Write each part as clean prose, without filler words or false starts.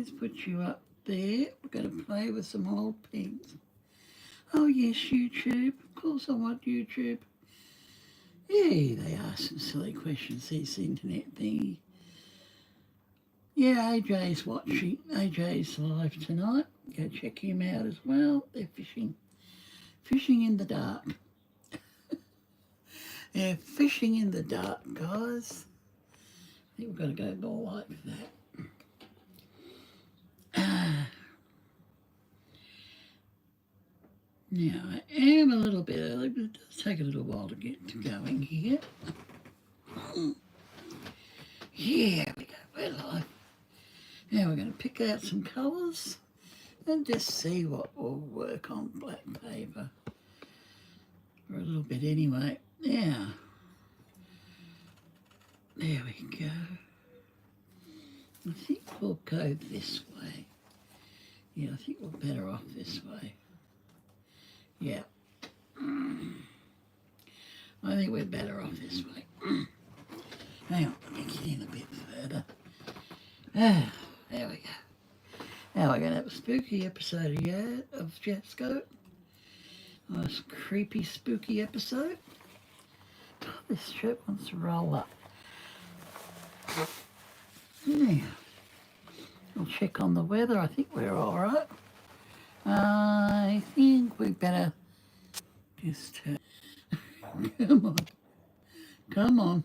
Let's put you up there. We're going to play with some old pigs. Oh, yes, YouTube. Of course I want YouTube. Yeah, they ask some silly questions, this internet thingy. Yeah, AJ's watching. AJ's live tonight. Go check him out as well. They're fishing. Fishing in the dark. They're fishing in the dark, guys. I think we've got to go more like that. Now, I am a little bit early, but it does take a little while to get going here. Yeah, we go. We're live. Now we're going to pick out some colours and just see what will work on black paper. For a little bit anyway. Now, there we go. I think we'll go this way. Yeah, I think we're better off this way. Yeah. I think we're better off this way. Hang on, let me get in a bit further. There we go. Now we're going to have a spooky episode of Jasko. Nice, creepy, spooky episode. God, this shirt wants to roll up. Now, we'll check on the weather. I think we're all right. I think we better just... come on. Come on.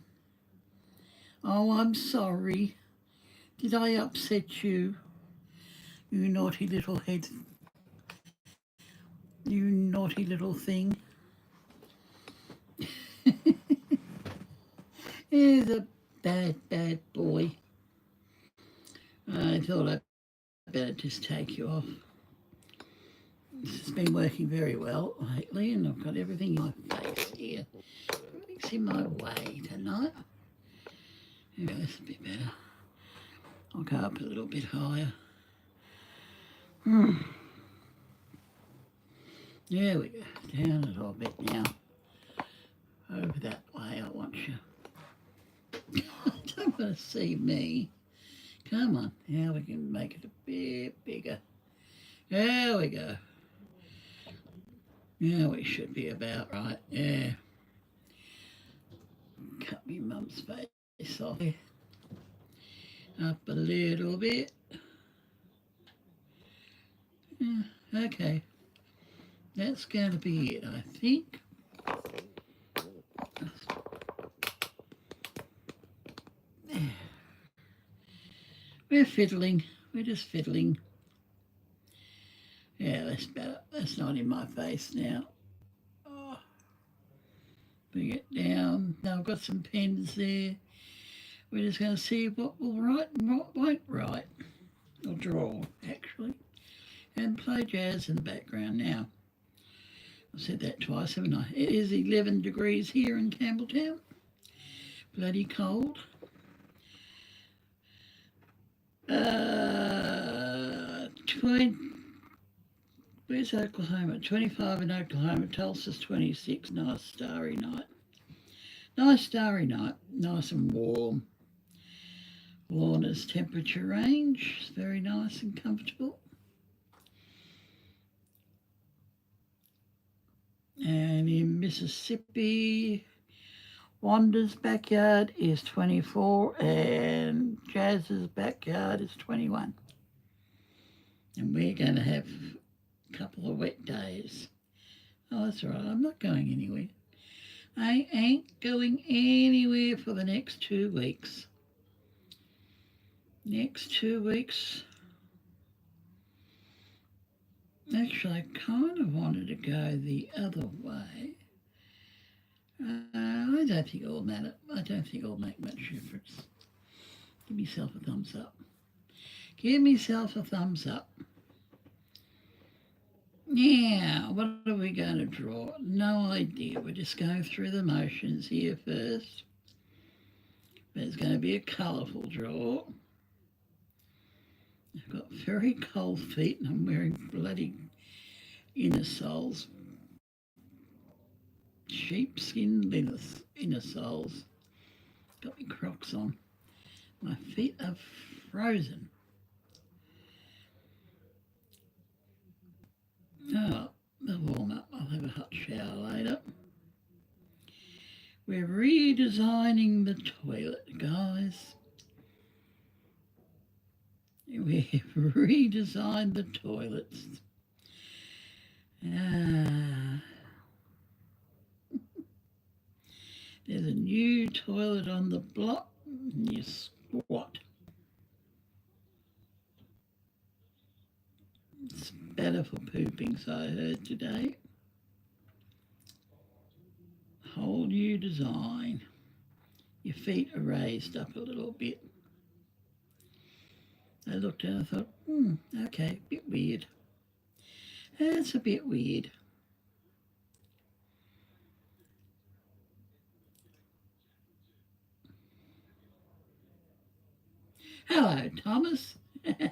Oh, I'm sorry. Did I upset you? You naughty little head. You naughty little thing. He's a bad, bad boy. I thought I'd better just take you off. This has been working very well lately, and I've got everything in my face here. Everything's in my way tonight. Yeah, that's a bit better. I'll go up a little bit higher. There we go. Down a little bit now. Over that way, I want you. Don't want to see me. Come on. Now we can make it a bit bigger. There we go. Now we should be about right. Yeah. Cut me mum's face off. Up a little bit. Yeah, okay. That's going to be it, I think. We're fiddling. We're just fiddling. Yeah, that's better. That's not in my face now. Oh. Bring it down. Now I've got some pens there. We're just going to see what will write and what won't write. Or draw, actually. And play jazz in the background now. I've said that twice, haven't I? It is 11 degrees here in Campbelltown. Bloody cold. 20, where's Oklahoma? 25 in Oklahoma. Tulsa's 26. Nice starry night. Nice starry night. Nice and warm. Lorna's temperature range is very nice and comfortable. And in Mississippi, Wanda's backyard is 24 and Jazz's backyard is 21. And we're going to have a couple of wet days. Oh, that's all right. I'm not going anywhere. I ain't going anywhere for the next 2 weeks. Next 2 weeks. Actually, I kind of wanted to go the other way. I don't think it'll matter. I don't think it'll make much difference. Give myself a thumbs up. Give myself a thumbs up. Now, what are we going to draw? No idea. We're just going through the motions here first. But it's going to be a colourful draw. I've got very cold feet and I'm wearing bloody inner soles. Sheepskin inner soles. Got my Crocs on. My feet are frozen. shower later. We're redesigning the toilet, guys. We've redesigned the toilets. There's a new toilet on the block, and you squat. It's better for pooping, so I heard today. Whole new design. Your feet are raised up a little bit. I looked at it and I thought, okay, a bit weird. That's a bit weird. Hello, Thomas. Yeah,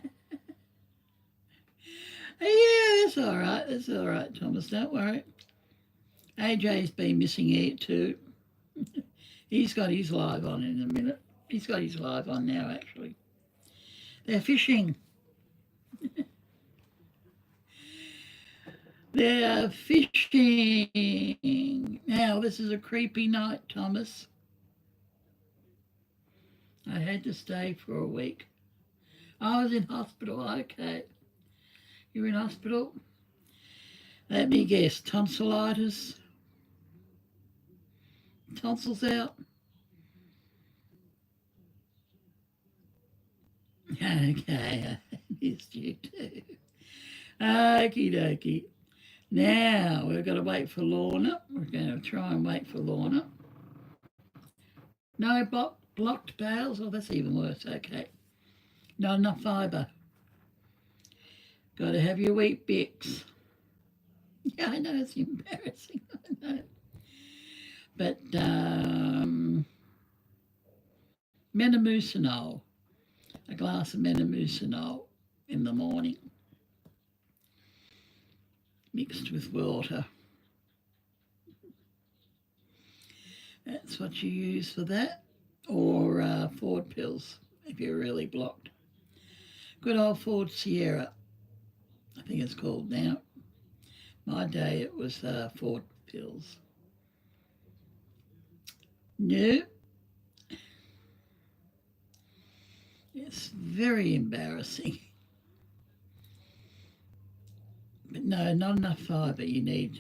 that's all right. That's all right, Thomas. Don't worry. AJ's been missing it too. He's got his live on in a minute. He's got his live on now, actually. They're fishing. They're fishing. Now, this is a creepy night, Thomas. I had to stay for a week. I was in hospital. Okay. You're in hospital? Let me guess. Tonsillitis? Tonsils out? Okay. I missed you too. Okie dokie. Now, we've got to wait for Lorna. We're going to try and wait for Lorna. No blocked bowels? Oh, that's even worse. Okay. Not enough fibre. Got to have your wheat Bix. Yeah, I know it's embarrassing. I know. But metamucil, a glass of metamucil in the morning, mixed with water. That's what you use for that, or Ford pills if you're really blocked. Good old Ford Sierra, I think it's called now. My day it was Ford pills. No. It's very embarrassing. But no, not enough fibre. You need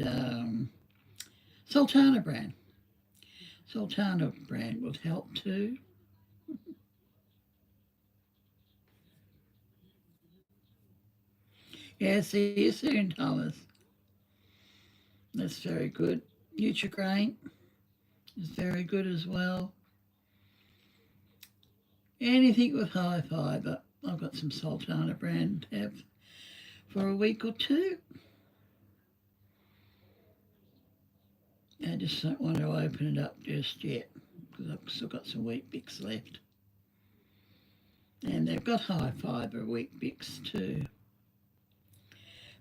Sultana brand. Sultana brand will help too. Yeah, see you soon, Thomas. That's very good. Nutrigrain is very good as well. Anything with high fibre. I've got some Sultana brand to have for a week or two. I just don't want to open it up just yet because I've still got some wheat Bix left. And they've got high fibre wheat Bix too.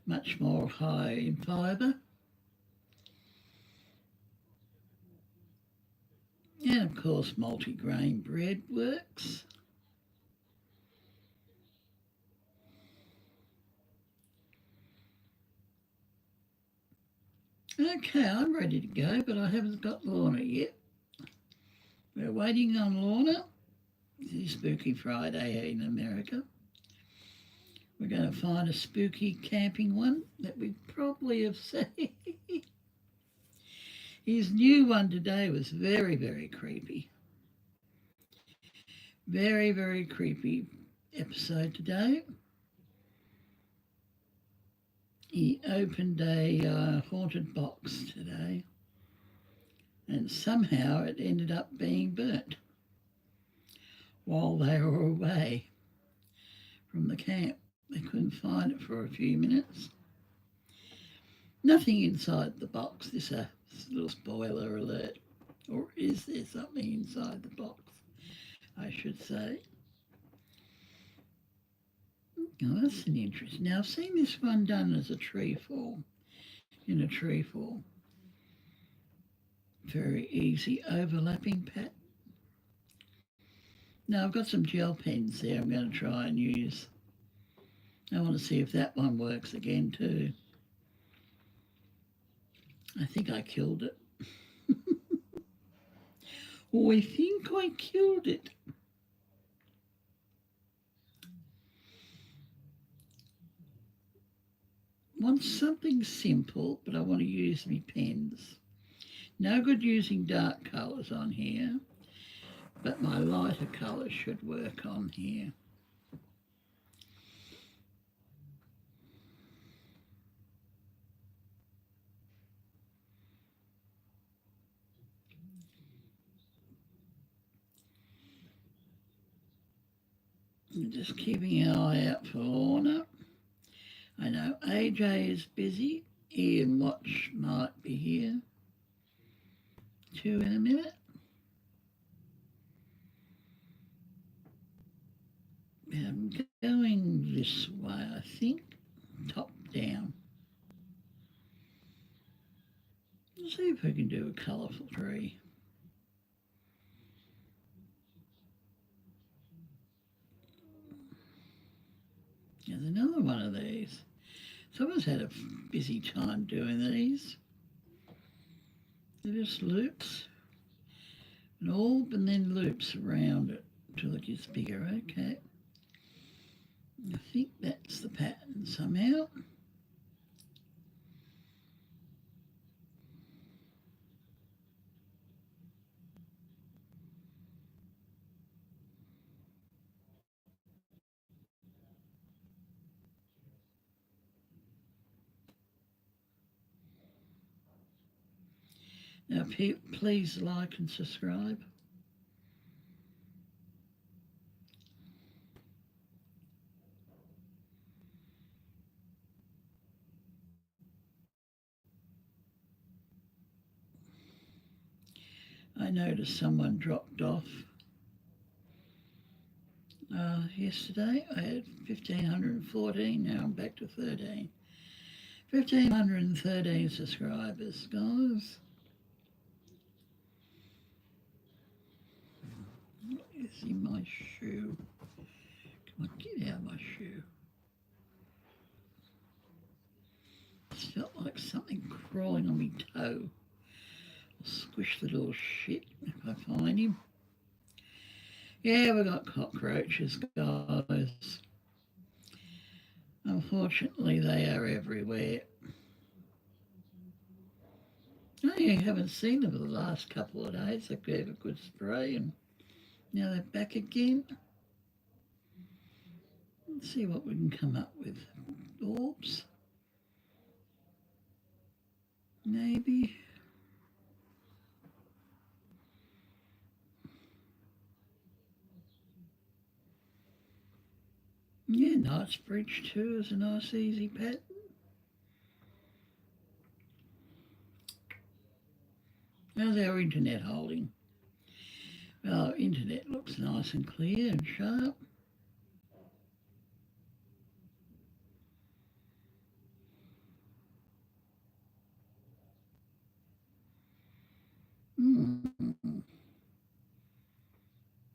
Much more high in fibre. And of course multi-grain bread works. Okay, I'm ready to go, but I haven't got Lorna yet. We're waiting on Lorna. This is Spooky Friday in America. We're going to find a spooky camping one that we probably have seen. His new one today was very, very creepy. Very, very creepy episode today. He opened a haunted box today, and somehow it ended up being burnt while they were away from the camp. They couldn't find it for a few minutes. Nothing inside the box. This is a little spoiler alert. Or is there something inside the box, I should say? Oh, that's an interest. Now, I've seen this one done as a tree fall, in a tree fall. Very easy overlapping pat. Now, I've got some gel pens there I'm going to try and use. I want to see if that one works again too. I think I killed it. Oh, I think I killed it. Want something simple, but I want to use my pens. No good using dark colours on here, but my lighter colours should work on here. I'm just keeping an eye out for Lorna. I know AJ is busy. Ian Watch might be here too in a minute. I'm going this way, I think, top down. Let's see if we can do a colourful tree. There's another one of these. Someone's had a busy time doing these. They're just loops, and then loops around it until it gets bigger. Okay. I think that's the pattern somehow. Now, please like and subscribe. I noticed someone dropped off yesterday. I had 1,514, now I'm back to 13. 1,513 subscribers, guys. What is in my shoe? Come on, get out of my shoe. It felt like something crawling on my toe. I'll squish the little shit if I find him. Yeah, we got cockroaches, guys. Unfortunately, they are everywhere. I haven't seen them for the last couple of days. I gave a good spray and now they're back again. Let's see what we can come up with. Orbs. Maybe. Yeah, Knightsbridge too is a nice easy pattern. How's our internet holding? Well, our internet looks nice and clear and sharp.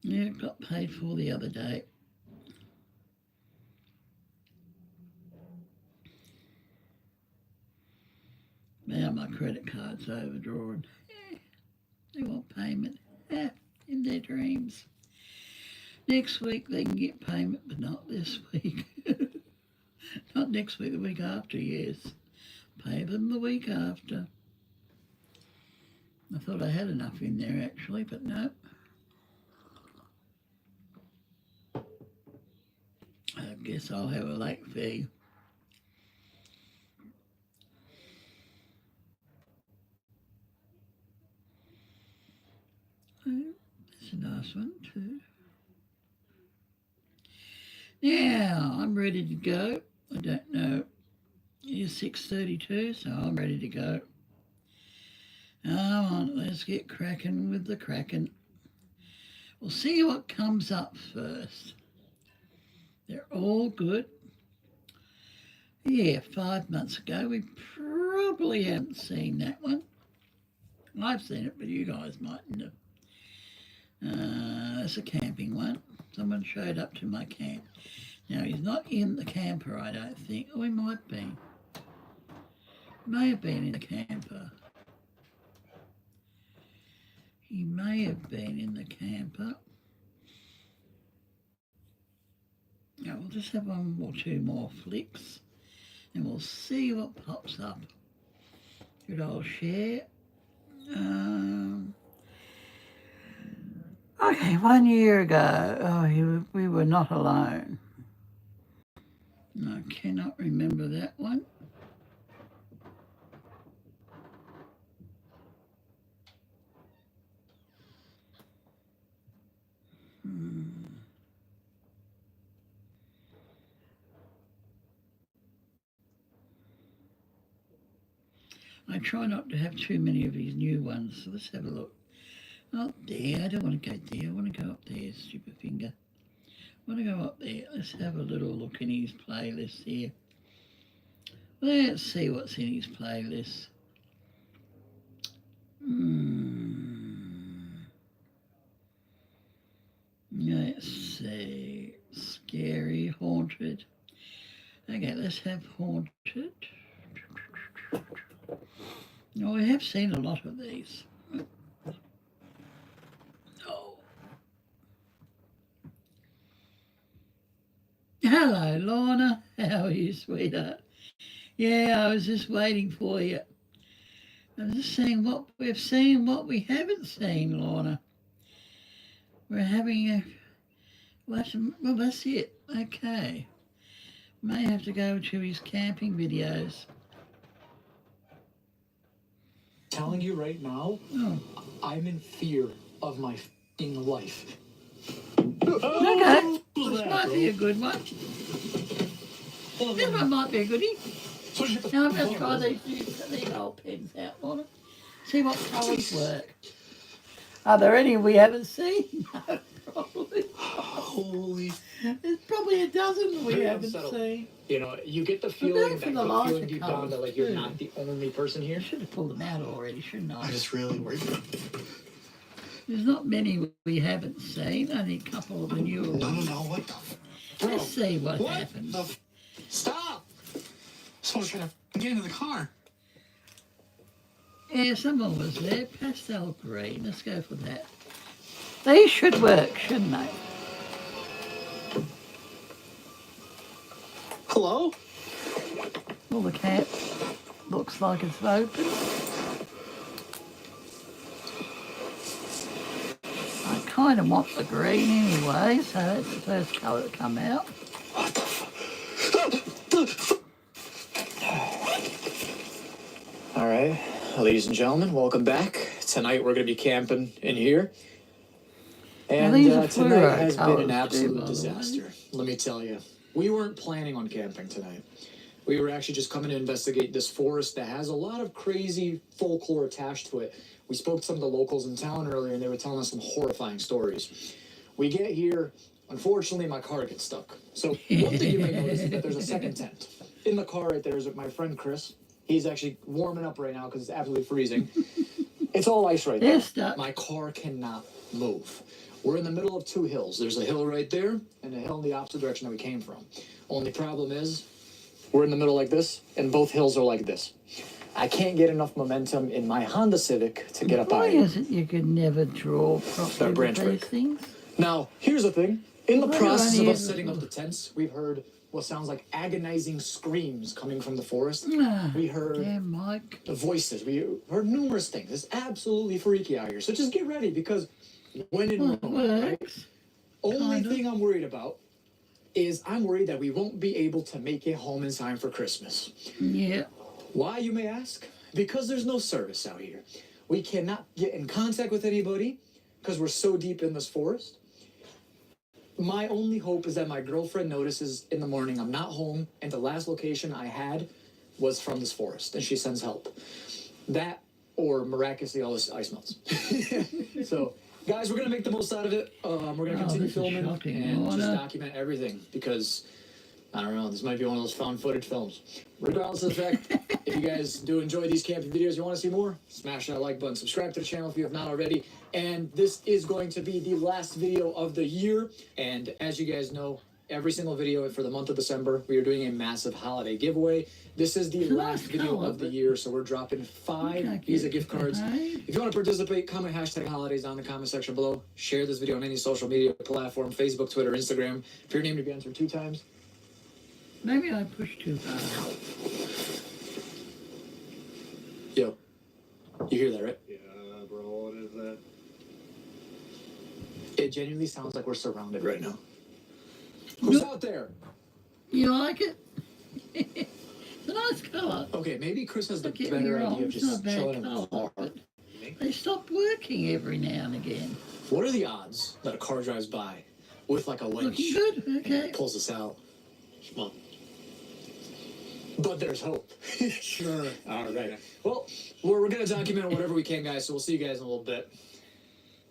Yeah, it got paid for the other day. Now my credit card's overdrawn. They want payment in their dreams. Next week they can get payment, but not this week. Not next week, the week after, yes. Pay them the week after. I thought I had enough in there actually, but no. I guess I'll have a late fee. Oh, that's a nice one too. Now I'm ready to go. I don't know. It's 6:32, so I'm ready to go. Come on, let's get cracking with the cracking. We'll see what comes up first. They're all good. Yeah, 5 months ago, we probably haven't seen that one. I've seen it, but you guys mightn't have. It's a camping one. Someone showed up to my camp. Now, he's not in the camper, I don't think. Oh, he might be. May have been in the camper. He may have been in the camper. Now we'll just have one or two more flicks and we'll see what pops up. Good old share. Okay, 1 year ago. We were not alone. I cannot remember that one. I try not to have too many of these new ones, so let's have a look. Up there, I don't want to go there, I want to go up there, stupid finger. I want to go up there. Let's have a little look in his playlist here. Let's see what's in his playlist. Let's see. Scary, haunted. Okay, let's have haunted. No, I have seen a lot of these. Oh. Hello, Lorna. How are you, sweetheart? Yeah, I was just waiting for you. I'm just saying what we've seen, what we haven't seen, Lorna. We're having a... Well, that's it. Okay. May have to go to his camping videos. Telling you right now, I'm in fear of my f***ing life. Okay, this might be a good one. This one might be a goodie. Now I'm going to try these old pens out on it. See what colours work. Are there any we haven't seen? No, probably not. Holy... There's probably a dozen we haven't seen. You know, you get the feeling, deep down that, like, you're not the only person here. I should have pulled them out already, shouldn't I? I just really worried. There's not many we haven't seen, only a couple of the newer ones. No, what the... Let's see what happens. Stop! Someone's trying to get into the car. Yeah, someone was there. Pastel green. Let's go for that. These should work, shouldn't they? Hello? Well, the cat looks like it's open. I kind of want the green anyway, so that's the first colour to come out. What the All right, ladies and gentlemen, welcome back. Tonight we're going to be camping in here. And tonight has been an absolute disaster. Let me tell you. We weren't planning on camping tonight. We were actually just coming to investigate this forest that has a lot of crazy folklore attached to it. We spoke to some of the locals in town earlier, and they were telling us some horrifying stories. We get here, unfortunately, my car gets stuck. So one thing you may notice is that there's a second tent. In the car right there is my friend Chris. He's actually warming up right now because it's absolutely freezing. It's all ice right there. My car cannot move. We're in the middle of two hills. There's a hill right there and a hill in the opposite direction that we came from. Only problem is we're in the middle like this, and both hills are like this. I can't get enough momentum in my Honda Civic to get up out of here. Why is it you could never draw properly with these things? Now, here's the thing. In the process of us setting up the tents, we've heard what sounds like agonizing screams coming from the forest. We heard the voices. We heard numerous things. It's absolutely freaky out here. So just get ready, because when in Rome, right? Only thing I'm worried about is I'm worried that we won't be able to make it home in time for Christmas. Yeah. Why, you may ask? Because there's no service out here. We cannot get in contact with anybody because we're so deep in this forest. My only hope is that my girlfriend notices in the morning I'm not home, and the last location I had was from this forest, and she sends help. That, or miraculously all this ice melts. So, guys, we're going to make the most out of it. We're going to continue filming and just document everything, because, I don't know, this might be one of those found footage films. Regardless of the fact, if you guys do enjoy these camping videos, you want to see more, smash that like button, subscribe to the channel if you have not already, and this is going to be the last video of the year, and as you guys know, every single video for the month of December. We are doing a massive holiday giveaway. This is the last video of the year, so we're dropping 5 Visa gift cards. If you want to participate, comment hashtag holidays on the comment section below. Share this video on any social media platform, Facebook, Twitter, Instagram. For your name to be entered 2 times. Maybe I pushed too far. Yo, you hear that, right? Yeah, bro, what is that? It genuinely sounds like we're surrounded right now. Who's out there? You like it? It's a nice colour. Okay, maybe Chris has the Don't get me better wrong, idea of it's not a just bad chilling in the colour, car. but they stop working every now and again. What are the odds that a car drives by with like a winch Looking good, okay. and pulls us out? Well, but there's hope. Sure. All right. Well, we're going to document whatever we can, guys, so we'll see you guys in a little bit.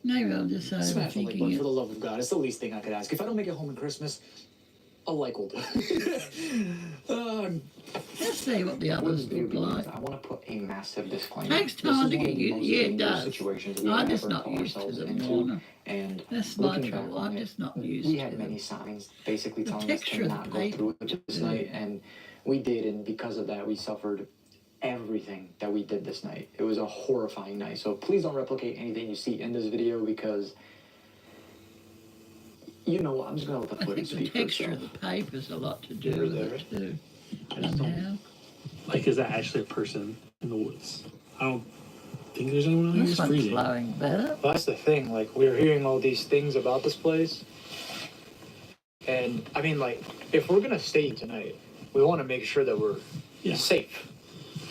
Maybe I'm just Smash the like overthinking button it. for the love of God. It's the least thing I could ask. If I don't make it home in Christmas, a like will do. Let's see what the others look like. I want to put a massive disclaimer. Takes time to This is one get of the used. most Yeah, it dangerous does. situations we I'm have just ever not put used to ourselves them, into. Lorna. And That's my looking back trouble. on I'm it, just not used we to had many them. signs basically The telling us texture to of the not go paper. through with this night, and we did, and because of that, we suffered everything that we did this night. It was a horrifying night. So please don't replicate anything you see in this video, because you know what? I'm just gonna let the I think footage the speak for texture itself. of the paper's a lot to do with it too. Somehow. Like, is that actually a person in the woods? I don't think there's anyone out here. This It's one's freezing. flowing better. Well, that's the thing. Like, we're hearing all these things about this place. And, I mean, like, if we're going to stay tonight, we want to make sure that we're safe.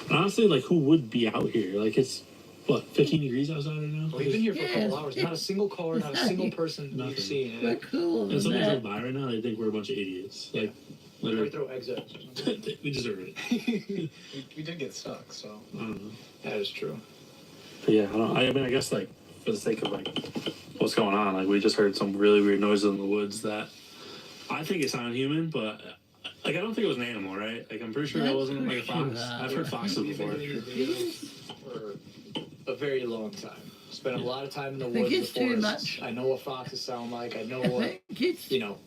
Honestly, like, who would be out here? Like, it's, what, 15 degrees outside right now? We've been here for a Yes. couple hours. Not a single car, not a single person Nothing. we've seen. We're cooler If than somebody drove that. by right now, they think we're a bunch of idiots. Like, We literally, throw eggs at us. we deserve it. We did get stuck, so. I don't know. That is true. But yeah, I mean, I guess, like, for the sake of, like, what's going on, like, we just heard some really weird noises in the woods that I think it sounded human, but, like, I don't think it was an animal, right? Like, I'm pretty sure that wasn't, like, a fox. I've heard foxes before. For a very long time. Spent a lot of time in the I think woods, it's the too forest. much. I know what foxes sound like. I know I what, think it's you know,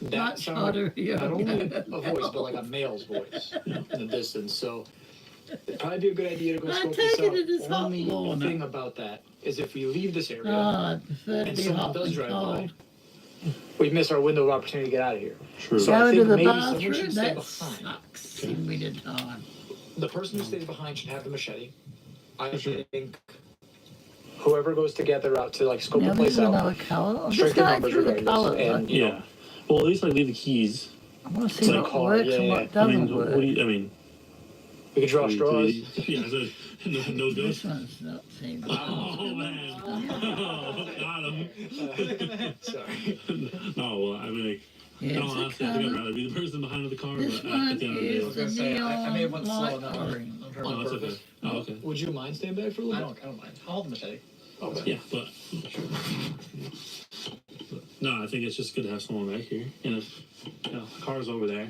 that much sound harder. like not only a voice, but like a male's voice in the distance. So it'd probably be a good idea to go I scope take this it out. it is hot, Only Lorna. thing about that is if we leave this area I prefer to and be someone hot does than drive by, cold. We miss our window of opportunity to get out of here. True. So I Go think to the maybe someone bathroom, should stay that behind. sucks in winter time. The person who stays behind should have the machete. I think Whoever goes together out to, like, scope Now the this place is out. another colour. I'm just Strike the going numbers through the regardless, colours. and, you know, Yeah. Well, at least, like, leave the keys. I want to It's see like what car, works and yeah. what I doesn't mean, work. what do you, I mean, we could draw straws. yeah, so, no This ghosts. one's not seems. Oh, man. Oh, got him. sorry. No, well, I mean, like, Yeah, no, it's a honestly, I think I'd colour. rather be the person behind the car, This but one at the end of the day, is the say, I may have went neon slow light enough. orange. oh, it's okay. Oh, okay. Would you mind staying back for a little bit? I don't mind. I'll hold the machete. Yeah, but no, I think it's just good to have someone back here. And if the car's over there,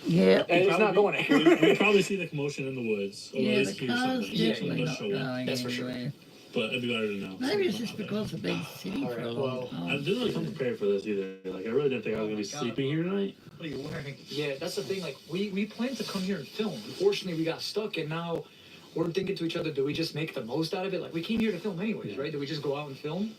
Yeah, And it's not going anywhere. we probably see the commotion in the woods. Or at yeah, least the hear car's something. definitely Someone does not show up. going That's for sure. anywhere. But it'd be better to know. Maybe it's someone's just out there. because of being city for a Alright, long well, I time. didn't really come prepared for this either. Like, I really didn't think I was gonna be sleeping here tonight. What are you wearing? Yeah, that's the thing. Like, we planned to come here and film. Unfortunately, we got stuck, and now we're thinking to each other, do we just make the most out of it? Like, we came here to film anyways, right? Do we just go out and film?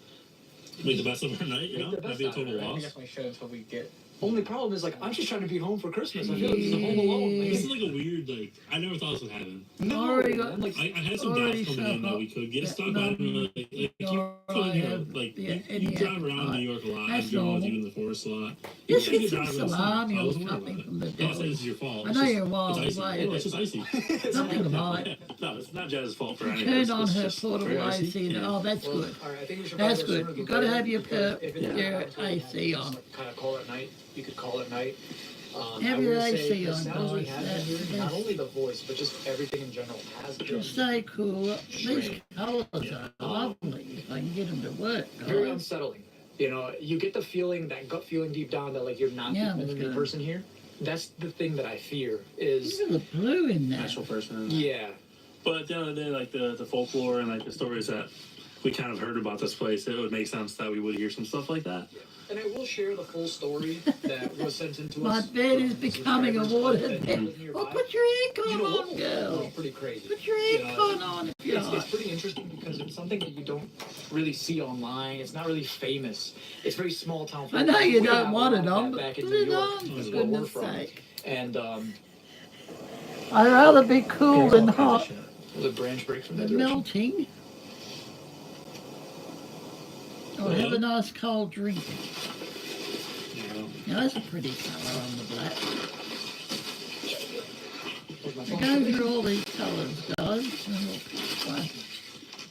Make the best of our night, you Make know? the That'd best be a out of total it. I loss. guess we should until we get. Only problem is, like, I'm just trying to be home for Christmas. I feel like this is a home alone. This is Like, like a weird, like, I never thought this would happen. no, Already got- man, like, I had some Already doubts coming in so that we could get hot. stuck, but I don't know, like you come in here, like, you drive around New York a lot, That's I've driven with normal. you in the forest a lot. Just You get some drive around salami I or wasn't worried something about from the it. I'm not saying deli. this is your fault. I It's know just- you're wild it's icy. away. Oh, it's just icy. Nothing about it. No, it's not Jazz's fault for anything. Turned It's on her just portable very icy. AC. And, oh, that's well, good. all right, I think we should That's probably go good. sooner You than gotta later, have your because if it's your happens, we AC just, on. like, kind of call it night. You could call it night. Have I your will say AC the on, sounds we guys. have That's been the hearing, not best. only the voice, but just everything in general has been Just stay cool. These Strange. colours are lovely. If I can get them to work, very guys. unsettling. You know, you get the feeling, that gut feeling deep down that, like, you're not Yeah, the that's only good. person here. That's the thing that I fear is, Look at the blue in that. Actual person. yeah. But at the end of the day, like the folklore and like the stories that we kind of heard about this place, it would make sense that we would hear some stuff like that. And I will share the full story that was sent into My us. bed is becoming a water bed. Nearby. Well, put your aircon You know, on, locals girl. are pretty crazy. Put your You know, aircon on if you It's like. pretty interesting because it's something that you don't really see online. It's not really famous. It's very small town. I know you We don't have want a it lot of on, that but back in put New it York, on, is for where we're goodness from. sake. And I'd rather be cool than hot. the branch break from that The direction. melting. Or have a nice cold drink. Now that's a pretty colour on the black. I go through all these colours, guys, and we'll pick one.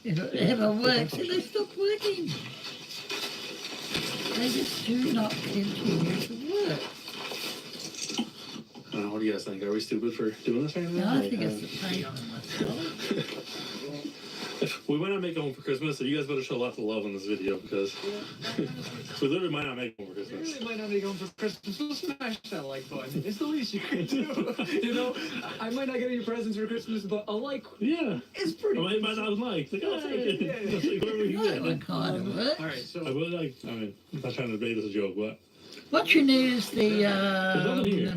If it ever works, and they stop working. They just do not continue to work. What do you guys think? Are we stupid for doing this right now? Now, I think it's the paint on myself. We might not make it home for Christmas, so you guys better show lots of love in this video because we literally might not make it home for You Christmas. really might not be going for Christmas. We'll smash that like button. It's the least you can do. You know, I might not get any presents for Christmas, but a like Yeah. is pretty. I might not like. Like, I'll take it. Yeah. Just like whatever you That one want. kind of works. All right, I so really like. I mean, I'm not trying to make this a joke, but What you need is the nothing here.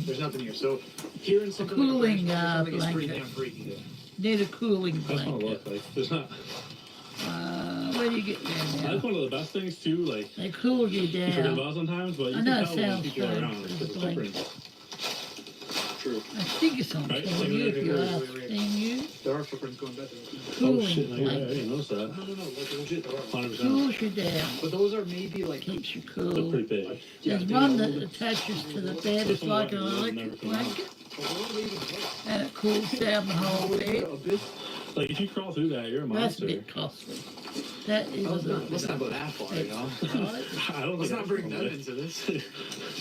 there's nothing here. So here in something Cooling, like a something is pretty blanket. damn freaky. need a cooling that's what it blanket. looks like. There's not. Where do you get there That's now? one of the best things too. Like They cool you you forget down. about sometimes, but you I can know it tell when sounds people are strange, around. but It's it's a like- different. True. I think it's on Right, telling you if you wait, ask wait. you. There are footprints going back there. Oh Cooling shit! I blanket. didn't notice that. No, like legit, there are. 100%. Cools you down. But those are maybe like Keeps you They're cool. pretty big. There's one that attaches to the bed. It's like an electric blanket. And it cools down the whole bed. Like if you crawl through that, you're a That's a monster. bit costly. That is a Let's not go that far, you know. I don't Let's think not I bring can that do it. into this.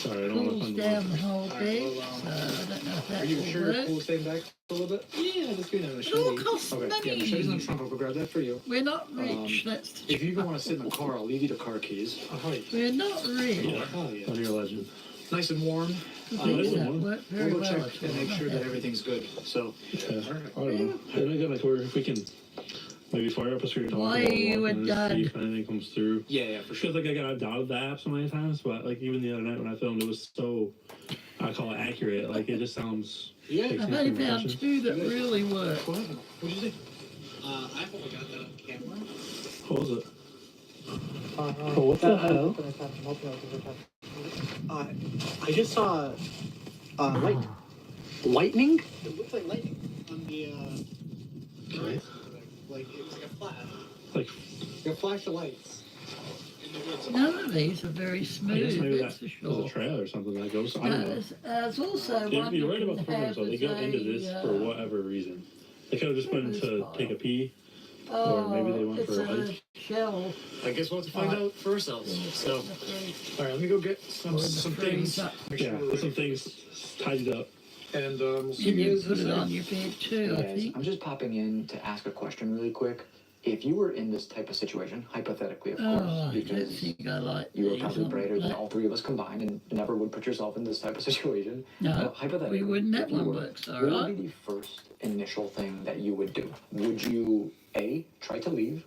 Sorry, I don't want to cools offend down you. the whole bed. well, So I don't know if Are that you will sure you're work. cool staying back a little bit? Yeah, just getting It all costs Okay, yeah, Machete's in the money. trunk. I'll go grab that for you. We're not rich. That's the If you want to sit in the car, I'll leave you the car keys. We're not rich. Yeah, oh, you're a legend. Nice and warm. The Oh, things that's don't one. work We'll very go well. check at and all. make sure that everything's good. So, Yeah. I don't know. Maybe good, like if we can maybe fire up a street talk Why about you walking would and die? see if anything comes through. yeah, for Because like I got doubted the app so many times, but like even the other night when I filmed, it was so I call it accurate. Like it just sounds. Yeah. takes I've me only from found impressions. two that really work. What happened? What'd you say? I've only got that on camera. What was it? What the hell? I just saw light. Lightning? It looked like lightning on the Okay. like it was like a flash. Like Like a flash of lights in the woods. None of these are very I guess smooth, maybe that's that for was a sure. trail or something that goes. I don't know. There's also one You're you right about the can have programs though. They as go into this for a, whatever reason. They could have just been to take a pee. oh, or maybe they went it's for a a hike. shell. I guess we'll have to find Alright. out for ourselves. in the So, freezer. all right, let me go get some Or in the things. freezer. Make Yeah, sure we're there's some ready. things tidied up. And we'll see Can you you guys put in it a on sec. your bed too, I Guys, think? I'm just popping in to ask a question really quick. If you were in this type of situation, hypothetically, of Oh, course, I don't because think I like you are these probably on brighter than black. all three of us combined and never would put yourself in this type of situation. No, hypothetically, we wouldn't. That if you one were, works all what right. would be the first initial thing that you would do? Would you, A, try to leave,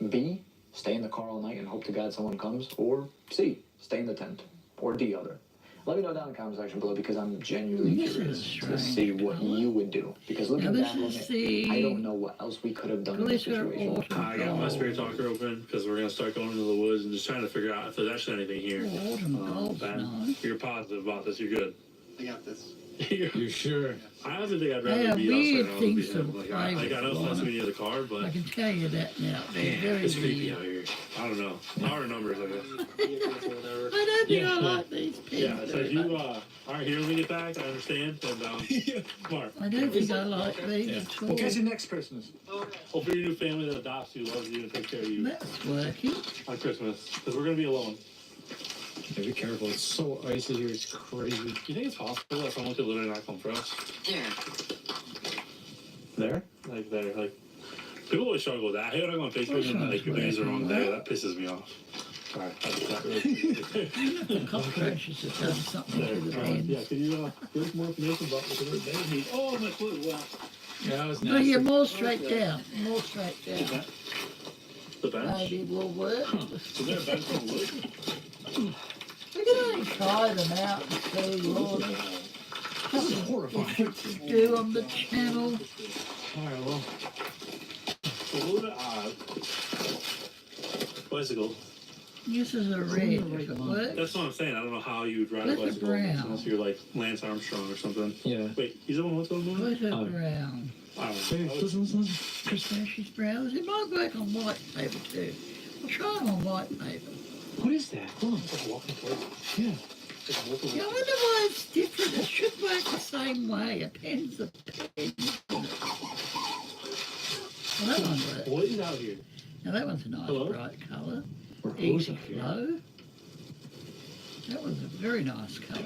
B, stay in the car all night and hope to God someone comes, or C, stay in the tent, or D, other? Let me know down in the comment section below because I'm genuinely This is curious to strange see what colour. you would do. Because looking Now this back on is it, the I don't know what else we could have done in this glitter situation. autumn I got my gold. spirit talker open because we're gonna start going into the woods and just trying to figure out if there's actually anything here. Autumn gold's Ben, nice. you're positive about this. You're good. I got this. You sure? I honestly think I'd They rather have be weird outside than be things him. to Like play I know with, it's nice Lorna. to be near the car, I but can tell you that now. They're man, very it's creepy weird. out here. I don't know. Power numbers, I guess. I don't think I like these Yeah. pins So if very you much. aren't here when we get back, I understand. And smart. I don't think I like these Yeah. at all. We'll catch you next Christmas. Hopefully your new family that adopts you, loves you, and takes care of you That's working. on Christmas because we're gonna be alone. Yeah, be careful. It's so icy here. It's crazy. Do you think it's possible that someone could literally not come for us? There? Like there, like people always struggle with that. I hate when I go on Facebook and like you use the wrong day. That pisses me off. Sorry, that's not really. The cockroaches have done something There. to the Yeah, bends. could you give us more information about what the word band means? Oh, my foot. Wow. Yeah, that was Bring it more straight down. More straight down. The bench? maybe it will work. Is there a bench on the wood? We can only try them out and see, Lord. This is horrifying. To do on the channel. Alright, well. It's a little bit odd. Bicycle. This is a red, if it works. That's what I'm saying. I don't know how you would ride a Glitter bicycle brown. unless you're like Lance Armstrong or something. Yeah. Wait, he's the one what's on the moon? Glitter brown. I don't know. Pistachios brown. It might work on white paper too. We'll try them on white paper. What is that? Hold on. It's like walking towards it. Yeah. Just walking Yeah, I wonder why it's different. It should work the same way. A pen's a pen. Well, that one works. What is out here? Now that one's a nice Hello? bright colour. Who's Easy up here? flow. That was a very nice colour.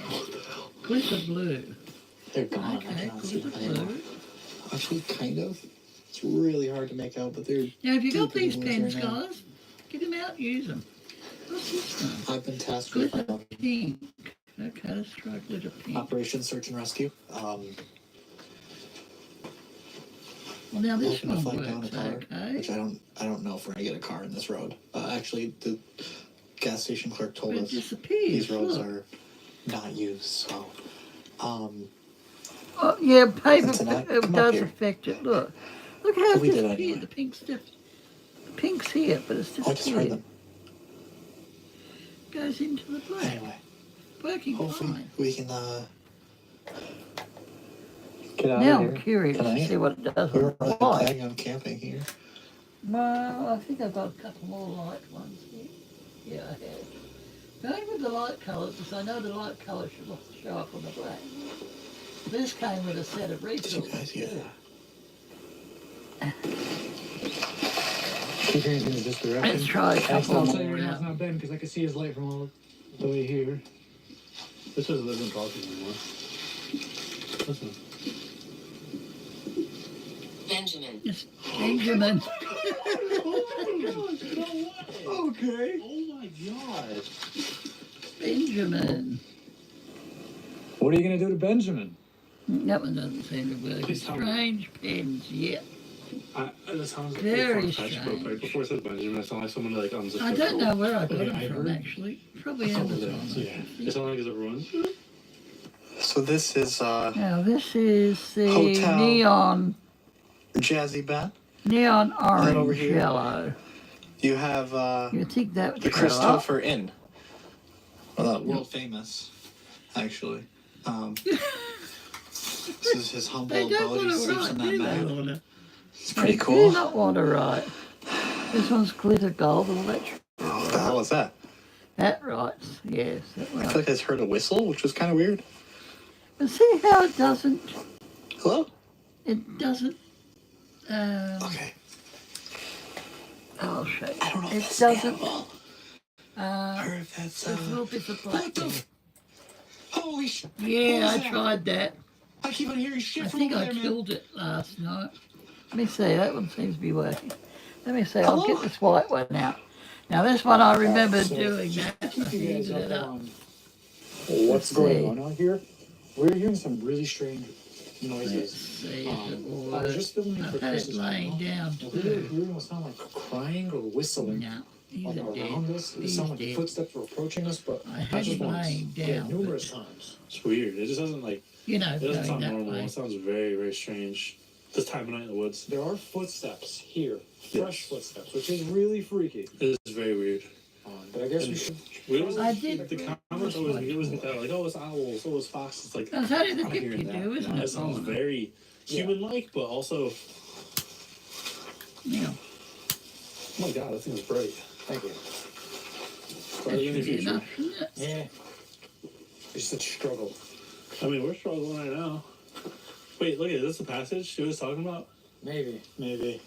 Glitter blue. They're gone. I Okay, cannot see glitter them anymore. blue. Actually, kind of. It's really hard to make out, but they're. Now, if you got deep in these the woods pens, right now. guys, get them out, use them. What's this one? I've been tasked with Glitter pink. Okay, let's try glitter pink. Operation Search and Rescue. Well, now this Looking to one flag down a works, car, okay. which I don't know if we're gonna get a car in this road. Actually, the gas station clerk told It us disappears. these roads Look. are not used. So, Oh, yeah, paper, Tonight, it come up does here. affect it. Look how it's We did disappeared. anyway. The pink's the pink's here, but it's I just heard disappeared. them. Goes into the black. Anyway, Working hopefully fine. we can. Get out Now of I'm here. curious to Tonight? see what it does We're on the light. planning on camping here. Well, I think I've got a couple more light ones here. Yeah, I have. Going with the light colours, because I know the light colour should show up on the black. This came with a set of Did you refills. guys hear that? Keep hearing things this direction. Let's try a Actually, couple I'll tell you more right now, it's now. not Ben because I can see his light from all the way here. This doesn't live in talking anymore. Listen. Benjamin. It's Benjamin. Okay. Oh my god. Benjamin. What are you gonna do to Benjamin? That one doesn't seem to work. Please tell me. Strange pens, yeah. That sounds like Very a fun touch, but strange. before it said Benjamin, it sounded like someone like unzipped I their don't know coat. where I got Okay, them I from, heard actually. Probably a couple Amazon. things, I yeah. think. It sounded like, is it ruined? So this is Now this is the Hotel. neon Jazzy Ben. orange over here? yellow. You have You think that would the show up? Christopher Inn. Well, world famous, actually. This is his humble They don't abode. He want to sleeps write, in do that they, mat. Lorna? It's pretty They do cool. not want to write. This one's glitter gold, well that's What the hell is that? that writes, yes, that I feel writes. like I just heard a whistle, which was kind of weird. But see how it doesn't, Hello? it doesn't, Okay. I'll show you. I don't know if It that's doesn't, animal or if that's there's little bits of black what the there. holy shit! Yeah, What I was that? tried that. I keep on hearing shit I from think over I there, man. killed it last night. Let me see, that one seems to be working. Let me see, I'll Hello? get this white one out. Now this one I remember So, doing that. I Keep you guys heated it up up. on what's Let's going see. on out here. We're hearing some really strange Let's noises. see if it will I was work. just filming for I've had it Chris's laying channel. down And we were too. hearing what sounded like crying or whistling No, he's like a around dead. us. It He's sounded like dead. footsteps were approaching us, but I not had just him once. laying Yeah, down, numerous times. It's weird. It just doesn't like, You know, it doesn't going sound that normal. way. It sounds very, very strange. This time of night in the woods. There are footsteps here, Yeah. fresh footsteps, which is really freaky. It is very weird. But I guess we should. We always, I did- the comments always get that, like, oh, it's owls, oh, it's foxes. Like, That's only the I'm tip hearing you that. do, isn't No, it? it sounds Lorna? very human-like, but also, Yeah. oh my god, that thing is bright. Thank you. Brighter That than the should be future. enough, shouldn't it? Yeah. It's such a struggle. I mean, we're struggling right now. Wait, look at this. The passage she was talking about. Maybe. Maybe.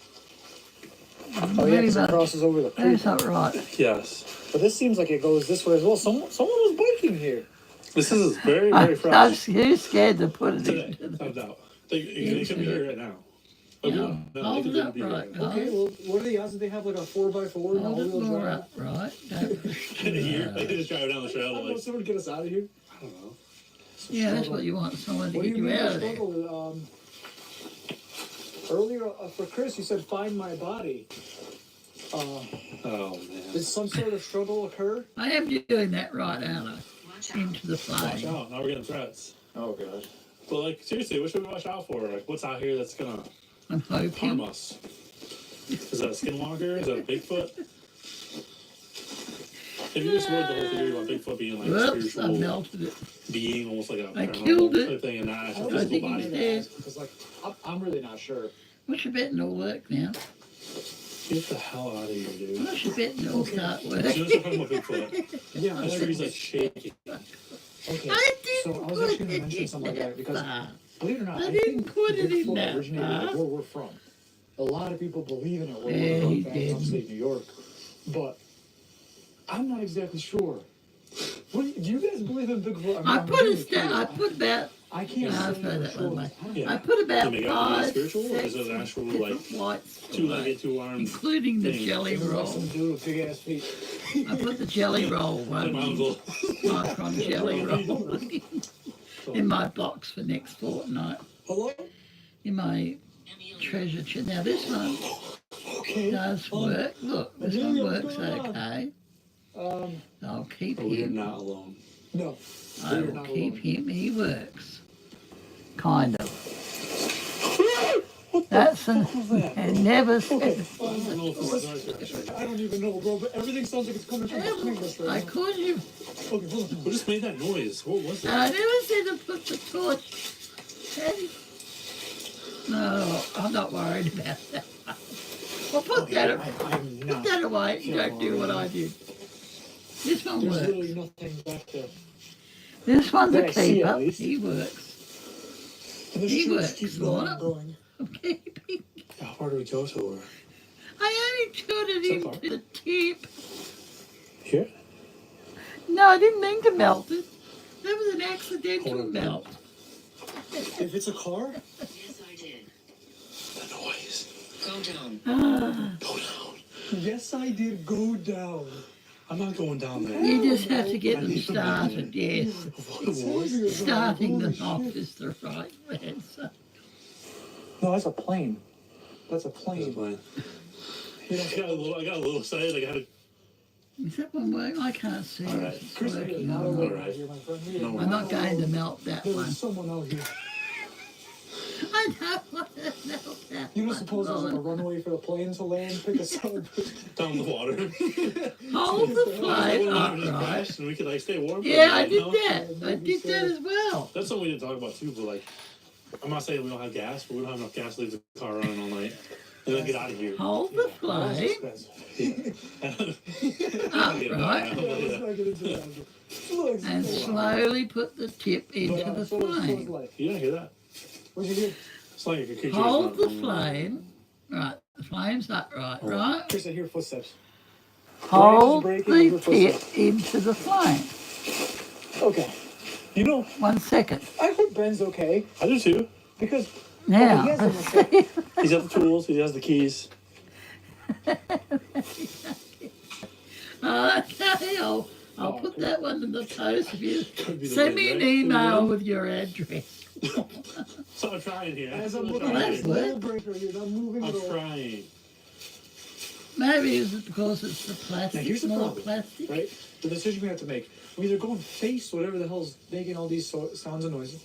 Oh Maybe yeah, because it not. crosses over the Maybe it's creek. not right. Yes. But this seems like it goes this way as well. Someone was biking here. This is very, very I'm fresh. too scared to put it Today, into the... without doubt. They could be here right now. Yeah. No, they Hold could it up be here right, right now. guys. Okay, well, what are the odds that they have like a 4x4 and Hold it all-wheel more drive? up, right? Don't push too Here, hard. they could just drive down the I trail. don't know, Like, someone get us out of here. I don't know. Yeah, that's what you want, someone to What do get you you mean out by of there. struggle? Earlier for Chris, you said find my body. Oh man. Did some sort of struggle occur? I am doing that right, aren't I? Into the Watch flame. out! Now we're getting threats. Oh god. But like seriously, what should we watch out for? Like what's out here that's gonna I'm harm hoping. us? Is that a skinwalker? Is that a Bigfoot? Have you explored the whole theory about Bigfoot being like a Whoops, I spiritual melted it. being, almost like a I paranormal killed it. type thing, and not actual I physical think body? he's dead. Because like I'm really not sure. What's your betting will work now? Get the hell out of here, dude. What's your betting will start As soon working? as we're talking about Bigfoot, Yeah, that tree's like shaking. okay. I So didn't I was put actually gonna it mention in something like that because far. believe it or not, I I didn't think put it in Bigfoot that originated far. like where we're from. A lot of people believe in it where Yeah, we're he from, back in did. upstate New York. But I'm not exactly sure. What do you guys believe in Bigfoot? I I'm put really a stat. I put about. I can't I'll say throw for that sure. one away. Yeah. I put about They make out to be 5, spiritual, or is 6 it an actual, different like, whites, two-legged, two-armed including the thing? jelly Like roll. some dude with big ass feet. I put the jelly roll Like one, my uncle. micron jelly roll, in my box for next fortnight. Hello? In my treasure chest. Now this one Okay. does work. Look, this one Amelia, works what's going on? okay. I'll keep But we are him. not alone. No. I You're will not keep alone. him. He works. Kind of. That's and never said. I don't know if this is ours. I don't even know, bro, but everything sounds like it's coming from behind us I right now. called you. Okay, hold on. Who just made that noise? What was that? I never said to put the torch. No, I'm not worried about that. Well, put that, I'm put not. that away. You don't do what I do. This one There's works. literally nothing back there. This one's That a I see, at keeper. least. He works. And the He shoots works, keep going Lorna. and going. I'm keeping. How far do we go to her? I only put it So far. into the tip. Here? No, I didn't mean to melt it. That was an accidental Hold on. melt. If it's a car, Yes, I did. The noise. Go down. Go down. yes, I did go down. I'm not going down there. You just have to get them started, yes. What? Starting them off is the right answer. No, that's a plane. That's a This is plane. mine. I got a little excited. I got to. Is that one working? I can't see All if right. it's Chris, we are working not or alone not. Alright. out here, my friend. We are No, I'm we're not going to alone. melt that There one. is someone out here. I don't want to melt that You don't one. suppose there's like a runway for the plane to land, pick us up? Down the water. Hold the flame Just upright. crash and we could like stay warm. for a Yeah, I minute, did you know? that. I did that as well. That's something we didn't talk about too. But like, I'm not saying we don't have gas, but we don't have enough gas to leave the car running all night and then get out of here. Hold the flame upright Yeah. and slowly put the tip into the flame. You didn't hear that? What'd you hear? It's like a creature. Hold the is not- flame. Right, the flame's upright, right? Chris, I hear footsteps. Hold breaking the over tip footsteps. into the flame. Okay. You know, 1 second. I hope Ben's okay I do too. because Now, he has let's a see. He's got the tools. He has the keys. Okay, I'll put that one in the post if you Could be the send wind, me an right? email with your address. So I'm trying here. as I'm I'm looking Well, at that's this good. wall breaker here, I'm moving it I'm over. trying. Maybe it's because it's the Now plastic, here's the more problem, plastic. right? The decision we have to make. We either go and face whatever the hell's making all these sounds and noises.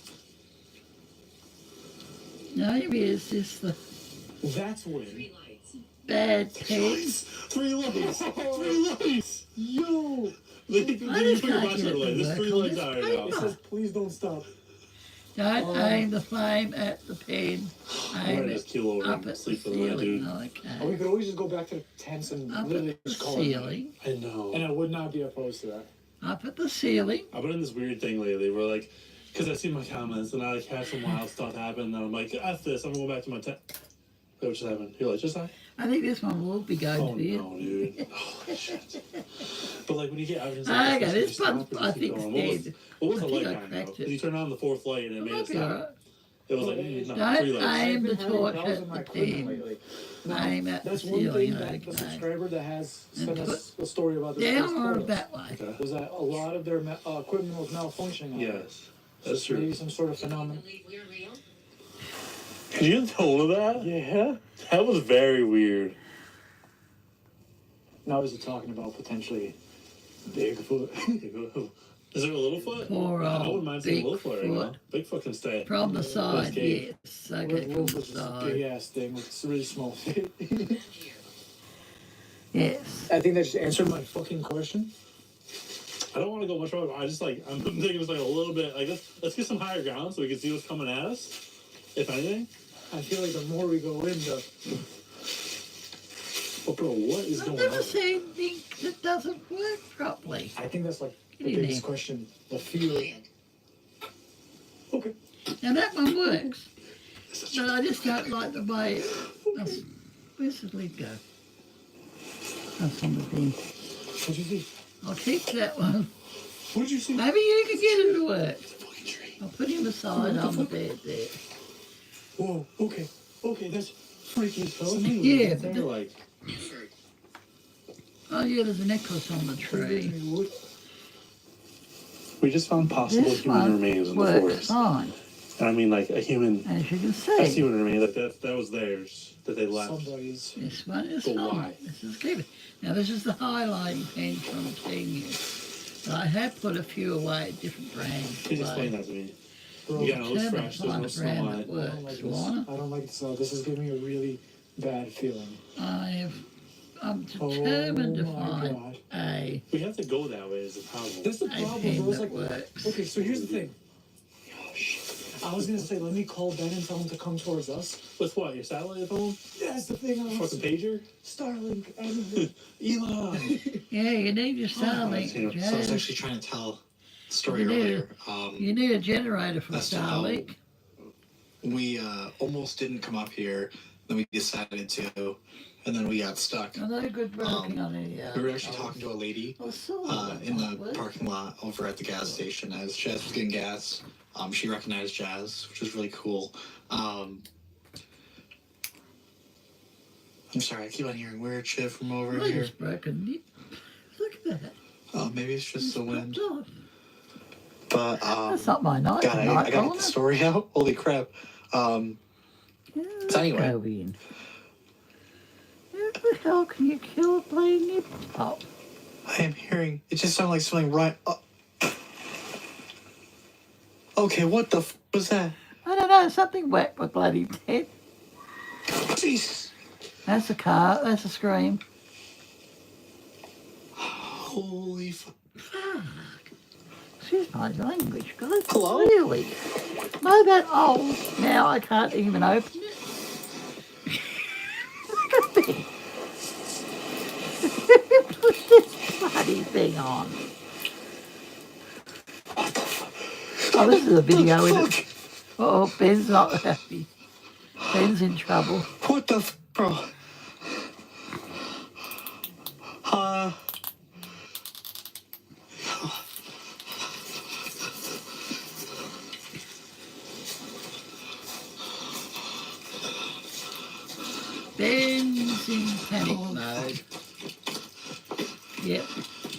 Maybe it's just the That's when. Three lights. bad pens. 3 lights. 3 lights. Yo! You I put just your can't flashlight get away. the There's 3 work on lights this out right It now. says, please don't stop. Don't aim the flame at the pen. I'm Aim gonna it just keel over up and at the sleep for the night, ceiling. dude. Or we Okay. could always just go back to the tents and Up literally at the just call it. ceiling. I know. And I would not be opposed to that. Up at the ceiling. I've been in this weird thing lately where like, because I see my comments and I like have some wild stuff happen and I'm like, F this, I'm going back to my tent. What just happened? You're like, just that? I think this one will be going Oh to you. no, dude. Holy shit. But like when you get evidence Okay, like this you one's, stop or I just keep think, going. dead. What was I the think light I kind of? cracked Because it. you turn on the 4th light and it It made might it be stop. alright. It was like, Don't 3 lights. aim the I've been having torch problems at with my the equipment pen. lately. Now, Aim at the that's one thing ceiling, that the okay. subscriber that has And sent us a story about this Down place or told us that way? Okay. was that a lot of their equipment was malfunctioning. on it. Yes. That's true. Maybe some sort of phenomenon. Believe we're real? Did you get the tone of that? Yeah. That was very weird. Now is it talking about potentially Bigfoot? Is there a little foot? Poor I old wouldn't mind seeing a little foot right now. Bigfoot. Bigfoot can stay. From the side, cave. yes. Okay, from the Bigfoot's just a side. big ass thing with a really small feet. Yes. I think that just answered my fucking question. I don't want to go much further. I'm thinking it's like a little bit. Like let's get some higher ground so we can see what's coming at us. If anything. I feel like the more we go in, the Oh, bro, what is I've going never on? seen things that doesn't work properly. I think that's like the Get in biggest there. question. The fear. Okay. Now that one works. But I just don't like the way where's the lid go? That's on the thing. What'd you see? I'll keep that one. What did you see? Maybe you can get him to work. I'll put him aside on the bed there. Whoa. Okay. Okay. That's freaky as hell. Yeah, They're but like. oh yeah, there's a necklace on the tree. We just found possible This human one remains in the works forest. fine, And I mean, like a human. as you can A see. human remain. Like that was theirs that they left. Somebody's. This one is But fine. why? This is keep it. Now this is the highlighting pen from Senior. But I have put a few away at different brands. Please explain that to me. Bro, Again, it looks Determined fresh. to There's find no a snow brand on that it. I don't works. like this. Lorna, I don't like this. This is giving me a really bad feeling. I'm determined to Oh my find God. a We have to go that way as a problem. That's the pen problem, bro. It's that like, works. okay, so here's the thing. Oh, shit. I was gonna say, let me call Ben and tell him to come towards us. With what? Your satellite phone? That's the thing. I was Fucking pager? Starlink. Anything. Elon. Yeah, you need your Starlink. So So I was Jazz. actually trying to tell the story You earlier. You need a generator for That's how- Starlink. We almost didn't come up here, then we decided to, and then we got stuck. Are they good working on any? We were actually talking to a lady I saw that in the one. parking lot over at the gas station as Jazz was getting gas. She recognized Jazz, which was really cool. I'm sorry, I keep on hearing weird shit from over I here. just broken it. Look at that. Oh, maybe it's just the wind. Popped off. But That's not my night. God, I gotta get the story out. Holy crap. So anyway. Go in. How the hell can you kill a bleeding nip top? I am hearing. It just sounded like something right up. Okay, what the f was that? I don't know, something wet my bloody head. Jesus. That's a car, that's a scream. Holy fuck. Excuse my language, guys. Hello? Really? No, that old. Now I can't even open it. Look at me. Put this bloody thing on. What the fuck? Oh, this is a video, What the isn't it? Oh, Ben's not happy. Ben's in trouble. What the f, bro? Ben's in panic mode. Yep,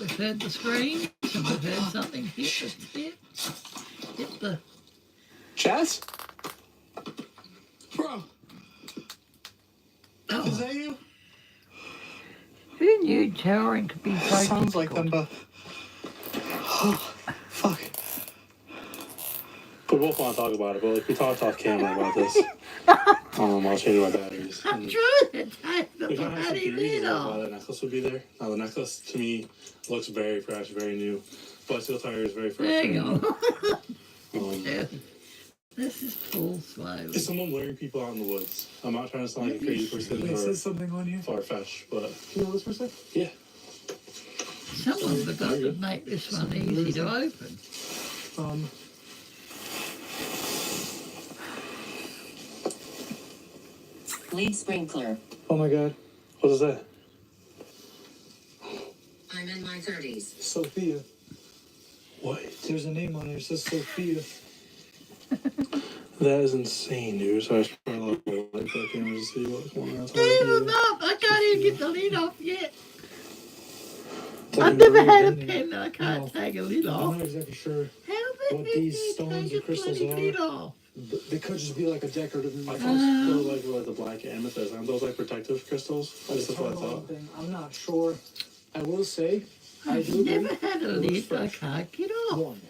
we've heard the screams and we've heard something hit the. Jazz? Bro, is Oh, that you? who knew towering could be so Sounds like them, difficult? but. Oh, fuck. We both want to talk about it, but like, we talked off camera about this. I'll change my batteries. I'm And trying to take the we kind of had some bloody theories lid about why off. that necklace would be there. Now, the necklace, to me, looks very fresh, very new. Bicycle tire is very fresh. Hang very on. new. Let's just pull slowly. Is someone luring people out in the woods? I'm not trying to sound like a crazy person It or says something on here. far-fetched, but Can you listen for a sec? yeah. Someone forgot to make this one easy to open. Lead sprinkler. Oh my God. What is that? I'm in my 30s. Sophia. What? There's a name on it. It says Sophia. That is insane, dude. So I should probably like that camera to see what's going on. Damn them up! I can't even get the lid off yet. It's like I've an never had a engraving. pen that I can't No. take a lid I'm off. not exactly sure. How the what heck these do you stones take or crystals a bloody are. lid off? They could just be like a decorative. I thought those like the black amethyst. Aren't those like protective crystals? That's what I thought. I'm not sure. I will say, I've never had a lid I can't get off. one.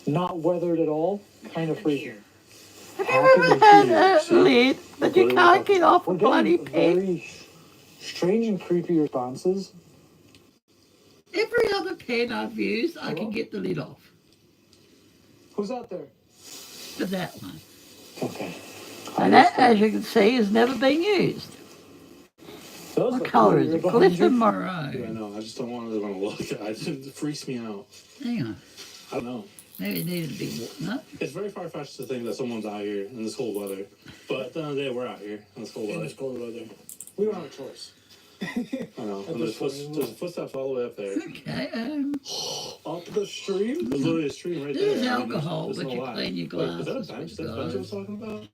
Not weathered at all. Kind of freaky. Have you ever had a lid that you can't get off a We're bloody getting pen? very strange and creepy responses. Every other pen I've used, I can get the lid off. Who's out there? But that one. Okay. And that, as you can see, has never been used. What colour is it? Glitter Yeah, I maroon. know. I just don't want to look at it. It freaks me out. Hang on. I don't know. Maybe it needed to be no. It's very far-fetched to think that someone's out here in this cold weather. But at the end of the day, we're out here in this cold In weather. this cold weather. We don't have a choice. I know. And there's footsteps all the way up there. Okay. Up the stream? There's literally a stream right There's there. alcohol, there's but no you lie. clean your Wait, glasses. is that a bench? That's a bench I was talking about?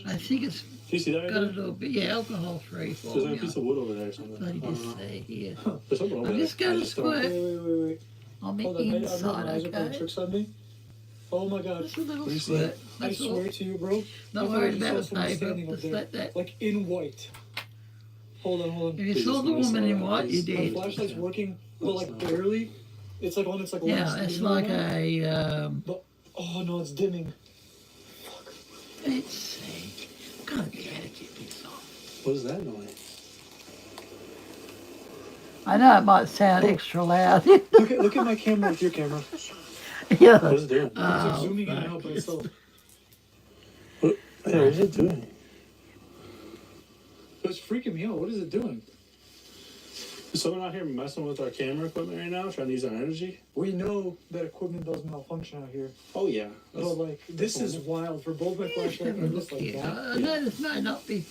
I think it's Do you see that right got a there? little bit, yeah, alcohol free for There's like me. a piece of wood over there or something. Bloody I don't know. just say here. There's something over I'm there. just going I to don't- squirt Wait. on the Hold on, inside, eyes are playing okay? tricks on me. Oh my god. Just a little What do you see? squirt. I That's all. swear to you, bro. Not I thought worried I about the saw someone paper. standing up Just there, let that. like in white. Hold on. If you Please saw just the let me woman see in that, white, you please. My did. flashlight's working, but Let like us know. barely. It's like on its like Yeah, last it's dim like moment. a. But oh no, it's dimming. Let's see. Gotta be able to get this off. What is that noise? I know it might sound extra loud. Look at my camera with your camera. Yeah. What is it doing? It's like Oh, zooming in and fuck. out by itself. What is it doing? It's freaking me out. What is it doing? Is someone out here messing with our camera equipment right now, trying to use our energy? We know that equipment does malfunction out here. Oh yeah. But like, this is wild for both my flashlight Have a and look this like here. that. I know this may not be.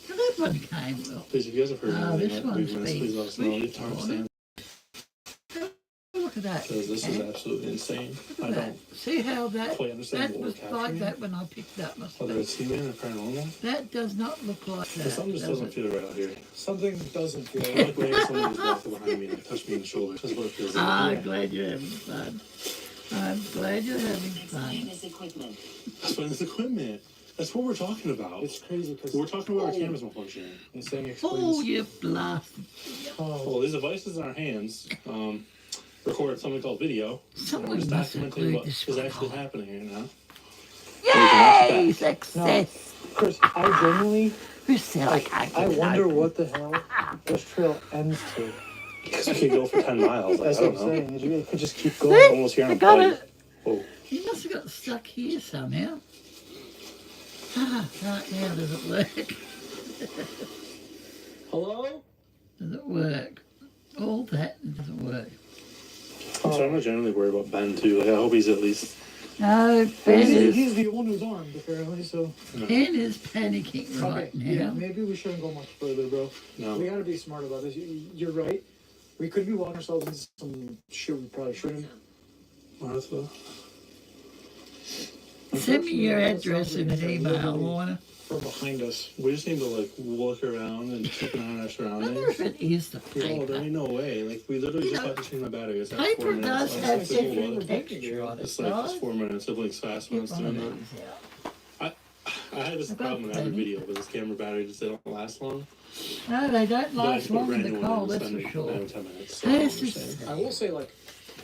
Well, that one came well. Please, if you guys have heard Oh, anything this that one's we've missed, been please let us know. Leave switched on. timestamp, Look at that. because this is okay? absolutely insane. Look I at don't that. See how that quite understand that what we're was like capturing. that when I picked it up. Must Whether be. it's human or paranormal. That does not look like that. But something just does doesn't it? feel right out here. Something doesn't feel I right. like maybe someone just walked behind me and touched me in the shoulder. That's what it feels like. I'm glad you're having fun. I'm glad you're having Explain fun. this equipment. That's what this equipment. That's what we're talking about. It's crazy because We're talking about our cameras malfunctioning. It's saying Oh, explains. you blasted. Well, these devices in our hands record something called video. Someone We're just must documenting include what this is one. actually happening here now. Yay! Success. Chris, I genuinely, Who said I can't I get it wonder open? what the hell this trail ends to. Because we could go for 10 miles. Like, That's I what don't I'm know. saying. It could just keep See? going. Almost here on I a got plane. it. Whoa. You must have got stuck here somehow. Right now, does it work? Hello? Does it work? All that doesn't work. So I'm not generally worried about Ben, too. Like, I hope he's at least... No, Ben is, He's the one who's armed, apparently, so. Ben is panicking right Okay, yeah, now. maybe we shouldn't go much further, bro. No. We gotta be smart about this. You're right. We could be walking ourselves into some shit we probably shouldn't. Martha? Send me your address in an email, Lorna. From behind us. We just need to, like, look around and check out our I wonder surroundings. if it is the Oh, there paper. ain't no way. Like, we literally You just know, got to change my battery. It's at Paper 4 minutes. does It's have like the cold different weather. texture on it, It's like, it's right? 4 minutes. It blinks fast when Get it's one of doing that. these out. I had this problem in every video, but this camera battery just didn't last long. No, they don't But I last just put a long in brand the new one cold, in that's and for spend sure. 9 or 10 minutes. So I don't This understand. is, I will say, like,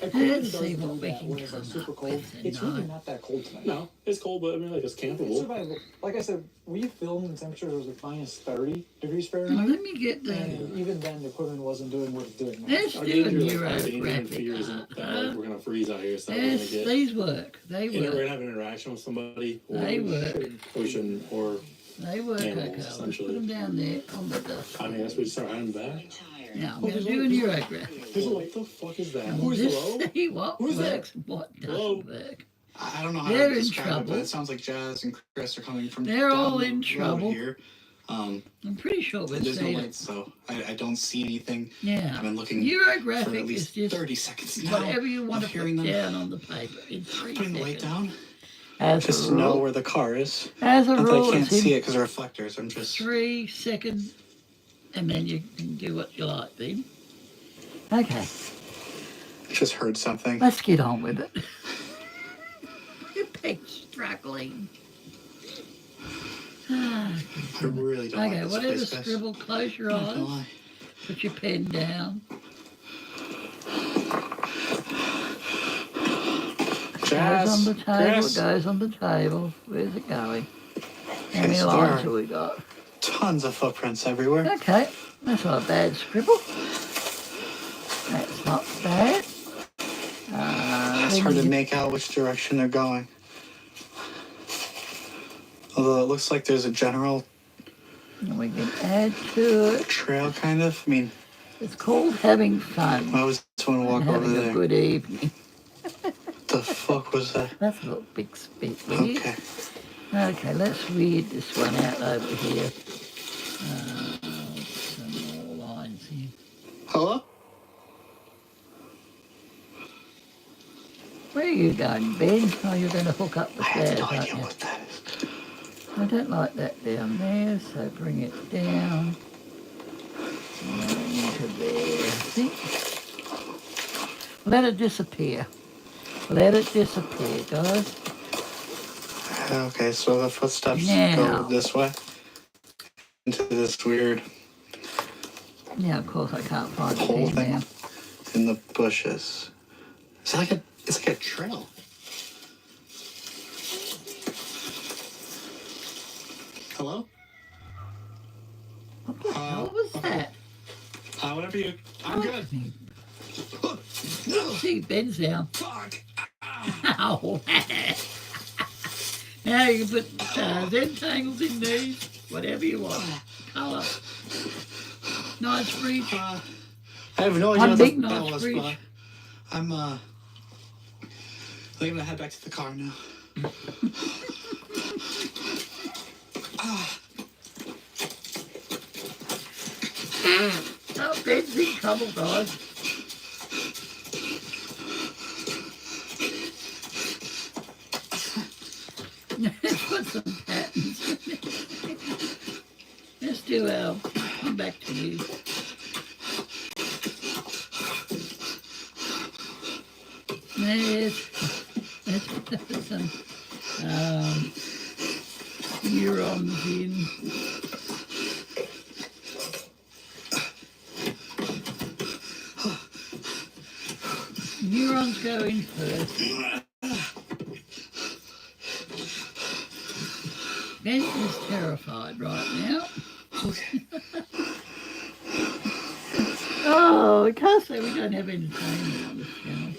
let's equipment does see do what we that can when it's like come super up cold. with It's really tonight. not that cold tonight. No, it's cold, but I mean, like, it's It's campable. survivable. Like I said, we filmed in temperatures that was like minus 30 degrees Now, Fahrenheit. let me get the. And even then, the equipment wasn't doing what it's doing now. Let's Our do a danger, like, our danger and neurographic. fear isn't that like, we're gonna freeze out here, so that we're Yes, gonna get. these work. They You know, we're work. gonna have an interaction with somebody, or They work. we shouldn't, or They work, animals, okay. Let's essentially. put them down there on the dust. I mean, I guess we just start hiding back. Tired. Now, I'm going to do a neurograph. There's a What light. the fuck is that? And Who's we'll hello? just see what Who's there? works and what Hello? doesn't work. I don't know how They're to in describe it, trouble. but it sounds like Jazz and Chris are coming from They're down all the in road trouble. here. I'm pretty sure we've There's no seen it. lights, so I don't see anything. Yeah. I've been looking for Neurographic at is least just 30 seconds now. whatever you want of to hearing put them. down on the paper in 3 Putting the light seconds. down As just a to know rule, where the car is. as a Not that rule, I can't it's see in it because of reflectors. I'm just 3 seconds, and then you can do what you like then. Okay, heard something. let's get on with it. Your picture. struggling. I really don't Okay, like this whatever place, guys. scribble, close your Not gonna eyes. lie. Put your pen down. Goes on the table, Chris. goes on the table. Where's it going? How Okay, many so lines there have we got? Tons of footprints everywhere. Okay, that's not a bad scribble. That's not bad. It's hard to make out which direction they're going. Although it looks like there's a general And we can add to it. trail, kind of. I mean, It's called having fun. I was just want to walk and over having a there. good evening. The fuck was that? That's a little big bit weird. Okay. Okay, let's read this one out over here. Some more lines here. Hello? Where are you going, Ben? Oh, you're going to hook up the I have stairs, no aren't idea you? what that is. I don't like that down there, so bring it down. Into there, I think. Let it disappear. Let it disappear, guys. Okay, so the footsteps Now. go this way. Into this weird Now, of course, I can't find the hole pen thing now. in the bushes. It's like a trail. Hello? What the hell was that? Whatever you. I'm good. See, Ben's down. Fuck. Ow. Now you can put Z tangles in these, whatever you want. Colour. Nice reach. I have no idea One what big that nice was, reach. but I'm I think I'm gonna head back to the car now. Oh, Ben's in trouble, guys. Put some patterns in there. Let's do our, come back to you. Let's put some neurons in. Neurons go in first. Ben is terrified right now. Oh, we can't say we don't have entertainment on this channel.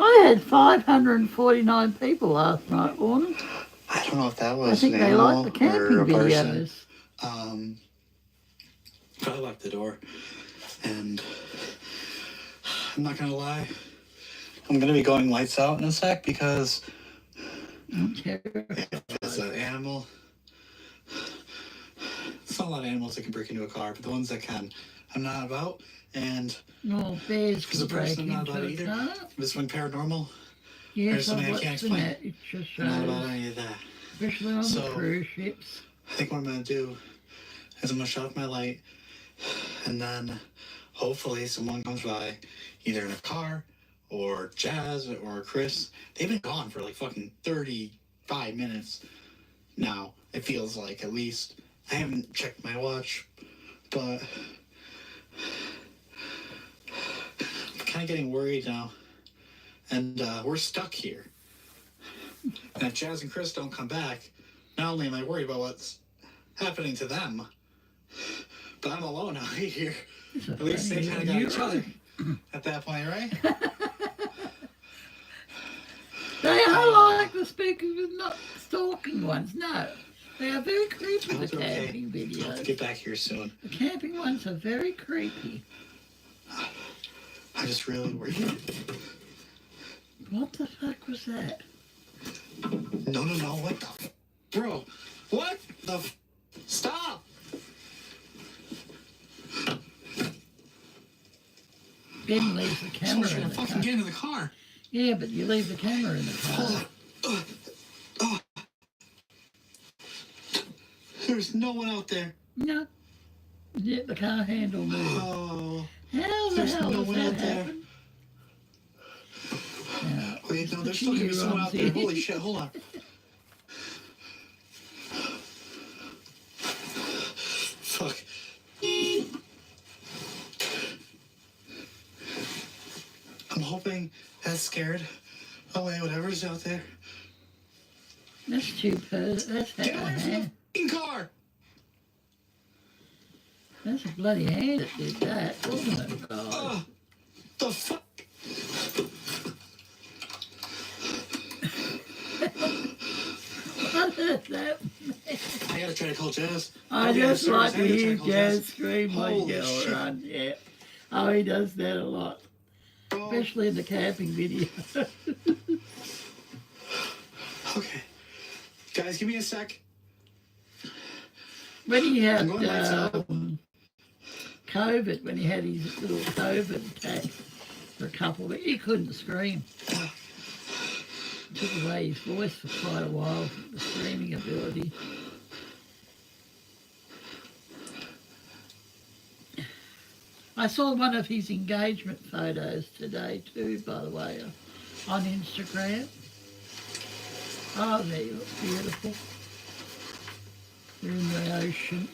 I had 549 people last night, Warren. I don't know if that was I think an they animal like the camping or a person. videos. I locked the door, and I'm not gonna lie, I'm gonna be going lights out in a sec because I'm terrified. if it's an animal, it's not a lot of animals that can break into a car, but the ones that can, I'm not about. And Oh, bears as can a break person, I'm not into about a either. car. If it's something paranormal, Yes, There's something I I've can't watched explain. that. It just I'm not about shows, any of that. especially on So- the cruise ships. I think what I'm gonna do is I'm gonna shut off my light, and then hopefully someone comes by, either in a car or Jazz or Chris. They've been gone for like fucking 35 minutes now. It feels like, at least. I haven't checked my watch, but I'm kind of getting worried now, and we're stuck here. And if Jazz and Chris don't come back, not only am I worried about what's happening to them, but I'm alone out here. At least they kind of got each other at that point, right? They are like the speakers with not stalking ones. No, they are very creepy, the It's okay. camping I'll have to videos. get back here soon. The camping ones are very creepy. I just really worried. What the fuck was that? No, what the bro, what the stop! Ben leaves the I'm camera supposed in to the fucking car. get into the car. Yeah, but you leave the camera in the car. There's no one out there. No. Yeah, the car handle moved. Oh, How the there's hell no does one that out there. happen? Now, Wait, just No, put there's your still gonna be someone out there. earphones in. Holy shit! Hold on. Fuck. I'm hoping that's scared away whatever's out there. That's that's Get away a from the hand. fucking car! That's a bloody hand that did that, wasn't it, guys? The fuck? What is that? I gotta try to call Jazz. I Okay, just sorry, like I to gotta try hear call Jazz scream when Holy you shit. run, yeah. Oh, he does that a lot, Oh, especially in the camping video. okay. Guys, give me a sec. When he had I'm going lights out. COVID, when he had his little COVID attack for a couple of weeks, he couldn't scream. Took away his voice for quite a while, the screaming ability. I saw one of his engagement photos today too, by the way, on Instagram. Oh, there you look beautiful. You're in the ocean.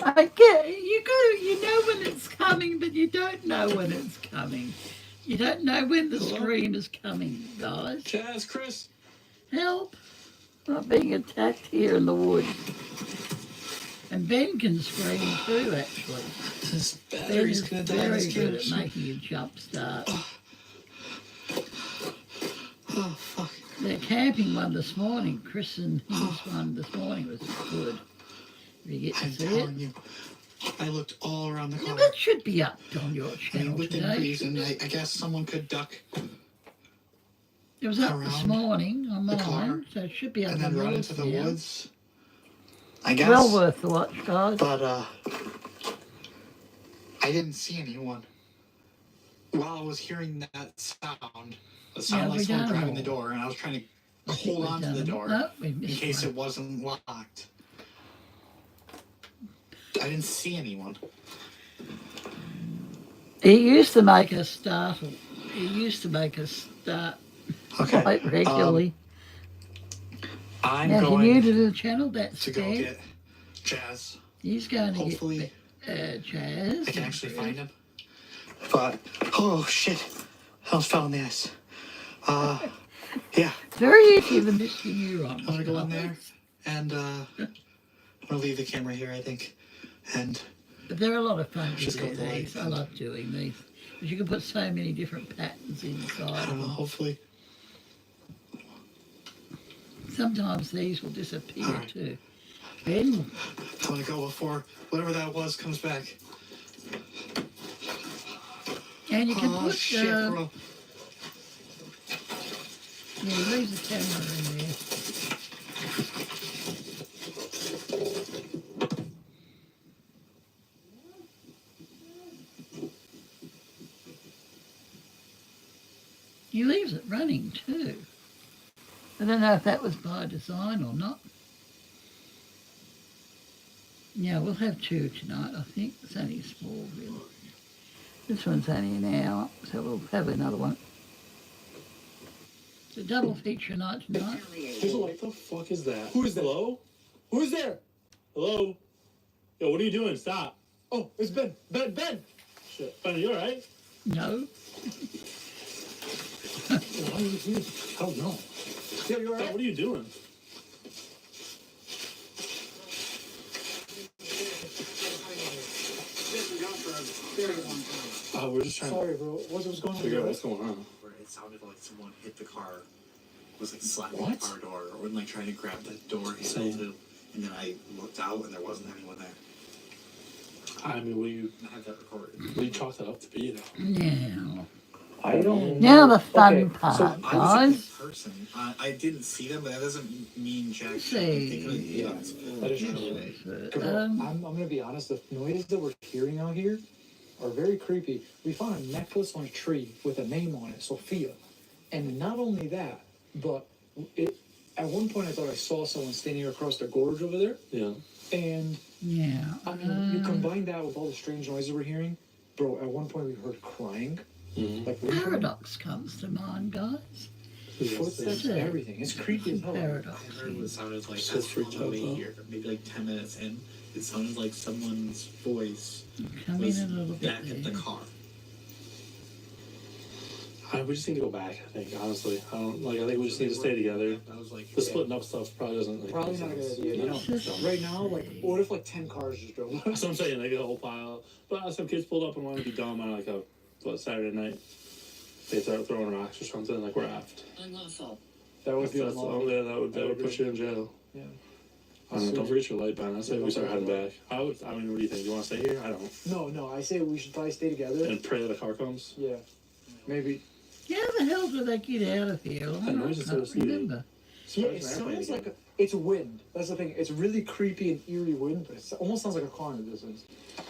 I get you know when it's coming, but you don't know when it's coming. You don't know when the scream is coming, guys. Jazz, Chris. Help! I'm being attacked here in the woods. And Ben can scream too, actually. This Ben battery's is gonna die. very This good at kid. making a jump start. Oh, fuck. The camping one this morning, Chris and his one this morning was good. Did you get to I'm see it? telling you. I looked all around the Now, car. that should be up on your And channel within today. reason, I guess someone could duck It was up this around morning on the car mine, so it should be up and on then run yours into the now. woods. I guess. Well worth the watch, guys. But I didn't see anyone. While I was hearing that sound, it sounded like we someone done grabbing all. the door, and I was trying to I think hold we've on to done the them. door No, we in missed case one. it wasn't locked. I didn't see anyone. He used to make us startle. He used to make us start Okay. quite regularly. I'm Now, if you're going new to the channel, that's to go fair. get Jazz. He's going to Hopefully, get Jazz. I can actually find him. But oh shit, I almost fell on the ice. Yeah, It's very easy to miss the neurons. I'm gonna go in there, and I'm gonna leave the camera here, I think, and But they're a lot of fun to Just go do with the light these. I and- love doing these. Because you can put so many different patterns I inside. don't know. Hopefully, Sometimes these will disappear All right. too. Ben, I want to go before whatever that was comes back. and you can Oh put shit, bro! leave the camera in there. He leaves it running too. I don't know if that was by design or not. Yeah, we'll have two tonight, I think. It's only small, really. This one's only an hour, so we'll have another one. It's a double feature night tonight. What the fuck is that? Who is that? Hello? Who's there? Hello? Yo, what are you doing? Stop. Oh, it's Ben. Ben. Shit. Ben, are you alright? No. Why are you here? I don't know. Yeah, you Ben, alright? what are you doing? Oh, we're just trying Sorry, bro. What's going to on? figure out bro? what's going on. Where it sounded like someone hit the car, was like slapping What? the car door, or like trying to grab the door handle too. And then I looked out, and there wasn't anyone there. I mean, I had that recorded. what do you chalk that up to be, though? Now. I don't Now know. the fun Okay, part, so I was in guys. person. I didn't see them, but that doesn't mean jack shit. See. They could've hit us. that is true. But, I'm going to be honest, the noises that we're hearing out here are very creepy. We found a necklace on a tree with a name on it, Sophia. And not only that, but at one point I thought I saw someone standing across the gorge over there. Yeah. And Yeah. I mean, you combine that with all the strange noises we're hearing, bro. At one point we heard crying, like whimpering, Paradox comes to mind, guys. footsteps, Yeah. everything. It's creepy as hell. Paradox. I heard what it sounded like So freaked on the out, way though. here, maybe like 10 minutes in. It sounded like someone's voice Come was in a little bit back at the there. car. We just need to go back, I think, honestly. I think we just need to stay together. I was like, The splitting up stuff probably doesn't like, Probably make not a good sense. idea. You know, It's just- right now, like, what if like 10 cars just drove up? That's what I'm saying, like a whole pile. But some kids pulled up and wanted to be dumb on like a Saturday night. They start throwing rocks or something, like we're aft. Unlawful. That would be That's, unlawful. yeah, that would put you in jail. Yeah. Don't forget your light, Ben. I say we start heading back. I mean, what do you think? You want to stay here? I don't. No, I say we should probably stay together. And pray that a car comes. Yeah. Maybe. How the hell do they get out of here? That noise is so can't soothing. remember. Yeah, it sounds like it's wind. That's the thing. It's really creepy and eerie wind, but it almost sounds like a car in the distance.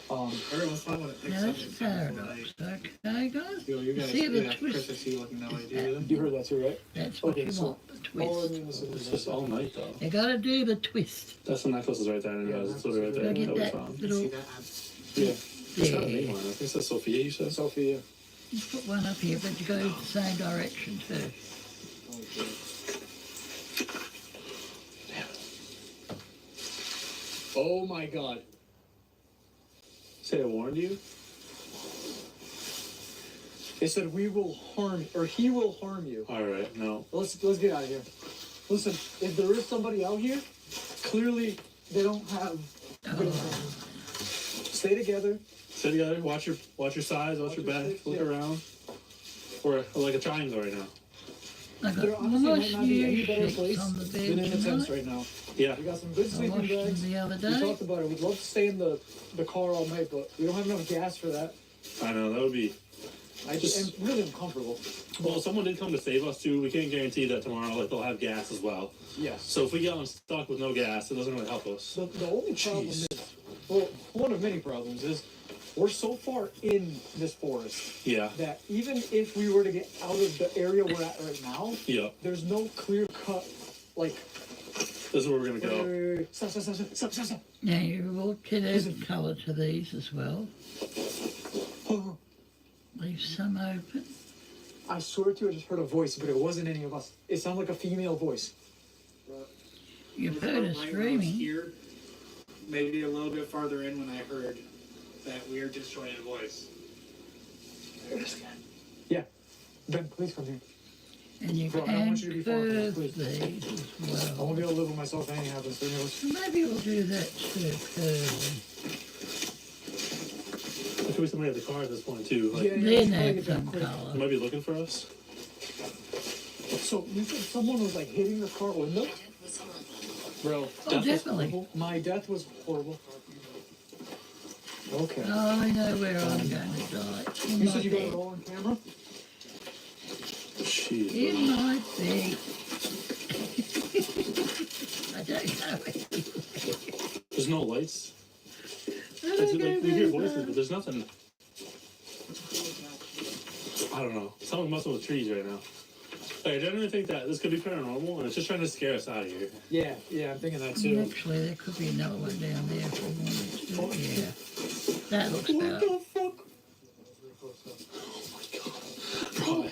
every once in a while when it picks Now up, that's it sounds like, paradox. Okay, guys? you guys, See the yeah, Chris, I twist? see you looking that way. Do you do You heard that too, right? That's what Okay, you so want, the all I twist. mean is It's just all night, though. You gotta do the twist. That's the necklace is right there, and it's literally right there. Gotta get That we that found. See little... that? Yeah. It's got a name There. on it. I think it's Sophia, you said? Sophia. You put one up here, but you go the same direction too. Oh my god. Say I warned you? It said we will harm, or he will harm you. Alright, no. Let's get out of here. Listen, if there is somebody out here, clearly they don't have good intentions. Stay together. Stay together, watch your sides, watch your back, six, look yeah. around. We're like a triangle right now. I got There honestly might nice not be any new better sheets place on the than in bed the tents tonight. right now. Yeah. We got some good I sleeping washed them bags. the other We day. talked about it. We'd love to stay in the car all night, but we don't have enough gas for that. I know, that would be. I'm really uncomfortable. Well, someone did come to save us too. We can't guarantee that tomorrow like they'll have gas as well. Yes. So if we get unstuck with no gas, it doesn't really help us. The only problem Jeez. is, well, one of many problems is we're so far in this forest Yeah. that even if we were to get out of the area we're at right now, Yeah. there's no clear cut, like, This is where we're gonna go. wait. Stop. Now you will get a colour to these as well. Oh, Leave some open. I swear to you, I just heard a voice, but it wasn't any of us. It sounded like a female voice. You've heard us screaming. Here, maybe a little bit farther in when I heard that weird disjointed voice. Yeah. Ben, please come here. And you Bro, I don't can want you to be far from us, curve please. these as I well. won't be able to live with myself if anything happens to any of us. Maybe we'll do that too, curving. There could be somebody at the car at this point too. Like, Then we should probably add get that some quick. they colour. might be looking for us. So, you said someone was like hitting the car window? Death was horrible. Bro, Oh, definitely. my death was horrible. Okay. Oh, I know where I'm going to die. In You my said you got it bed. all on camera? Jeez. In my bed. I don't know it. There's no lights. I It's don't like, know we hear where voices, but there's nothing. I don't know. Someone's messing with trees right now. Like, I genuinely think that this could be paranormal, and it's just trying to scare us out of here. Yeah, I'm thinking that too. Actually, there could be another one down there if we wanted to. Yeah. That looks better. fuck? Bro,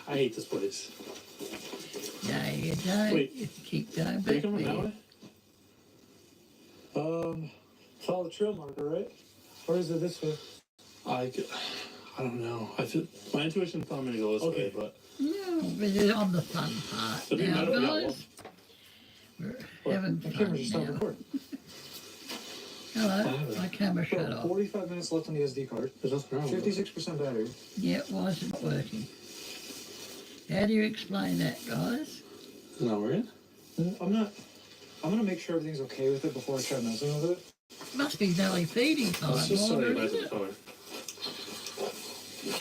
I hate this place. No, you don't. Wait. You keep going Are you back coming that there. way? Follow the trail marker, right? Or is it this way? I don't know. I feel my intuition tells me to go this Okay. way, but No, but it's on the fun part It'd be now, better if we got guys. We're having My camera fun just stopped now. recording. Hello, my camera shut Bro, off. 45 minutes left on the SD card. there's nothing wrong with it. 56% battery. Yeah, why is it working? How do you explain that, guys? No, we're in. I'm gonna make sure everything's okay with it before I try messing with it. Must be belly feeding time, Let's just Walter, show you guys isn't the it? color.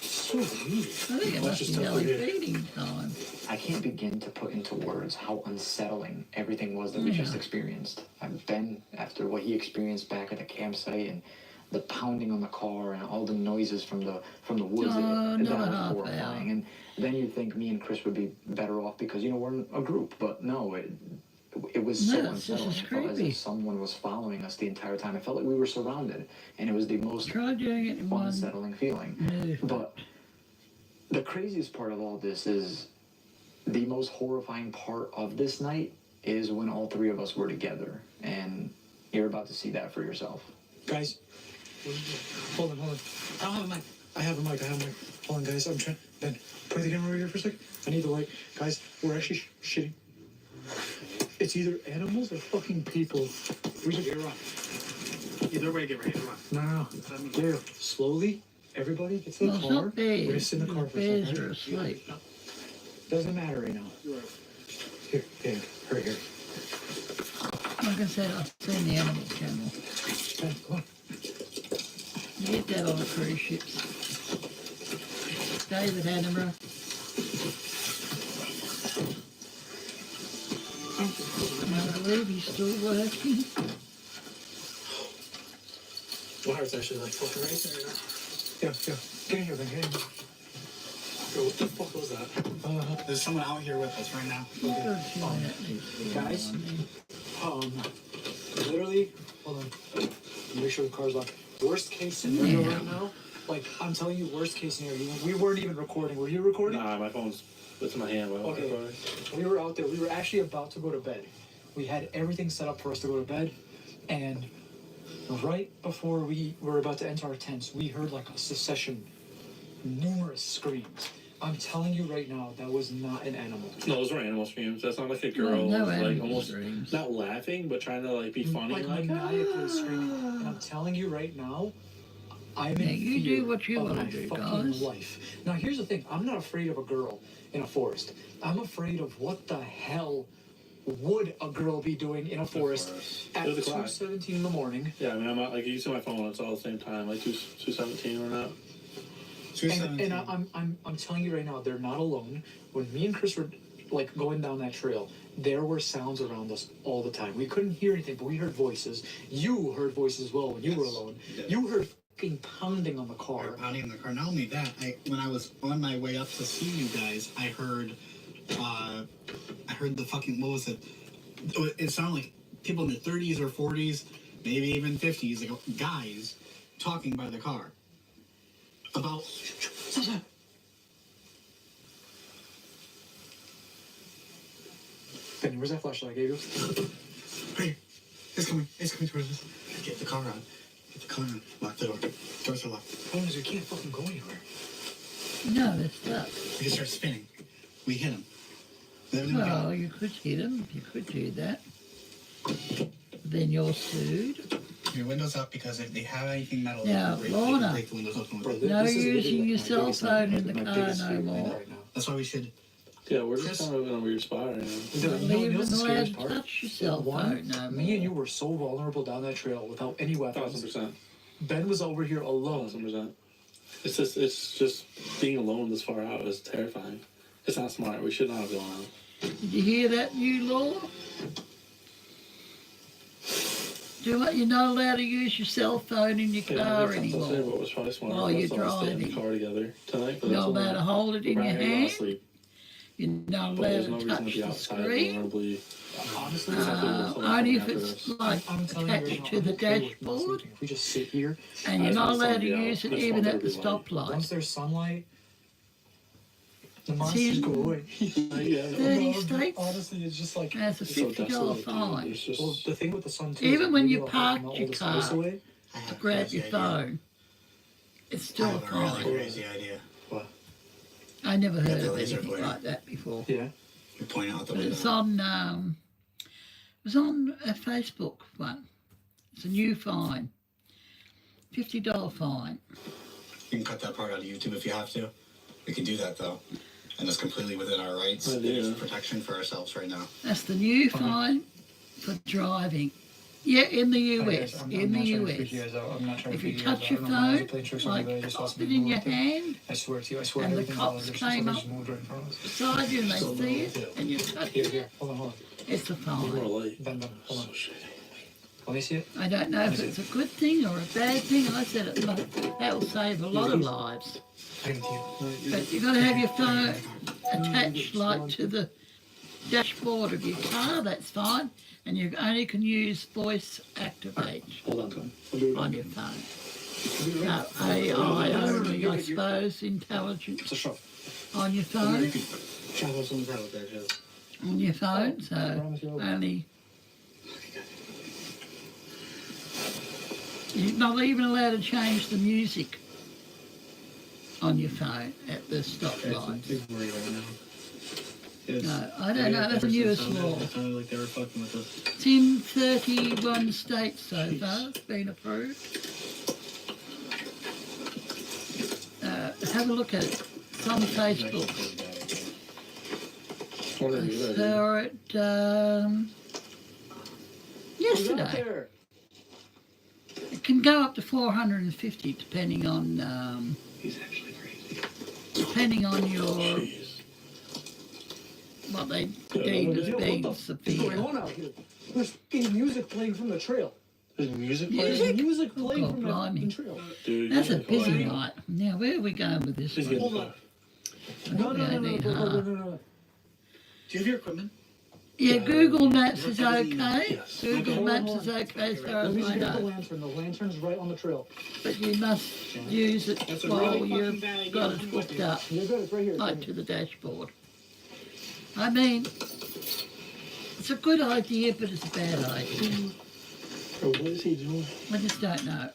So weird. I think it Let's must just be stop belly here. feeding time. I can't begin to put into words how unsettling everything was that we just experienced. Ben, after what he experienced back at the campsite and the pounding on the car and all the noises from the woods, Oh, that not was a half horrifying. hour. And then you think me and Chris would be better off because we're in a group, but no, it was so No, it's just unsettling. as It felt as creepy. if someone was following us the entire time. It felt like we were surrounded, and it was the most Try doing it in one unsettling feeling. movement. But the craziest part of all this is the most horrifying part of this night is when all three of us were together, and you're about to see that for yourself. Guys, hold on. I don't have a mic. I have a mic. Hold on, guys. I'm trying. Ben, put the camera over here for a second. I need the light. Guys, we're actually shitting. It's either animals or fucking people. We should get around. Either way, get ready to run. No. There. Slowly. Everybody gets to the Well, it's car. not We're bears. gonna sit in the car for a Bears second. are asleep. Doesn't matter right now. Here. Right here. Like I said, I've seen the Animal Channel. Ben, come on. You get that on cruise ships. David Attenborough. I believe he's still working. My heart's actually like fucking racing right now. Yeah. Get in here, Ben. Get in here. Yo, what the fuck was that? There's someone out here with us right now. Guys, literally, hold on. Make sure the car's locked. Worst case scenario right now, like, I'm telling you, worst case scenario, we weren't even recording. Were you recording? Nah, my phone's in my hand. Okay. We were out there. We were actually about to go to bed. We had everything set up for us to go to bed, and right before we were about to enter our tents, we heard like a succession, numerous screams. I'm telling you right now, that was not an animal. No, those were animal screams. That's not like a girl, no like animal almost screams. not laughing, but trying to like be funny, Like like maniacally screaming. And I'm telling you right now, I'm in Yeah, you fear do what you of wanna my do, fucking guys. life. Now here's the thing, I'm not afraid of a girl in a forest. I'm afraid of what the hell would a girl be doing in a forest at It was a clock. 2:17 in the morning. Yeah, I mean, I'm not, like using my phone. It's all at the same time, like 2:17 or not. And I'm telling you right now, they're not alone. When me and Chris were like going down that trail, there were sounds around us all the time. We couldn't hear anything, but we heard voices. You heard voices as well when you were alone. You heard fucking pounding on the car. Pounding in the car. Not only that, when I was on my way up to see you guys, I heard the fucking, what was it? It sounded like people in their 30s or 40s, maybe even 50s, like guys talking by the car about. Benny, where's that flashlight I gave you? Hey, it's coming towards us. Get the car on. Get the car on. Lock the door. Doors are locked. The problem is we can't fucking go anywhere. No, they're stuck. We can start spinning. We hit him. Then we Well, go. you could hit them. You could do that. Then you're sued. Your windows up, because if they have anything metal, Yeah, they Lorna. can break the windows open Bro, with it. No this is literally, using like, your my cell biggest phone nightmare, in the my car biggest no fear more. right now. That's why we should. Yeah, we're Chris? just kind of in a weird spot right now. You know Leave what's it the allowed scariest to part? touch your cell One, phone no me and you more. were so vulnerable down that trail without any weapons. 1,000%. Ben was over here alone. 1,000%. It's just being alone this far out is terrifying. It's not smart. We should not have gone out. Did you hear that new law? You're not allowed to use your cell phone in your car What anymore. was probably smart. While Let's you're all stay in the driving. car together tonight. You're not allowed to hold it in your hand. Sleep. You're not But there's allowed no to reason to touch be the outside screen. vulnerably. Honestly, Only if it's like I'm telling you right attached now, to I'm the okay with not dashboard, sleeping. If we just sit here, and you're I not just want allowed to somebody use out. it I just even want at the there to be light. stoplight. once there's sunlight, the monsters See? go away. Yeah, 30 states. Honestly, it's just like That's a it's so $50 desolate, dude. fine. There's just- well, the thing with the sun too. Even is when maybe you it'll help park melt your all the spice car. away. I have a Grab crazy your idea. phone. It's I still a have a really fine. crazy idea. I never Got heard the of laser anything pointer. like that before. Yeah. You're pointing out the But window. it's on, it was on a Facebook one. It's a new fine. $50 fine. You can cut that part out of YouTube if you have to. We can do that though, and it's completely within our rights. Oh, yeah. There's protection for ourselves right now. That's the new fine for driving. Yeah, in the US. In the US. If you touch your phone, like pop it in your hand, I swear to you, I swear and the everything's cops all came just up moved right in front of us. beside you and they see it, and you touch Here, it, here, hold on. it's a Need more fine. light. Ben, hold on. So shitty. Let me see it. I don't know if it's a good thing or a bad thing. I said it, that will save a lot of lives. I give it to you. But you've got to have your phone attached like to the dashboard of your car, that's fine. And you only can use voice activate Hold on to him. on your phone. No, AI only, I suppose, intelligence It's a shot. on your phone. Shot us on the ground there, Jazz. On your phone, so only. You're not even allowed to change the music on your phone at the It's a stoplights. big worry right now. No, I don't know, that's the newest law. It sounded like they were fucking with us. It's in 31 states so far, it's been approved. Have a look at it. It's on Facebook. I saw it yesterday. It can go up to 450 depending on He's actually crazy. depending on your what they deem as being severe. out here? There's fucking music playing from the trail. There's music Music? playing? Music playing Oh, from blimey. the trail. Dude, That's a you're busy crazy. night. Now where are we going with this Please one? get Hold the on. car. No. Do Do you have your equipment? Yeah, Google Maps is Everything- okay. Yes. Google Maps is okay as far Let as me I just get the know. lantern. The lantern's right on the trail. But you must use it That's a while really you've fucking bad idea. got it hooked up, You're good. It's right here. like to the dashboard. I mean, it's a good idea, but it's a bad idea. Bro, what is he doing? I just don't know.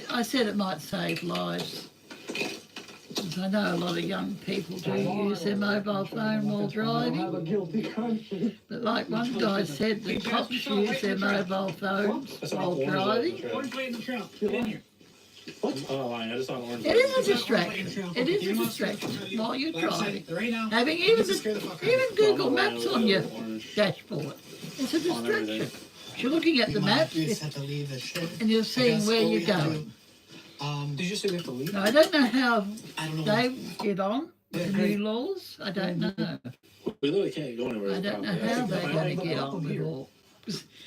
I said it might save lives. Because I know a lot of young people do use their mobile phone while I have driving. a guilty conscience. But like one guy said, the cops use their mobile phones while driving. Orange light in the trail. Get in here. What? Oh, I just saw an orange. It is a Orange light in the distraction. trail. It is You a want to scare the distraction fuck out of you? while you're Like I said, driving. Right now. Having this even is scare the fuck out of you. Google Maps on your dashboard. It's a distraction. everything. You're looking at the maps We just have to leave this shit. and you're seeing guess where what we you're have to going. Did you say we have to leave? Now, I don't know how I don't know. they get on with Yeah, the great. new laws. I don't know. We literally can't go anywhere. I don't know without how it. they're going to get on with all.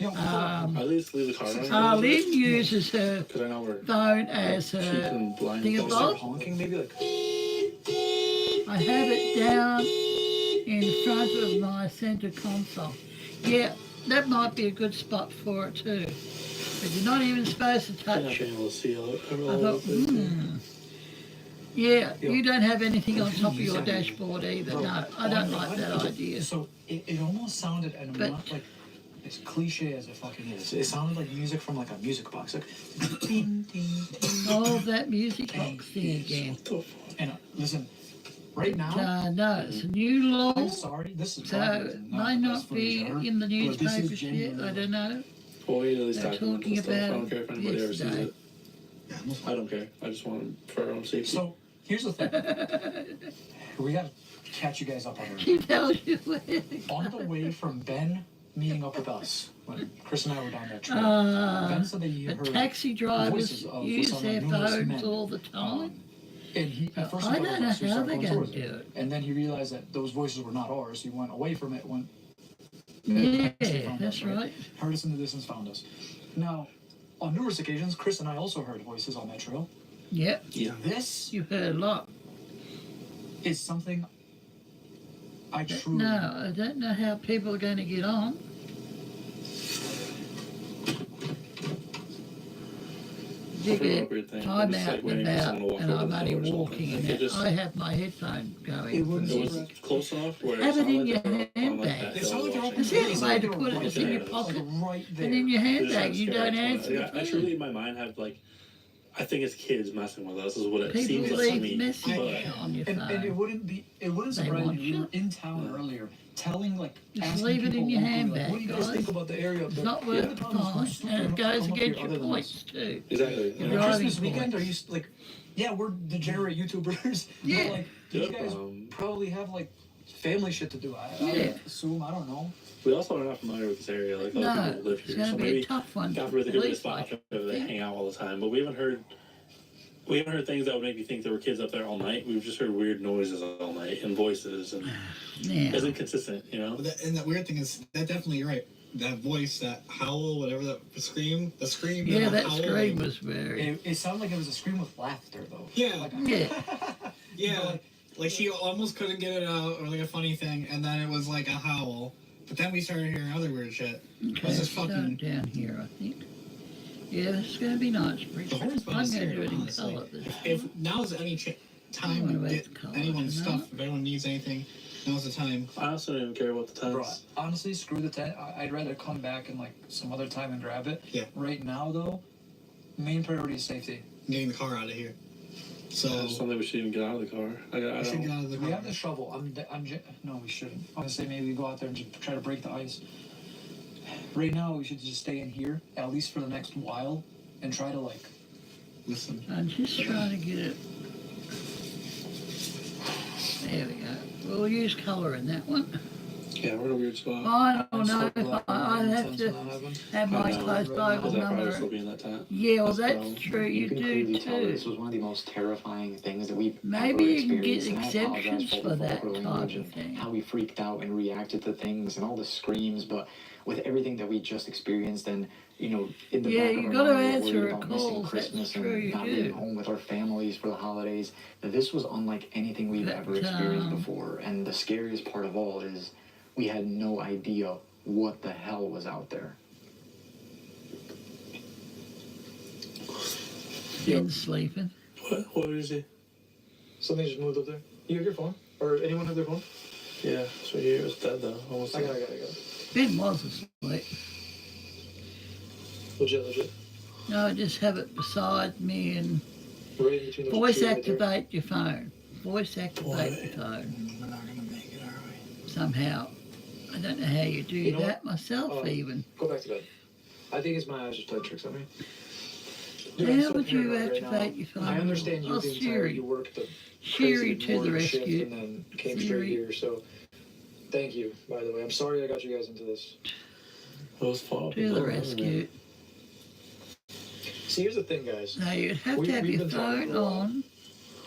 At least leave the car running. Arlene uses her Because I know we're phone as cheap her and blind. thingamabob. Start honking, maybe like. I have it down in front of my centre console. Yeah, that might be a good spot for it too. But you're not even supposed to I'm not touch being it. able to see all I all thought, of it. Yeah, you don't have anything on top of your dashboard either. No, I don't like that idea. So it almost sounded, and I'm But- not like as cliche as it fucking is. It sounded like music from like a music box, like ding, ding, ding. Oh, that music box thing again. And listen, right now, No, it's a new law, I'm sorry, this is so probably it not might the not best footage be ever, in the but this is newspapers yet. genuinely I don't know. Well, we at least They're talk about talking this stuff. I about don't care if anybody ever sees yesterday. it. I don't care. I just want it for our own safety. So here's the thing. We gotta catch you guys up on it. She tells you where. On the way from Ben meeting up with us, when Chris and I were down that trail, Uh, Ben said that he the heard taxi drivers voices of use some their numerous phones men. all the time. And he at first he I thought it don't was know us, so he how started they're going going towards to do it. And then he realized that those voices were not ours. He went away from it, went Yeah, found that's us, right. heard us in the distance, found us. Now, on numerous occasions, Chris and I also heard voices on that trail. Yep, This you heard a lot. is something I But truly. no, I don't know how people are going to get on. You Pretty get awkward thing. I'm Just, out like, and waiting for about, someone to walk and over I'm the only door or something. walking, Like, and it just- I have my headphone going. It wouldn't It be was close enough where Have it it sounded in like your they were on, like, handbag. that It sounded like they're hill open That's the only way to put it, is in your pocket right there. and in your It just handbag. got You scary. don't answer Yeah, the I phone. truly in my mind have like, I think it's kids messing with us is what it seems People like to leave me. messages But on your And it phone. wouldn't They surprise want me. We you. were in town earlier, telling like Just asking leave it in people your locally, handbag, like, what do you guys guys. think about the area up It's there? not The worth only the problem is time, who's stupid and it enough to goes come up against here your other than points us? too. exactly. Your Yeah. Like, driving Christmas weekend, points. are you like, yeah, we're degenerate YouTubers. Yeah. But, like, you Yep, guys probably have like family shit to do. I Yeah. assume. I don't know. We also are not familiar with this area. Like, other No, people live it's here, going so to be maybe a tough one. God for forbid they could be a police, spot like, if they hang out all the time. But we haven't heard things that would make me think there were kids up there all night. We've just heard weird noises all night and voices, and Yeah. isn't consistent, you know. And the weird thing is that definitely you're right. That voice, that howl, whatever that scream, the scream. Yeah, and the that howl, scream was very. It sounded like it was a scream with laughter though. Yeah, Like, Yeah. yeah. but, like, Like she almost couldn't get it out, or like a funny thing, and then it was like a howl. But then we started hearing other weird shit. It was just fucking down here, I think. Yeah, this is going to be nice. the horns. I'm going to do it in colour this If now's any time to get anyone's stuff, if anyone needs anything, now's the time. I also don't even care about the Bro, tents. honestly, screw the tent. I'd rather come back in like some other time and grab it. Yeah. Right now, though, main priority is safety. Getting the car out of here. So I just don't think we should even get out of the car. we should get out of the car. We have the shovel. No, we shouldn't. I'm gonna say maybe we go out there and just try to break the ice. Right now, we should just stay in here at least for the next while and try to like. Listen. I'm just trying to get it. There we go. We'll use colour in that one. Yeah, we're in a weird spot. I don't know if I'd have to have my close by Because with I'd probably number. still be in that tent. Yeah, well, Well, that's true. You can do clearly tell that too. this was one of the most terrifying things that we've Maybe ever you can get experienced, and I apologize exemptions the for that vulgar type language of and thing. how we freaked out and reacted to things and all the screams, but with everything that we just experienced and in the Yeah, back you of our gotta mind, we were answer worried a about missing call, that's Christmas true, and you not do. being home with our families for the holidays. This was unlike anything we've But, ever experienced before, and the scariest part of all is we had no idea what the hell was out there. Ben's sleeping. What is he? Something just moved up there. You have your phone? Or anyone have their phone? Yeah, so he was dead though. Almost I got dead. it. Ben was asleep. Legit. No, just have it beside me and Right in between those voice two right there. activate your phone. Voice activate your phone. We're not gonna make it, are we? Somehow. I don't know how you do You know that myself even. Go back to bed. I think it's my eyes just playing tricks on me. How would you activate your phone? I understand you Oh, being tired. Siri. You worked the Siri crazy to the morning shift rescue. and then came Siri. straight here. So, thank you. By the way, I'm sorry I got you guys into this. It was fun. To the rescue. See, here's the thing, guys. Now you'd have to have We've your been talking phone for a while. on.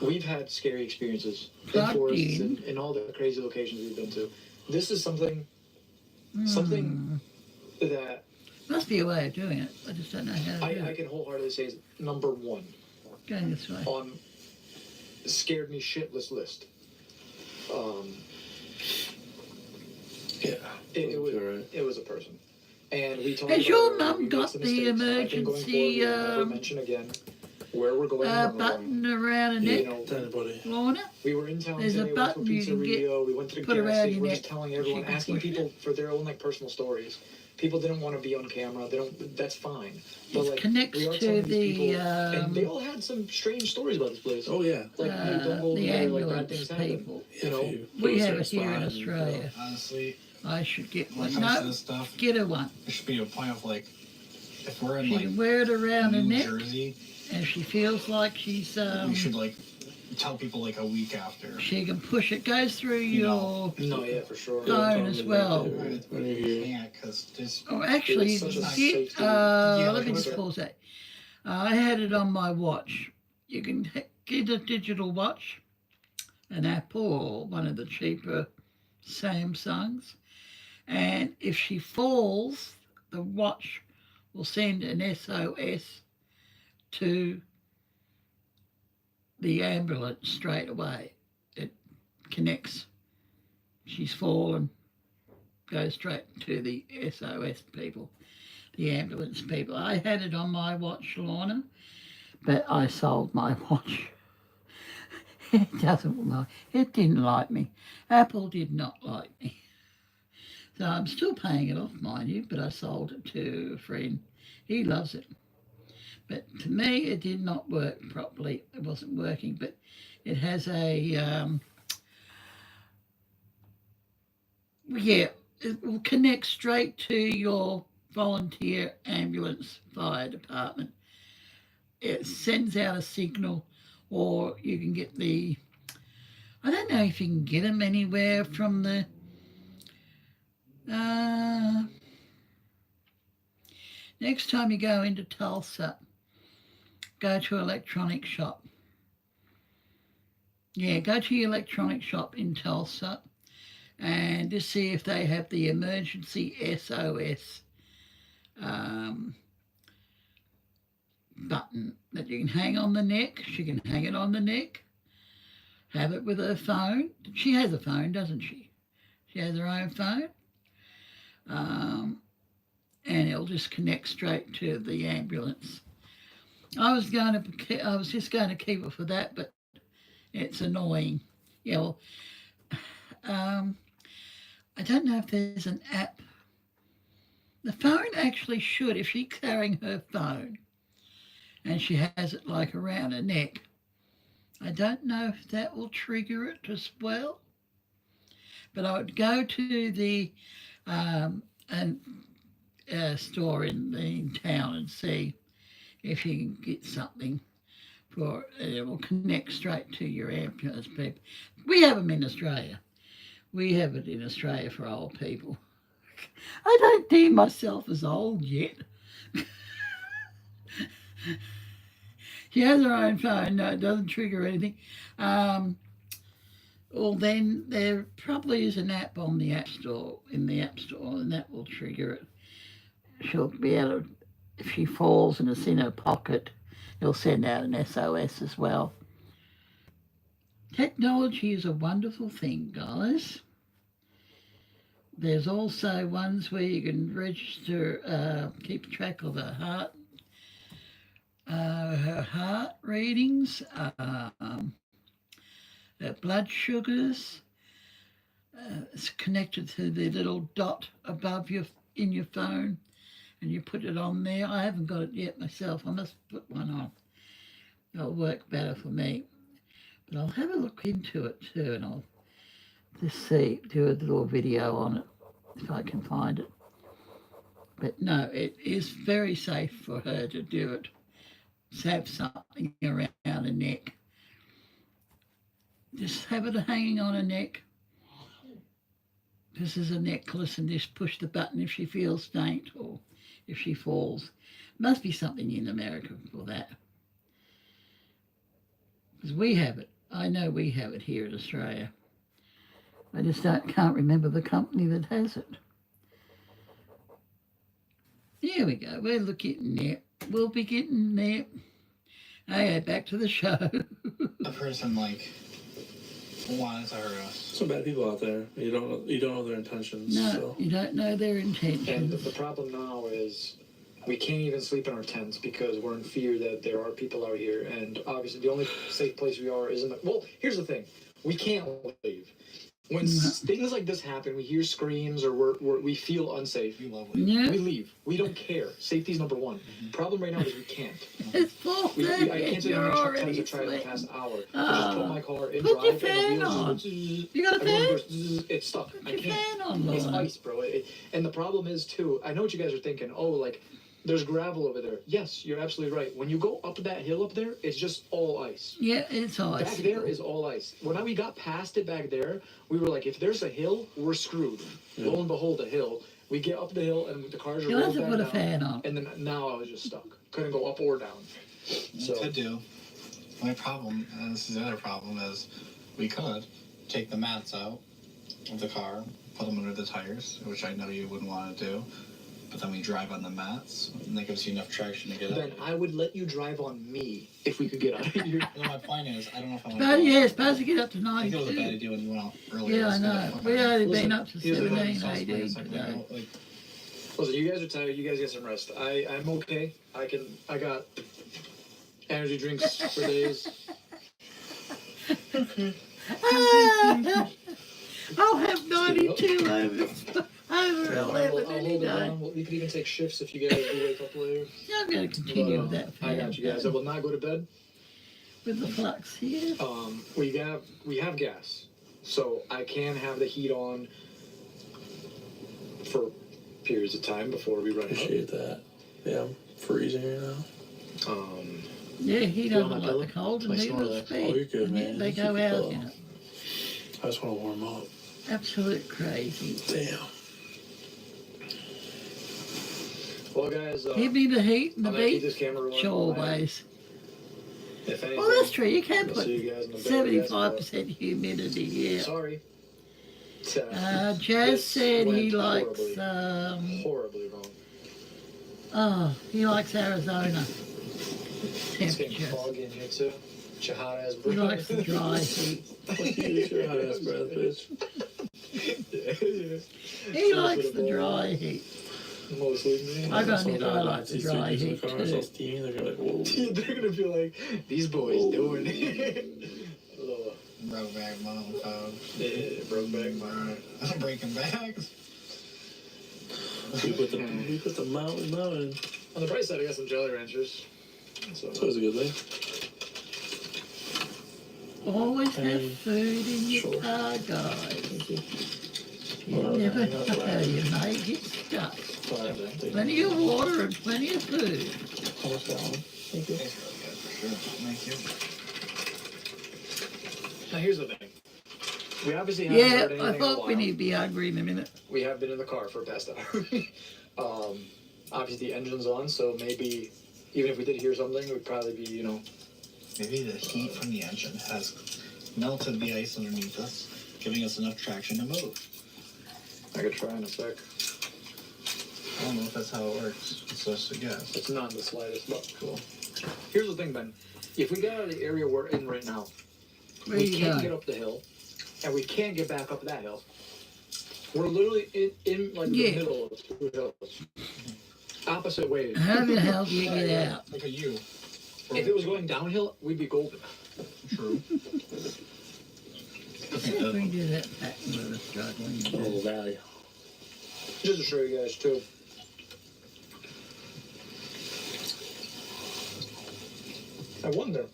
We've had scary experiences in Plugged forests in. and in all the crazy locations we've been to. This is something that Must be a way of doing it. I just don't know how to do I it. can wholeheartedly say is number one Going this way. on scared me shitless list. Yeah. It was a person. And we talked Has about your it earlier. mum We made got some the mistakes. I think going emergency, forward, we'll never mention again where we're going and when we're button around a going. neck, You know, Anybody? Lorna? we were in town There's a today, we went button to a you can get pizzeria, we went to the put gas around station, your we're neck. just telling You everyone, can asking push it. people for their own personal stories. People didn't want to be on camera. They don't. That's fine. But It connects we are to telling these the, people, and they all had some strange stories about this place. Oh yeah. Like, hey, don't go over the there, like bad ambulance things happen. people. You know, If you We go have to it a here in spot and, Australia. Honestly, I should get when one. it comes to No, this stuff, get her one. there should be a point of like, if we're in She like can wear it around her New neck, Jersey, and she feels like she's we should like tell people like a week after. she can push it. Goes through You your know. no, yeah, for sure. phone as well. When you're here. Yeah, because just Oh, actually, you It's can such a get. safety- Yeah, Let me like just a- pause that. I had it on my watch. You can get a digital watch, an Apple or one of the cheaper Samsungs, and if she falls, the watch will send an SOS to the ambulance straight away. It connects. She's fallen, goes straight to the SOS people, the ambulance people. I had it on my watch, Lorna, but I sold my watch. It doesn't like, it didn't like me. Apple did not like me. So I'm still paying it off, mind you, but I sold it to a friend. He loves it. But to me, it did not work properly. It wasn't working, but it has a, it will connect straight to your volunteer ambulance fire department. It sends out a signal, or you can get the, I don't know if you can get them anywhere from the, next time you go into Tulsa, go to an electronic shop. Yeah, go to your electronic shop in Tulsa and just see if they have the emergency SOS button that you can hang on the neck. She can hang it on the neck. have it with her phone. She has a phone, doesn't she? She has her own phone. And it'll just connect straight to the ambulance. I was just going to keep it for that, but it's annoying. Yeah, well, I don't know if there's an app. The phone actually should, if she's carrying her phone and she has it like around her neck, I don't know if that will trigger it as well. But I would go to the store in town and see if you can get something for it will connect straight to your ambulance people. We have them in Australia. We have it in Australia for old people. I don't deem myself as old yet. She has her own phone. No, it doesn't trigger anything. Well, then there probably is an app on the App Store, and that will trigger it. She'll be able to, if she falls and it's in her pocket, it'll send out an SOS as well. Technology is a wonderful thing, guys. There's also ones where you can register, keep track of her heart readings, her blood sugars. It's connected to the little dot above in your phone, and you put it on there. I haven't got it yet myself. I must put one on. It'll work better for me. But I'll have a look into it too, and I'll just do a little video on it if I can find it. But no, it is very safe for her to do it. Just have something around her neck. Just have it hanging on her neck. This is a necklace, and just push the button if she feels faint or if she falls. Must be something in America for that. Because we have it. I know we have it here in Australia. I just can't remember the company that has it. There we go. We're looking there. We'll be getting there. Okay, back to the show. A person like wanted to hurt us. Some bad people out there. You don't know their intentions. No, so. you don't know their And intentions. the problem now is we can't even sleep in our tents because we're in fear that there are people out here. And obviously the only safe place we are is in the... Well, here's the thing. We can't leave. When things like this happen, we hear screams or we feel unsafe. We love leaving. Yeah. We leave. We don't care. Safety's number one. Mm-hmm. Problem right now is we can't. It's full. I can't say You're how many already times I tried in the sweating. past hour. I just put my car in Put drive your and fan the wheels on. just go You got a everyone fan? goes zzz, it's stuck. Put I your can't. fan on, It's Lord. ice, bro. And the problem is too. I know what you guys are thinking. Oh, like there's gravel over there. Yes, you're absolutely right. When you go up that hill up there, it's just all ice. Yeah, it's ice. Back there is all ice. When we got past it back there, we were like, if there's a hill, we're screwed. Lo and behold, a hill. We get up the hill and the cars are You'll have rolled to back put a down. fan on. And then now I was just stuck. Couldn't go up or down. We could do. My problem, and this is the other problem, is we could take the mats out of the car, put them under the tires, which I know you wouldn't want to do. But then we drive on the mats, and that gives you enough traction to get Then up. I would let you drive on me if we could get out of here. No, my point is, I don't know if I want But to. yeah, it's supposed to get up to I think it was a bad 92. idea when you went out earlier. Yeah, I know. We only been up to here's the 17, problem. 18 today. Like, Listen, you guys are tired. You guys get some rest. I'm okay. I got energy drinks for days. I'll have 92 over I'll 11 hold any it day. down. We could even take shifts if you guys do wake up later. I'm going to continue But, with that I got you guys. I will not go to bed. with the flux here. We have gas, so I can have the heat on for periods of time before we run out. Appreciate that. Yeah, I'm freezing right now. Yeah, he You want doesn't my like pillow? the cold and My he will Snorlax. speak. Oh, you're good, And man. they Keep go your out pillow. in it. I just want to warm up. Absolute crazy. Damn. Well, guys, Give me the heat and the I'm gonna keep beat. this camera rolling. Sure, always. If anything, Well, that's true. You can I'll put see you guys in the bed, 75% humidity, yeah. Sorry. Jazz This said he went likes, horribly wrong. he likes Arizona. It's getting temperature. foggy in here too. Your hot ass He breath. likes the dry heat. Fuck you, your hot ass breath, bitch. He likes the dry heat. Mostly me. I got Some it. guy I like lights the these dry figures in heat the car, so too. steamy, they're gonna be like, whoa. They're gonna be like, these boys doing it. Little, Brokeback Mountain, folks. yeah, broke back my. I'm breaking back. We put the mountain. On the bright side, I got some Jolly Ranchers. So That was a good thing. Always have And- food in your Sure. car, guys. Thank you. You Well, never that's know, right. you may get stuck. Sorry, thank you. Plenty of water and plenty of food. How much that one? Thank you. It's really good for sure. Thank you. now here's the thing. We obviously haven't Yeah, heard I anything in a thought we while. need to be hungry in a minute. We have been in the car for a past hour. Obviously the engine's on, so maybe even if we did hear something, it would probably be, you know, Maybe the heat from the engine has melted the ice underneath us, giving us enough traction to move. I could try in a sec. I don't know if that's how it works. It's just a guess. It's not in the slightest, but cool. Here's the thing, Ben. If we get out of the area we're in right now, Where we you can't going? get up the hill, and we can't get back up that hill. We're literally in like Yeah. the middle of two hills. Opposite ways. How the hell do you get out? Look at you. If it was going downhill, we'd be golden. True. Let's see if we can do that back where we're struggling. Little valley. Just to show you guys too. I wonder,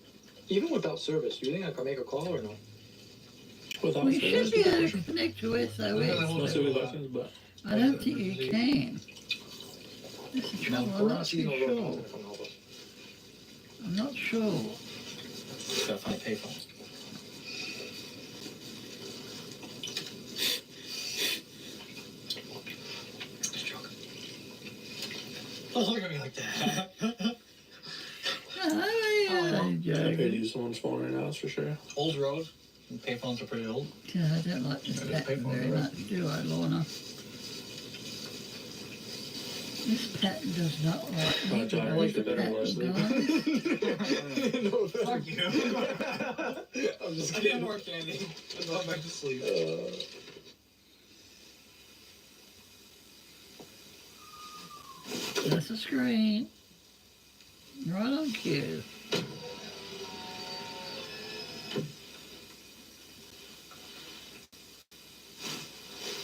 even without service, do you think I can make a call or no? Without We should service, be able to connect to no SOS. service license, but I don't think you can. That's the trouble. I'm We're not not too seeing no road sure. to come help us. I'm not sure. Gotta find a payphone. Don't look at me like that. Oh, yeah, I could Joe. use someone's phone right now, that's for sure. Old road. Payphones are pretty old. Yeah, I don't like this Yeah, pattern payphone, very right? much, do I, Lorna? This pattern does not like me. John, I but like is the better pattern Wesley. gone? No offense. Fuck you. I'm just I kidding. didn't work, Andy. I'm going back to sleep. That's the screen. Right on cue.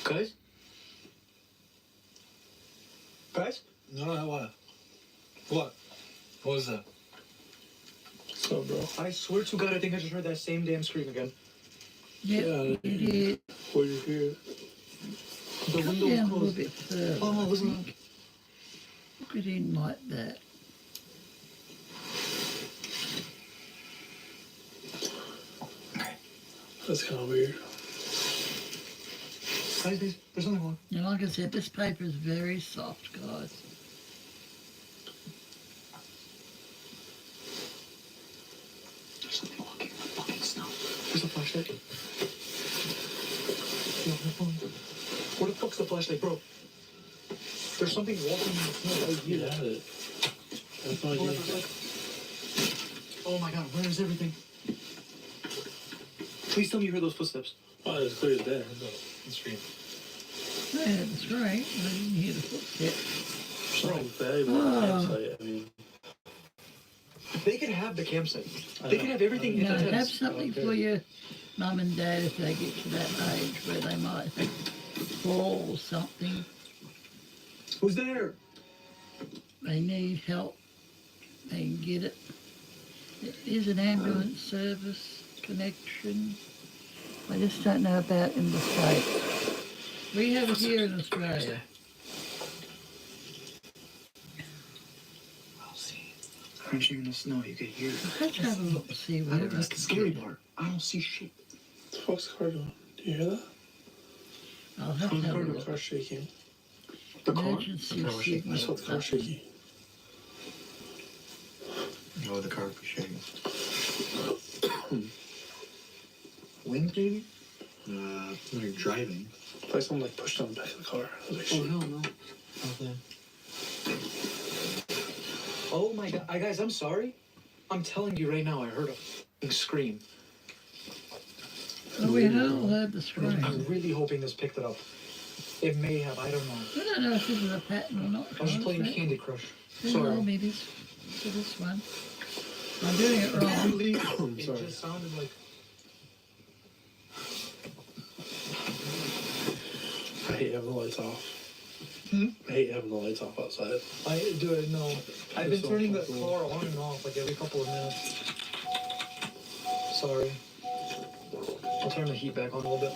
Guys? Guys? No, what? What? What was that? So, bro. I swear to God, I think I just heard that same damn scream again. Yep, Yeah, you did. Where'd you hear it? The Come window was down a little closed. bit further. Oh, listen. Look it in like that. That's kind of weird. Guys, there's something wrong. And like I said, this paper is very soft, guys. There's something walking in the fucking snow. Where's the flashlight? No, my phone. Where the fuck's the flashlight, bro? There's something walking in the snow right You here. had it. That's not Where you. is it? Oh my God, where is everything? Please tell me you heard those footsteps. Oh, it's clear as day. The screen. Yeah, that's right. I didn't hear the footsteps. Something valuable on the campsite. I mean, They could have the campsite. I They know. could have everything in You know, the have tents. something for your mum and dad if they get to that age where they might fall or something. Who's there? They need help. They can get it. It is an ambulance service connection. I just don't know about in the States. We have it here in Australia. I'll see. Crunching in the snow, you could hear it. Let's have a look and see where That's the scary part. I don't see shit. what the fuck's the car doing? Do you hear that? I'll have to have a The look. car's shaking. The car? Emergency The car was shaking. I signal. saw the car shaking. Oh, the car would be shaking. Wind, maybe? They're driving. It's like someone like pushed on the back of the car. I was like, Oh, shit. hell no. Oh my God. Guys, I'm sorry. I'm telling you right now, I heard a f***ing scream. Oh, we all heard the I'm scream. really hoping this picked it up. It may have, I don't know. I don't know if this is a pattern or not. I was just playing Right? Candy Crush. Sorry. Sorry. Maybe it's for this one. I'm doing it wrong. I'm It sorry. just sounded like... I hate having the lights off. Hmm? I hate having the lights off outside. I do it, no. I've been so turning the comfortable. car on and off like every couple of minutes. Sorry. I'll turn the heat back on a little bit.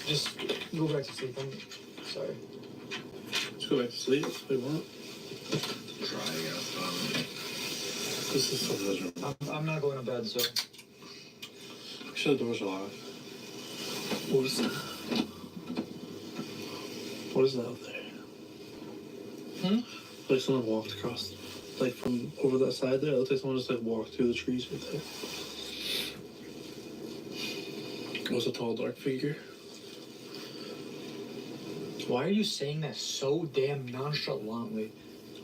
Just go back to sleep. I'm sorry. Just go back to sleep. Wait, what? This is so miserable. I'm not going to bed, so... Make sure the doors are locked. What is that? What is that out there? Hmm? Like someone walked across, like from over that side there. It looks like someone just like walked through the trees right there. It was a tall, dark figure. Why are you saying that so damn nonchalantly?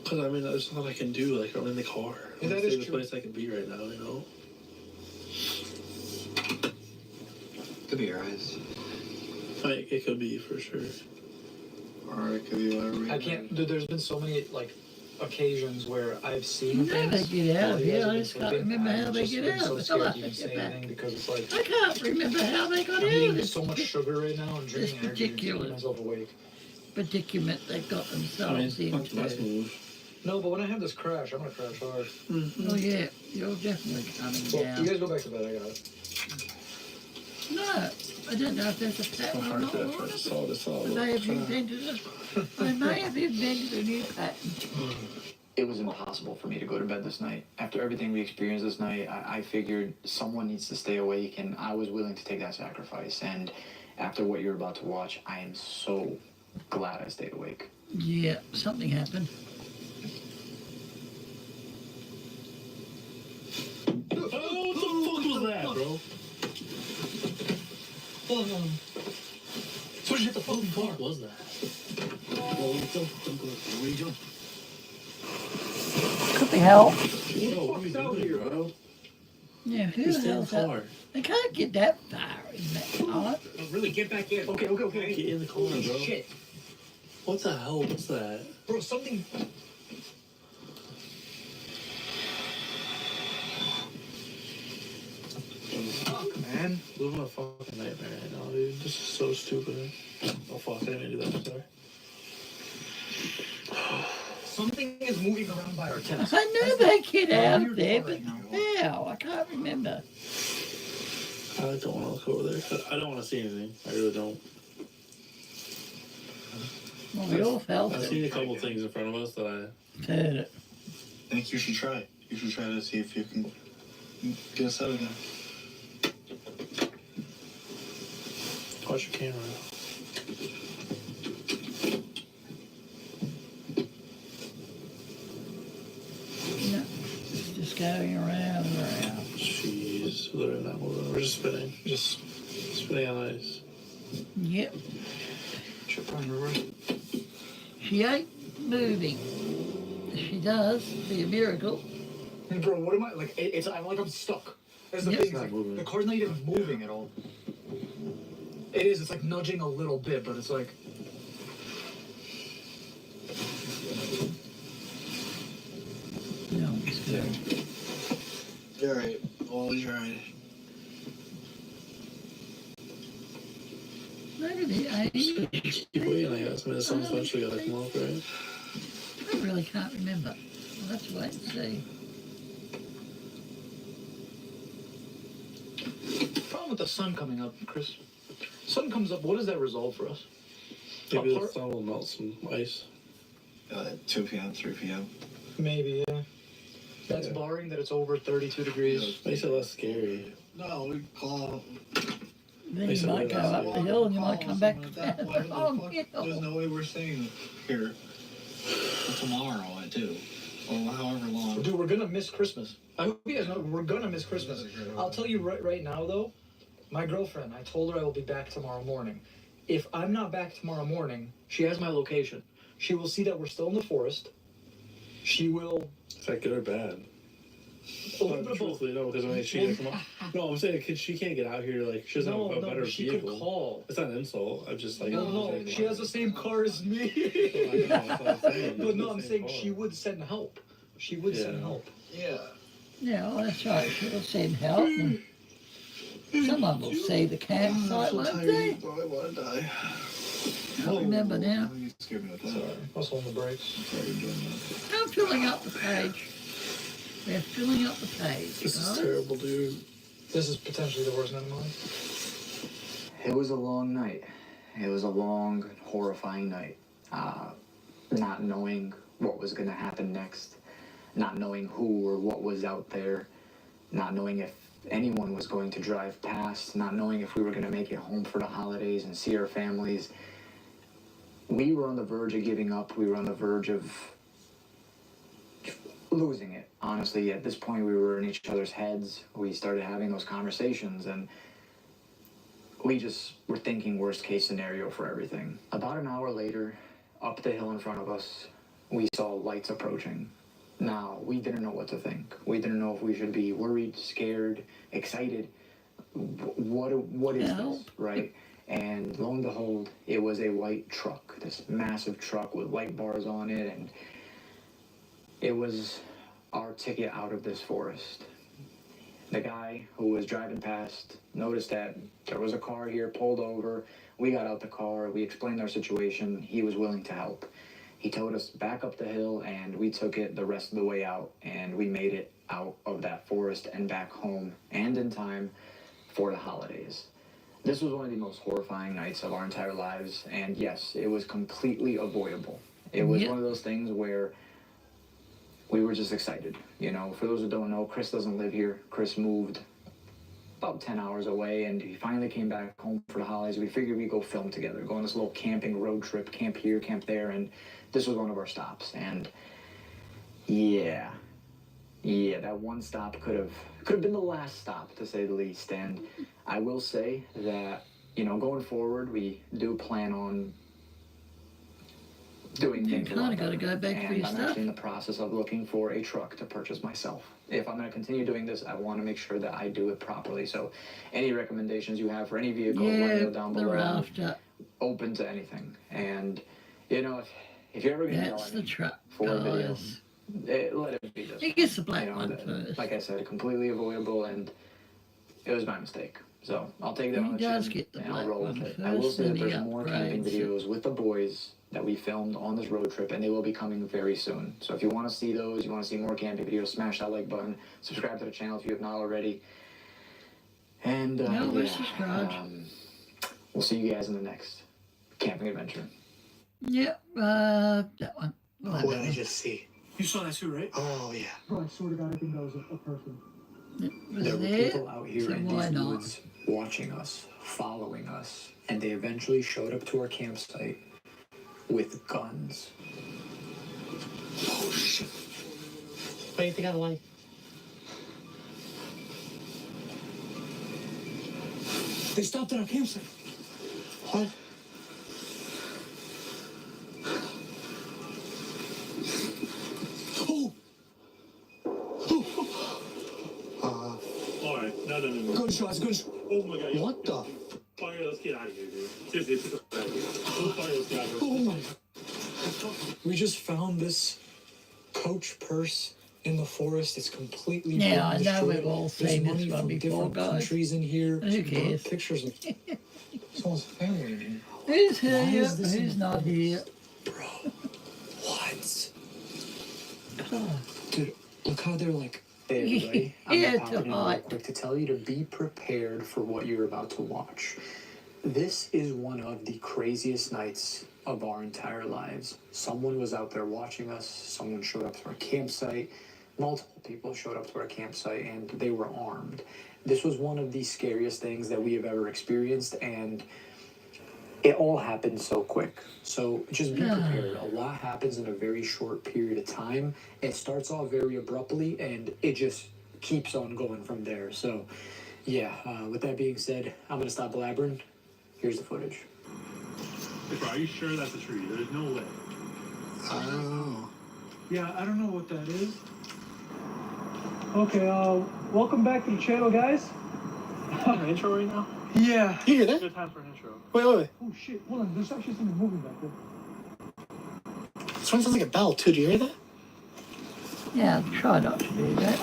Because I mean, there's nothing I can do. Like I'm in the car. Yeah, that I'm is the true. place I can be right now. You know. Could be your eyes. Like it could be for sure. Or it could be whatever. I can't... There's been so many, like, occasions where I've seen How things... they get out while of you guys here? have I been just can't sleeping. remember how I've they just get been out. so How scared I to even get say back. anything because it's like... I can't remember how they got I'm out eating of so this much sugar right now and drinking It's energy to keep ridiculous. myself awake. predicament they've got I mean, themselves it's not the best into. move. No, but when I have this crash, I'm gonna crash hard. Oh yeah, you're definitely coming Well, down. you guys go back to bed. I got it. No, I don't know if there's a pattern or Hard not. crash, right? Solid. But they have invented it. They may have invented a new pattern. It was impossible for me to go to bed this night. After everything we experienced this night, I figured someone needs to stay awake, and I was willing to take that sacrifice. And after what you're about to watch, I am so glad I stayed awake. Yeah, something happened. Oh, what the fuck was that, bro? So hit the fucking car. What was that? What are you doing? Could be help. Yo, what are you doing, bro? Yeah, who Who's the in hell's the that? car? They can't get that far in that car. Really, get back in. Okay. Get in the car, bro. Shit. What the hell was that? Bro, something... Fuck, man. Living a fucking nightmare right now, dude. This is so stupid. Oh fuck, I didn't mean to do that. I'm sorry. Something is moving around by our tent. I knew they'd get out of there, but Right now. how? I can't remember. I don't want to look over there. I don't want to see anything. I really don't. Well, we all felt I've it. seen a couple things in front of us that I. Heard it. I think you should try. You should try to see if you can get us out of there. Watch your camera. No, it's just going around and around. Jeez, literally not moving. We're just spinning. Just spinning on ice. Yep, Should find her right. she ain't moving. If she does, it'd be a miracle. Bro, what am I... Like, it's... I'm stuck. That's the Yep. thing. It's not Like, moving. the car's not even moving at all. It is. It's like nudging a little bit, but it's like... No, it's good. You're right. Always right. Look at the age. Keep waiting, I guess. I mean, the sun's eventually gotta come up, right? I really can't remember. We'll have to wait and see. Problem with the sun coming up, Chris. Sun comes up, what does that resolve for us? Maybe the Apart- sun will melt some ice. 2 p.m., 3 p.m. Maybe, yeah. That's Yeah. barring that it's over 32 degrees. Makes it less scary. No, we call. Then Makes you it might go really up nice. the hill and you might come back At that down point, the wrong there's hill. no way we're staying here tomorrow at 2 or however long. Dude, we're gonna miss Christmas. I hope you guys know we're gonna miss Christmas. I'll tell you right now, though, my girlfriend, I told her I will be back tomorrow morning. If I'm not back tomorrow morning, she has my location. She will see that we're still in the forest. She will... Is that good or bad? A little bit of both. Truthfully, no, because I mean, she can't come up. No, I'm saying she can't get out here. Like, she doesn't have a better she vehicle. could call. It's not an insult. I'm just like. No, she has the same car as me. I know, that's what I'm saying. But no, It's I'm the same saying car. she would send help. She would send help. Yeah. Yeah, well, that's right. She'll send help. And someone will see the campsite, won't they? I want to die. I remember now. You scared me with that. Sorry. I was holding the brakes. I'm filling up the page. We're filling up the page, This is guys. terrible, dude. This is potentially the worst night of mine. It was a long night. It was a long, horrifying night. Not knowing what was going to happen next, not knowing who or what was out there, not knowing if anyone was going to drive past, not knowing if we were going to make it home for the holidays and see our families. We were on the verge of giving up. We were on the verge of losing it. Honestly, at this point, we were in each other's heads. We started having those conversations, and we just were thinking worst case scenario for everything. About an hour later, up the hill in front of us, we saw lights approaching. Now, we didn't know what to think. We didn't know if we should be worried, scared, excited. What is this, right? And lo and behold, it was a white truck, this massive truck with light bars on it, and it was our ticket out of this forest. The guy who was driving past noticed that there was a car here, pulled over. We got out the car, we explained our situation. He was willing to help. He told us back up the hill, and we took it the rest of the way out, and we made it out of that forest and back home, and in time for the holidays. This was one of the most horrifying nights of our entire lives, and yes, it was completely avoidable. It was one of those things where we were just excited. You know, for those who don't know, Chris doesn't live here. Chris moved about 10 hours away, and he finally came back home for the holidays. We figured we'd go film together, go on this little camping road trip, camp here, camp there, and this was one of our stops. And yeah, that one stop could have been the last stop, to say the least. And I will say that, you know, going forward, we do plan on doing things a lot kind of got to better. go back for And your I'm stuff. actually in the process of looking for a truck to purchase myself. If I'm going to continue doing this, I want to make sure that I do it properly. So any recommendations you have for any vehicle, let me know down the below. rafter. Open to anything. And, you know, if you're ever going to That's tell the me truck, for a video, guys. let it be this He one. gets the black You know, one that- first. Like I said, completely avoidable, and it was my mistake. So I'll take that He on the does chin, get the and I'll black roll one with it. I will first, say that then he there's more camping upgrades it. videos with the boys that we filmed on this road trip, and they will be coming very soon. So if you want to see those, you want to see more camping videos, smash that like button, subscribe to the channel if you have not already. And we're yeah, subscribed. we'll see you guys in the next camping adventure. Yep, that one. What did I just see? You saw that too, right? Oh, yeah. Bro, I swear to God, I think that was a person. There were people out here so in why these not? woods watching us, following us, and they eventually showed up to our campsite with guns. Oh, shit. What do you think of the light? They stopped at our campsite. What? Oh! Alright, no. Gunshots, gunshots. Oh my god. What the? Fire, let's get out of here, dude. Seriously, let's get out of here. Fire, let's get out of here. Oh my. We just found this coach purse in the forest. It's completely Yeah, I been know destroyed. we've all There's seen this money one from before, different guys. countries in here. Who Some cares? Pictures of someone's family in here. Who's here? is this Who's in- not here? Bro, what? Dude, look how they're like. Hey everybody, I'm Yeah, popping in real hot. quick to tell you to be prepared for what you're about to watch. This is one of the craziest nights of our entire lives. Someone was out there watching us, someone showed up to our campsite, multiple people showed up to our campsite, and they were armed. This was one of the scariest things that we have ever experienced, and it all happened so quick. So just be prepared. A lot happens in a very short period of time. It starts off very abruptly, and it just keeps on going from there. So, yeah, with that being said, I'm going to stop blabbering. Here's the footage. Hey, bro, are you sure that's a tree? There's no way. Oh. Yeah, I don't know what that is. Okay, welcome back to the channel, guys. An intro right now? Yeah. You hear that? Good time for an intro. Wait. Oh shit, hold on, there's actually something moving back there. This one sounds like a bell, too. Do you hear that? Yeah, try not to do that.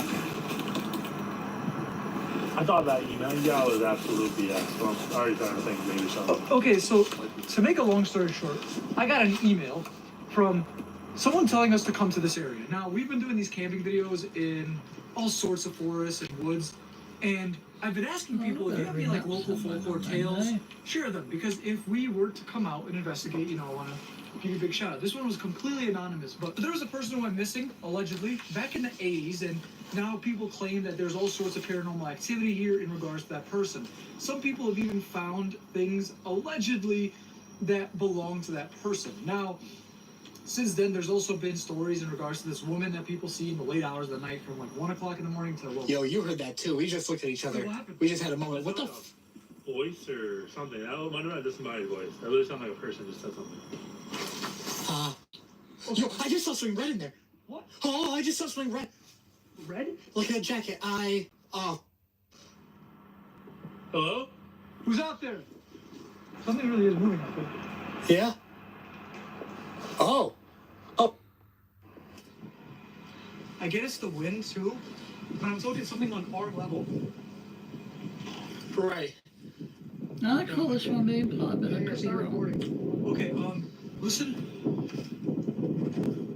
I thought that email you got was absolute BS. So I'm already trying to think maybe something. Okay, so to make a long story short, I got an email from someone telling us to come to this area. Now, we've been doing these camping videos in all sorts of forests and woods, and I've been asking people if you have any like local folklore tales, share them, because if we were to come out and investigate, you know, I want to give you a big shout out. This one was completely anonymous, but there was a person who went missing, allegedly, back in the 80s, and now people claim that there's all sorts of paranormal activity here in regards to that person. Some people have even found things, allegedly, that belong to that person. Now, since then, there's also been stories in regards to this woman that people see in the late hours of the night from like 1 o'clock in the morning to, well... Yo, you heard that, too. We just looked at each other. What happened? We just had a moment. What the f... Voice or something. I wonder if disembodied voice. That really sounded like a person just said something. Yo, I just saw something red in there. What? Oh, I just saw something red. Red? Look at that jacket. Hello? Who's out there? Something really is moving out there. Yeah? Oh. I get it's the wind, too, but I'm told it's something on our level. Right. I call this one the imply, but I could be wrong. Okay, listen.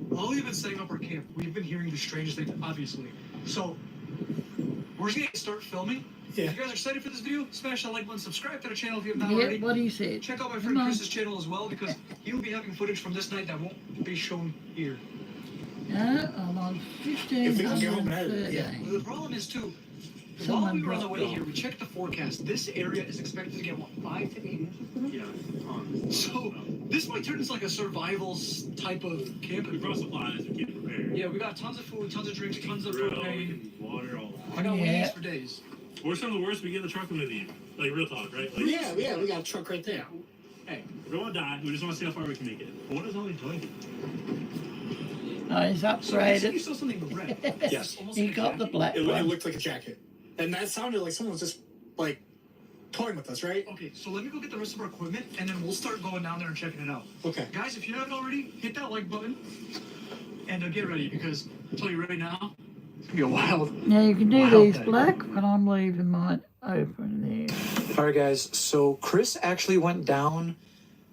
While we've been setting up our camp, we've been hearing the strangest things, obviously. So, we're just gonna start filming. Yeah. If you guys are excited for this video, smash that like button, subscribe to the channel if you have not Yeah, already. what he said. Check out my Come friend on. Chris's channel as well, because he'll be having footage from this night that won't be shown here. I'm on If we can get home and edit it, yeah. 1513. The problem is, too, while Someone we were on the dropped way off. here, we checked the forecast. This area is expected to get, what, 5 to 8 inches? Yeah. So, this might turn into like a survival type of We camping. brought supplies. We keep prepared. Yeah, we got tons of food, tons of drinks, tons of Grill, propane. water, all that. I got Yeah. wings for days. Worst of the worst, we get in the truck and we leave. Like real talk, right? Like, Yeah, we got a truck right there. Hey, we don't want to die. We just want to see how far we can make it. But what is all these doing? Oh, he's So I see you upgraded. saw something red. Yes. Almost He like a got the jacket. black It one. looked like a jacket. And that sounded like someone was just, like, toying with us, right? Okay, so let me go get the rest of our equipment, and then we'll start going down there and checking it out. Okay. Guys, if you haven't already, hit that like button, and get ready, because I'll tell you right now, it's gonna be a wild. Now you can do Wow, these okay. black, but I'm leaving mine open there. All right, guys. So Chris actually went down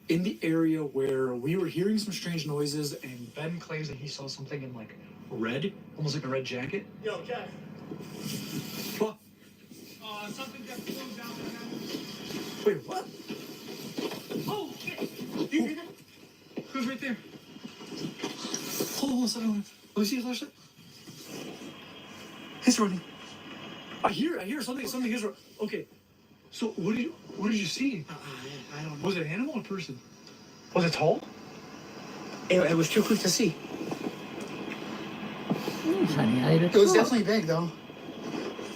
in the area where we were hearing some strange noises, and Ben claims that he saw something in like red, almost like a red jacket. Yo, Jack. what? Something just flew down there. Wait, what? Oh, shit! Do you hear that? Who's right there? Hold on a second. Let me see a flashlight. He's running. I hear something. Something is. Okay. So what did you see? I don't know. Was it an animal or person? Was it tall? It was too quick to see. It's only 8 o'clock. It was definitely big, though.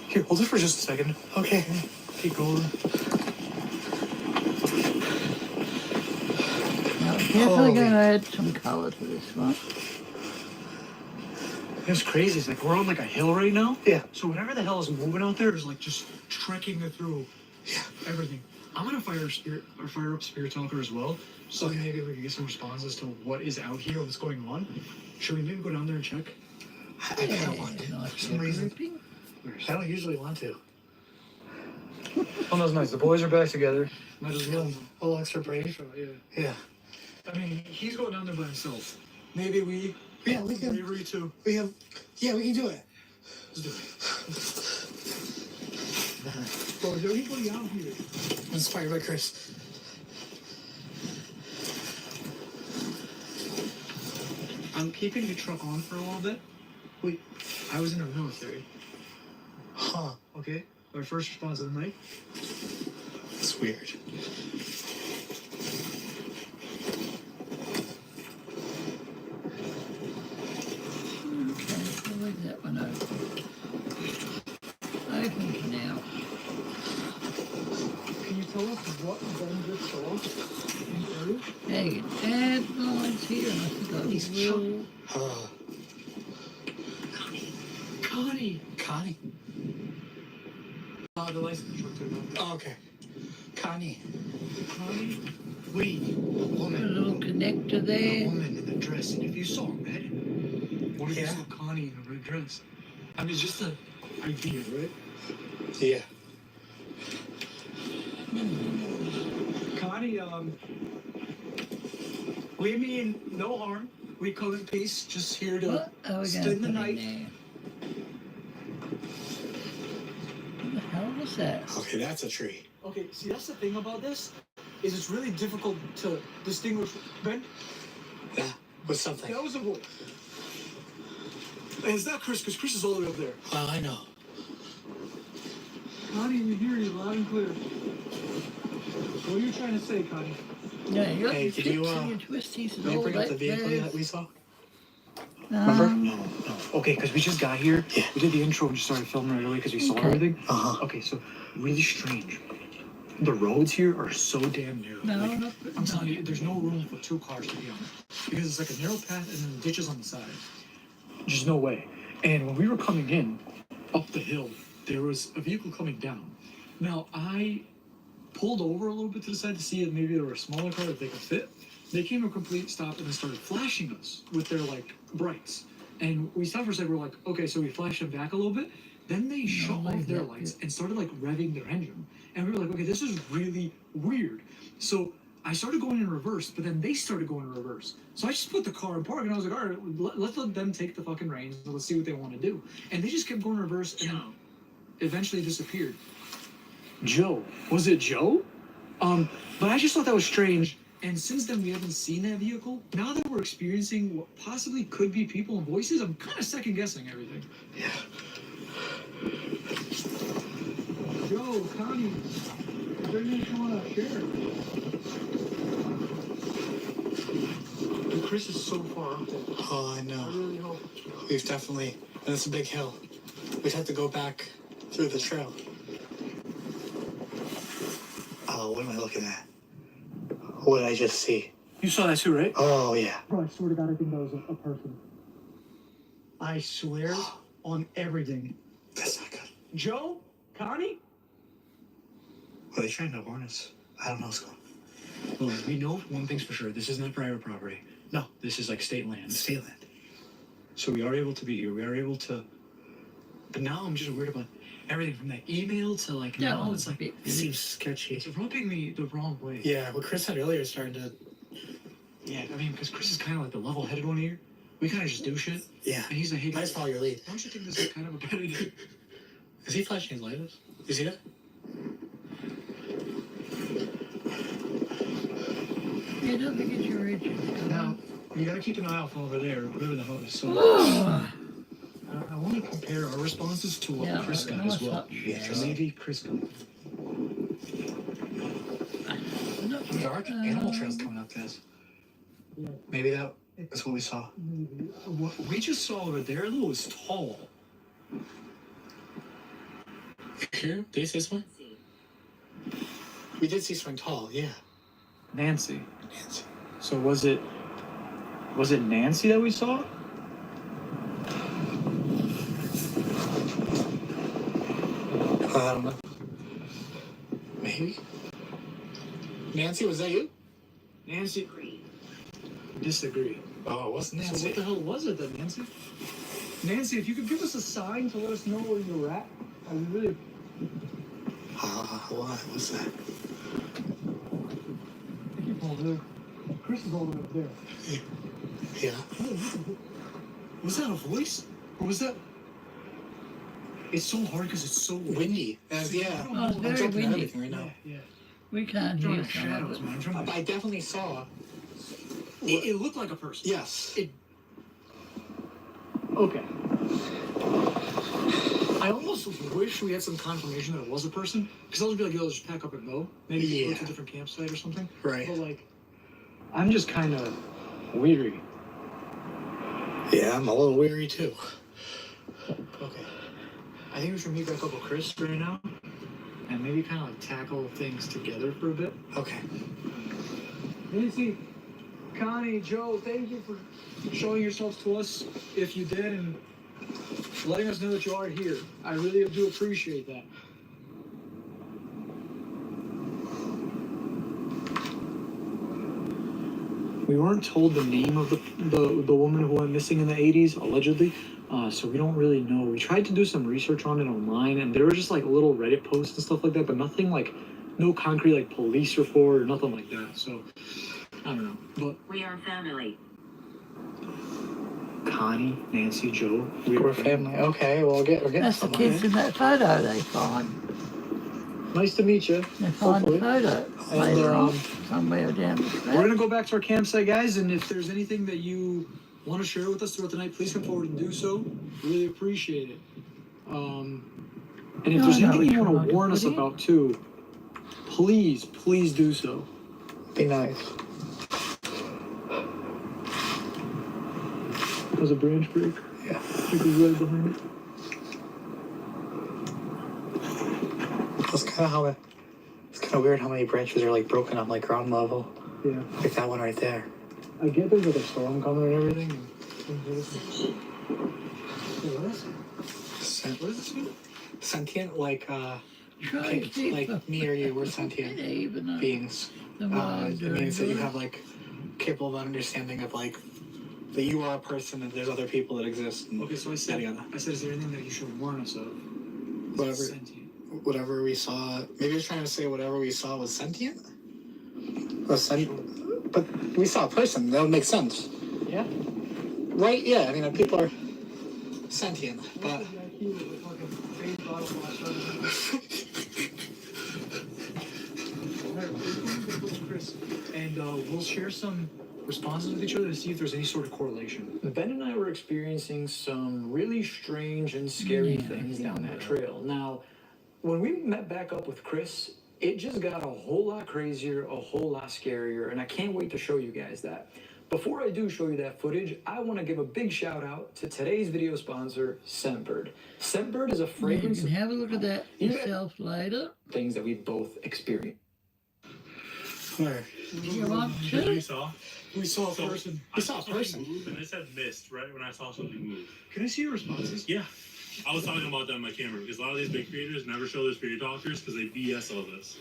Here, hold it for just a second. Okay. Keep going. Now, definitely going to add some colour to this one. It's crazy. It's like we're on like a hill right now. Yeah. So whatever the hell is moving out there is like just trekking through everything. I'm gonna fire up Spirit Talker as well, so maybe we can get some responses to what is out here, what's going on. Should we maybe go down there and check? I kind of want to. Nice For some reason. grouping. I don't usually want to. Oh, that's nice. The boys are back together. Might as well. A little extra brave. Yeah. Yeah. I mean, he's going down there by himself. Maybe we. Yeah, we can. Bravery too. Yeah, we can do it. Let's do it. Bro, is there anybody out here? Inspired by Chris. I'm keeping the truck on for a little bit. Wait, I was in the military. Huh. Okay, our first response of the night. It's weird. Okay, I'll leave that one open. Open for now. Can you tell us what Ben just saw in the area? Hey, you can add lines here, and I think I will. Huh. Connie! Connie? lights in the truck to the back. Oh, okay. Connie. Connie? Wait. A A woman. little connector A there. woman in a dress. And if you saw red, what if you Yeah. saw Connie in a red dress? I mean, it's just an idea, right? Yeah. Connie, we mean no harm. We come in peace, just here to What are we going to spend put the in night. there? What the hell was that? Okay, that's a tree. Okay, see, that's the thing about this, is it's really difficult to distinguish. Ben, Yeah, with something. that was a voice. And it's not Chris, because Chris is all the way up there. Well, I know. Connie, we hear you loud and clear. What are you trying to say, Connie? No, you got Hey, your could you, flips and your twisties and Can you all bring up that the vehicle jazz. that we saw? Remember? Um, No. Okay, because we just got here. Yeah. We did the intro and just started filming right away because we saw Okay. everything. Uh-huh. Okay, so really strange. The roads here are so damn narrow. No, Like, not- I'm telling you, there's no room for 2 cars to be on it. Because it's like a narrow path and then ditches on the side. Just no way. And when we were coming in, up the hill, there was a vehicle coming down. Now, I pulled over a little bit to the side to see if maybe there were a smaller car that they could fit. They came to a complete stop and then started flashing us with their, like, brights. And we stopped for a second, we're like, okay, so we flashed them back a little bit. Then they shut like off their that, lights and started, like, revving their engine. And we were like, okay, this is really weird. So I started going in reverse, but then they started going in reverse. So I just put the car in park and I was like, all right, let's let them take the fucking reins and let's see what they want to do. And they just kept going in reverse and then eventually disappeared. Joe. Was it Joe? But I just thought that was strange. And since then we haven't seen that vehicle. Now that we're experiencing what possibly could be people and voices, I'm kind of second guessing everything. Yeah. Joe, Connie, is there anything you want to share? Chris is so far up there. Oh, I I know. really hope. We've definitely, and it's a big hill. We'd have to go back through the trail. Oh, what am I looking at? What did I just see? You saw that too, right? Oh, yeah. Bro, I swear to God, I think that was a person. I swear on everything. That's not good. Joe? Connie? Are they trying to warn us? I don't know what's going on. Well, we know one thing's for sure. This is not private property. No, this is like state land. State land. So we are able to be here. We are able to. But now I'm just worried about everything from that email to like Yeah, now it's like it It seems sketchy. it's rubbing me the wrong way. Yeah, what Chris said earlier is starting to. Yeah, I mean, because Chris is kind of like the level-headed one here. We kind of just do shit. Yeah. And he's like, hey, I just follow your lead. don't you think this is kind of a bad idea? Is he flashing his light? You see that? Yeah, don't forget your edges. Now, you gotta keep an eye out from over there, whatever the hell is. So, I want to compare our responses to what Yeah, Chris got nice as well. touch. Yeah. So maybe Chris got. There are animal trails coming up, guys. Yeah. Maybe that's what we saw. What we just saw over there, though, is tall. Here? Did you see something? We did see something tall, yeah. Nancy. Nancy. So was it Nancy that we saw? I don't know. Maybe. Nancy, was that you? Nancy. Disagree. Oh, it wasn't So Nancy. what the hell was it then, Nancy? Nancy, if you could give us a sign to let us know where you're at, I would really. What was that? Keep over there. Chris is all the way up there. Yeah. Was that a voice? Or was that? It's so hard because it's so Windy. Yeah. Oh, it's I'm very jumping at windy. everything right now. Yeah. We can't I'm hear drawing some of shadows, it. man. I'm drawing I definitely saw. it looked like a person. Yes. Okay. I almost wish we had some confirmation that it was a person, because I'll just be like, yo, just pack up and go. Maybe go Yeah. to a different campsite or something. Right. But like, I'm just kind of weary. Yeah, I'm a little weary too. Okay. I think we should meet back up with Chris right now, and maybe kind of like tackle things together for a bit. Okay. Nancy, Connie, Joe, thank you for showing yourselves to us if you did and letting us know that you are here. I really do appreciate that. We weren't told the name of the woman who went missing in the 80s, allegedly. So we don't really know. We tried to do some research on it online, and there were just like little Reddit posts and stuff like that, but nothing like, no concrete like police report or nothing like that. So I don't know. But we are family. Connie, Nancy, Joe. We're family. Okay, well, we're getting That's the somewhere. kids in that photo they find. Nice to meet you. They find the Hopefully. photo later on, somewhere down the We're track. gonna go back to our campsite, guys, and if there's anything that you want to share with us throughout the night, please come forward and do so. Really appreciate it. And if there's I know anything you which want one to I warn can us put in. about too, please do so. Be nice. Does a branch break? Yeah. It was right behind it. That's kind of how it's kind of weird how many branches are like broken on like ground level. Yeah. Like that one right there. I get there's like a storm coming and everything. What is this mean? Sentient, like Try to keep like me or you, we're sentient even beings. the way I'm It doing means that you it. have like capable of understanding of like that you are a person and there's other people that exist. And Okay, so I said, is there anything that you should warn us of? Whatever. Sentient. Whatever we saw, maybe I was trying to say whatever we saw was sentient. But we saw a person. That would make sense. Yeah. Right? Yeah. I mean, people are sentient, but. And we'll share some responses with each other to see if there's any sort of correlation. Ben and I were experiencing some really strange and scary things down that trail. Now, when we met back up with Chris, it just got a whole lot crazier, a whole lot scarier, and I can't wait to show you guys that. Before I do show you that footage, I want to give a big shout out to today's video sponsor, Scentbird. Scentbird is a You fragrance can have a look at that yourself later. things that we both experienced. Where? You want You to? saw? We saw a So, person. I saw something move, and it said mist right when I saw something move. Can I see your responses? Yeah. I was talking about that on my camera because a lot of these big creators never show their spirit talkers because they BS all this.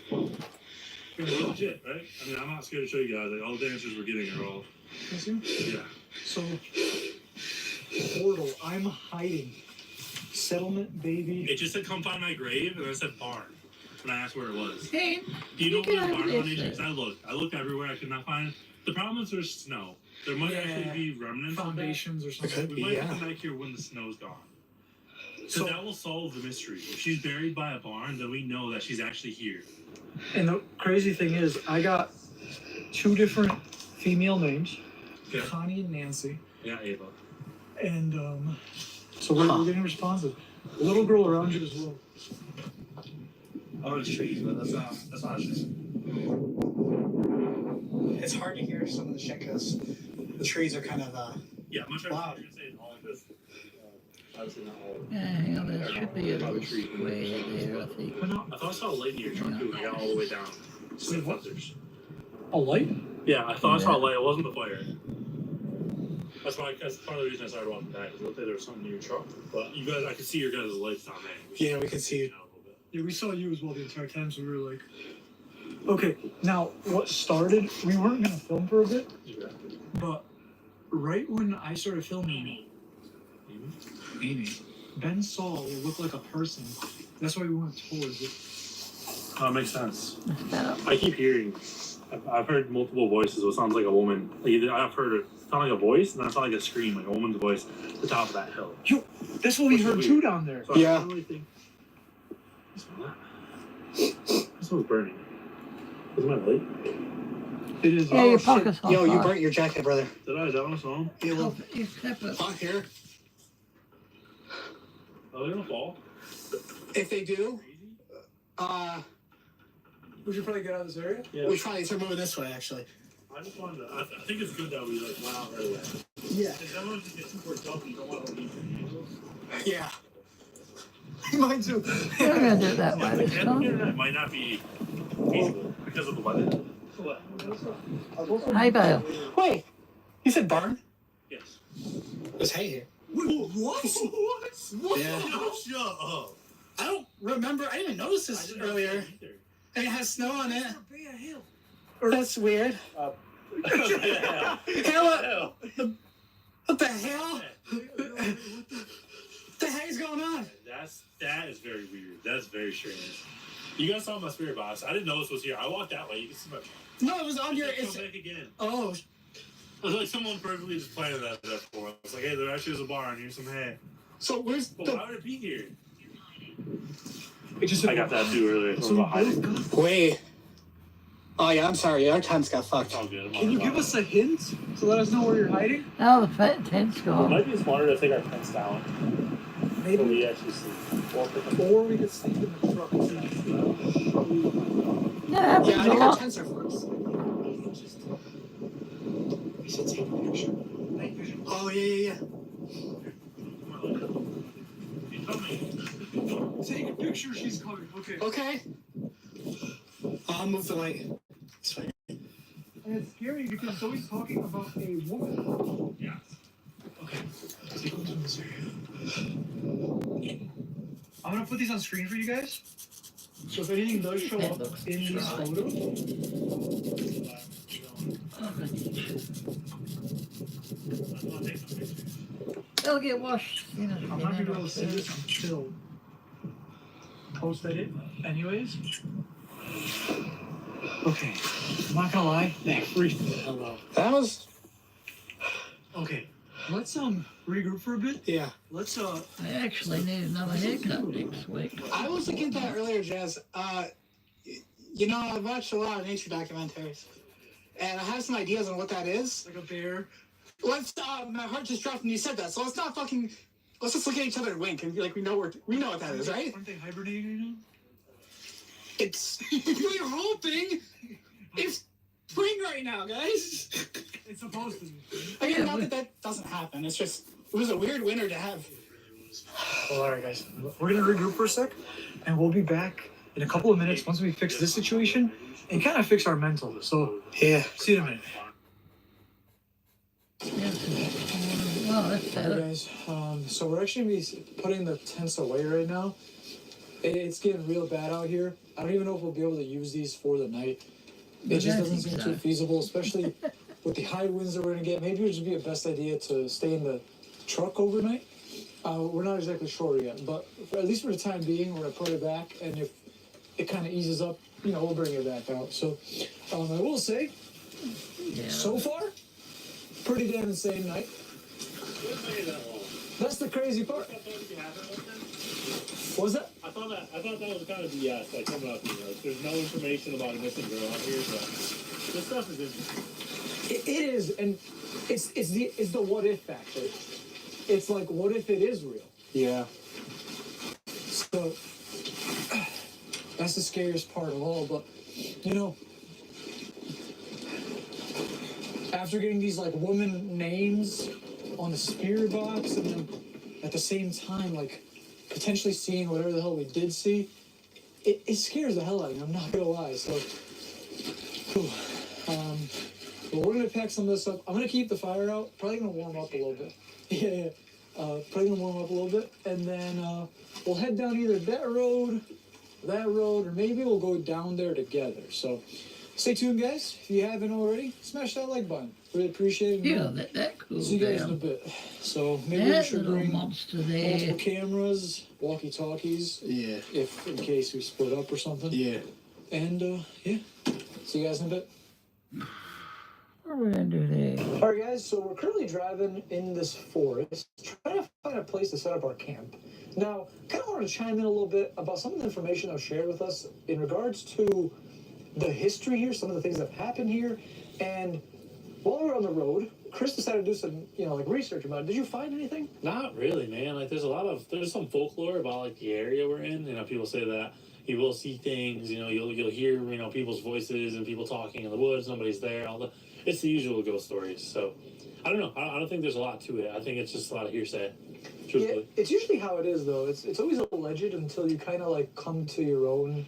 It's legit, right? I mean, I'm not scared to show you guys. Like, all the answers we're getting are all. Can I see 'em? Yeah. So, portal, I'm hiding. Settlement, baby. It just said, come find my grave, and then it said barn. And I asked where it was. Hey, Do you know you where get the over barn this on is? then. Because I looked everywhere. I could not find it. The problem is there's snow. There might actually be remnants Foundations or of that. something. We might Yeah. come back here when the snow's gone. So So- that will solve the mystery. If she's buried by a barn, then we know that she's actually here. And the crazy thing is, I got 2 different female names, Okay. Connie and Nancy. Yeah, Ava. And so we're getting responses. Little girl around you as well. Oh, it's trees, but that's not a tree. It's hard to hear some of the shit because the trees are kind of Yeah, much like Wow. you're saying all of this. Obviously not all of it. yeah, hang on, there should be a little square there, I think. But no, I thought I saw a light near your truck too, and I got all the way down. So Wait, what? there's- a light? Yeah, I thought I saw a light. It wasn't the fire. That's part of the reason I started walking back. It looked like there was something near your truck. But you guys, I could see your guys' lights down there. Yeah, we can see. A little bit. Yeah, we saw you as well the entire time, so we were like, okay. Now, what started? We weren't gonna film for a bit, but right when I started filming, Amy, Ben saw what looked like a person. That's why we went towards it. That makes sense. That's better. I keep hearing. I've heard multiple voices. So it sounds like a woman. Like either I've heard it sound like a voice, and then I saw like a scream, like a woman's voice, at the top of that hill. Yo, that's what we Which is heard weird. too down there. So Yeah. I really think. This one's burning. Is my light? It is. Yeah, your shit. pocket's on Yo, you fire. burnt your jacket, brother. Did I? Is that one song? You Oh, little you pepper. hot here. Are they gonna fall? If they do, We should probably get out of this area. Yeah. we probably start moving this way. Actually. I just wanted to. I think it's good that we like went out right away. Yeah. Because everyone just gets too worked up. You don't want to leave your angels. Yeah. Mine too. We're gonna do it that way Yeah, this the time. internet might not be feasible because of the weather. What? Hey, Bale. Wait. You said barn? Yes. There's hay here. What? What? Yeah. Shut up. I don't remember. I didn't even notice this earlier. And it has snow on it. That's weird. Hell, what the hell? What the heck is going on? That is very weird. That's very strange. You guys saw my spirit box. I didn't know this was here. I walked that way. You can see my. No, it was on your. Come back again. Oh. It was like someone perfectly just planted that for us. It's like, hey, there actually is a bar, and here's some hay. So where's But the? why would it be here? I got that too earlier. So we both got. Wait. Oh yeah, I'm sorry. Our tents got fucked. All good. Can you give us a hint to let us know where you're hiding? Oh, the fat tent's It gone. might be smarter to take our tents down. So Maybe. we actually sleep. Or we could sleep in the truck. That happens Yeah, I a think our lot. tents are fucked. We should take a picture. Oh yeah. Take a picture, she's coming. Okay. Okay. I'll move the light. It's fine. And it's scary because Zoe's talking about a woman. Yeah. Okay. I'm gonna put these on screen for you guys. So if anything does show up in these photos, They'll get washed. You know, I'm not gonna be able to see this until post edit anyways. Okay. I'm not gonna lie, that freaked the hell out. That was. Okay. Let's regroup for a bit. Yeah. Let's I actually need another haircut next week. I was looking at that earlier, Jazz. You know, I've watched a lot of nature documentaries, and I have some ideas on what that is. like a bear. Let's. My heart just dropped when you said that. So let's not fucking. Let's just look at each other and wink and be like, we know what that is, right? Aren't they hibernating right now? It's. We're hoping. It's spring right now, guys. It's supposed to be. I mean, not that doesn't happen. It's just. It was a weird winter to have. Well, all right, guys. We're gonna regroup for a sec, and we'll be back in a couple of minutes once we fix this situation and kind of fix our mental. So, Yeah. see you in a minute. Well, that's Hey better. guys, so we're actually gonna be putting the tents away right now. It's getting real bad out here. I don't even know if we'll be able to use these for the night. It just doesn't seem too feasible, especially with the high winds that we're gonna get. Maybe it would just be a best idea to stay in the truck overnight. We're not exactly sure yet, but at least for the time being, we're gonna put it back, and if it kind of eases up, we'll bring it back out. So, I will say, so far, pretty damn insane night. That's the crazy part. What was that? I thought that was kind of BS, like coming up here. Like, there's no information about a missing girl out here, but this stuff is interesting. It is, and it's the what if factor. It's like, what if it is real? Yeah. So that's the scariest part of all. But after getting these like woman names on the spirit box, and then at the same time like potentially seeing whatever the hell we did see, it scares the hell out of me. I'm not gonna lie. So, but we're gonna pack some of this up. I'm gonna keep the fire out. Probably gonna warm up a little bit. Yeah. Probably gonna warm up a little bit, and then we'll head down either that road, or maybe we'll go down there together. So stay tuned, guys. If you haven't already, smash that like button. Really appreciate it. Yeah, that cool. See you guys in a bit. So maybe we That should little bring monster multiple there. cameras, walkie-talkies, Yeah. if in case we split up or something. Yeah. And yeah, see you guys in a bit. What are we gonna do there? All right, guys, so we're currently driving in this forest, trying to find a place to set up our camp. Now, kind of wanted to chime in a little bit about some of the information that was shared with us in regards to the history here, some of the things that have happened here. And while we were on the road, Chris decided to do some, research about it. Did you find anything? Not really, man. Like, there's some folklore about like the area we're in. People say that you will see things. You'll hear people's voices and people talking in the woods. Nobody's there. It's the usual ghost stories. So I don't know. I don't think there's a lot to it. I think it's just a lot of hearsay. Truthfully. Yeah, it's usually how it is, though. It's always alleged until you kind of come to your own,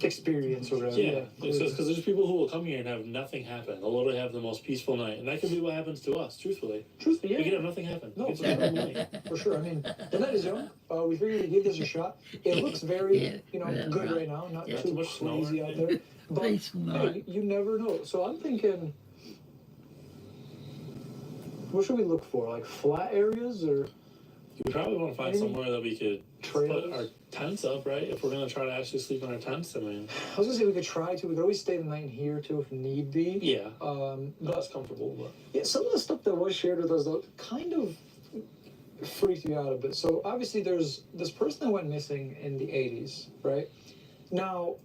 experience or whatever. Yeah, it's just because there's people who will come here and have nothing happen. They'll literally have the most peaceful night, and that could be what happens to us. Truthfully, yeah. we could have nothing happen. No, We could have nothing night. for sure. I mean, the night is young. We figured we'd give this a shot. It looks very, Yeah, good right now. Not Yeah, too much snow, crazy right? out there. But Peaceful hey, night. you never know. So I'm thinking, what should we look for? Like flat areas or We probably want to find Any somewhere that we could trails? put our tents up, right? If we're gonna try to actually sleep in our tents, I mean, I was gonna say we could try to. We could always stay the night in here too if need be. yeah, But that's comfortable. But yeah, some of the stuff that was shared with us though kind of freaked me out a bit. So obviously there's this person that went missing in the 80s, right? Now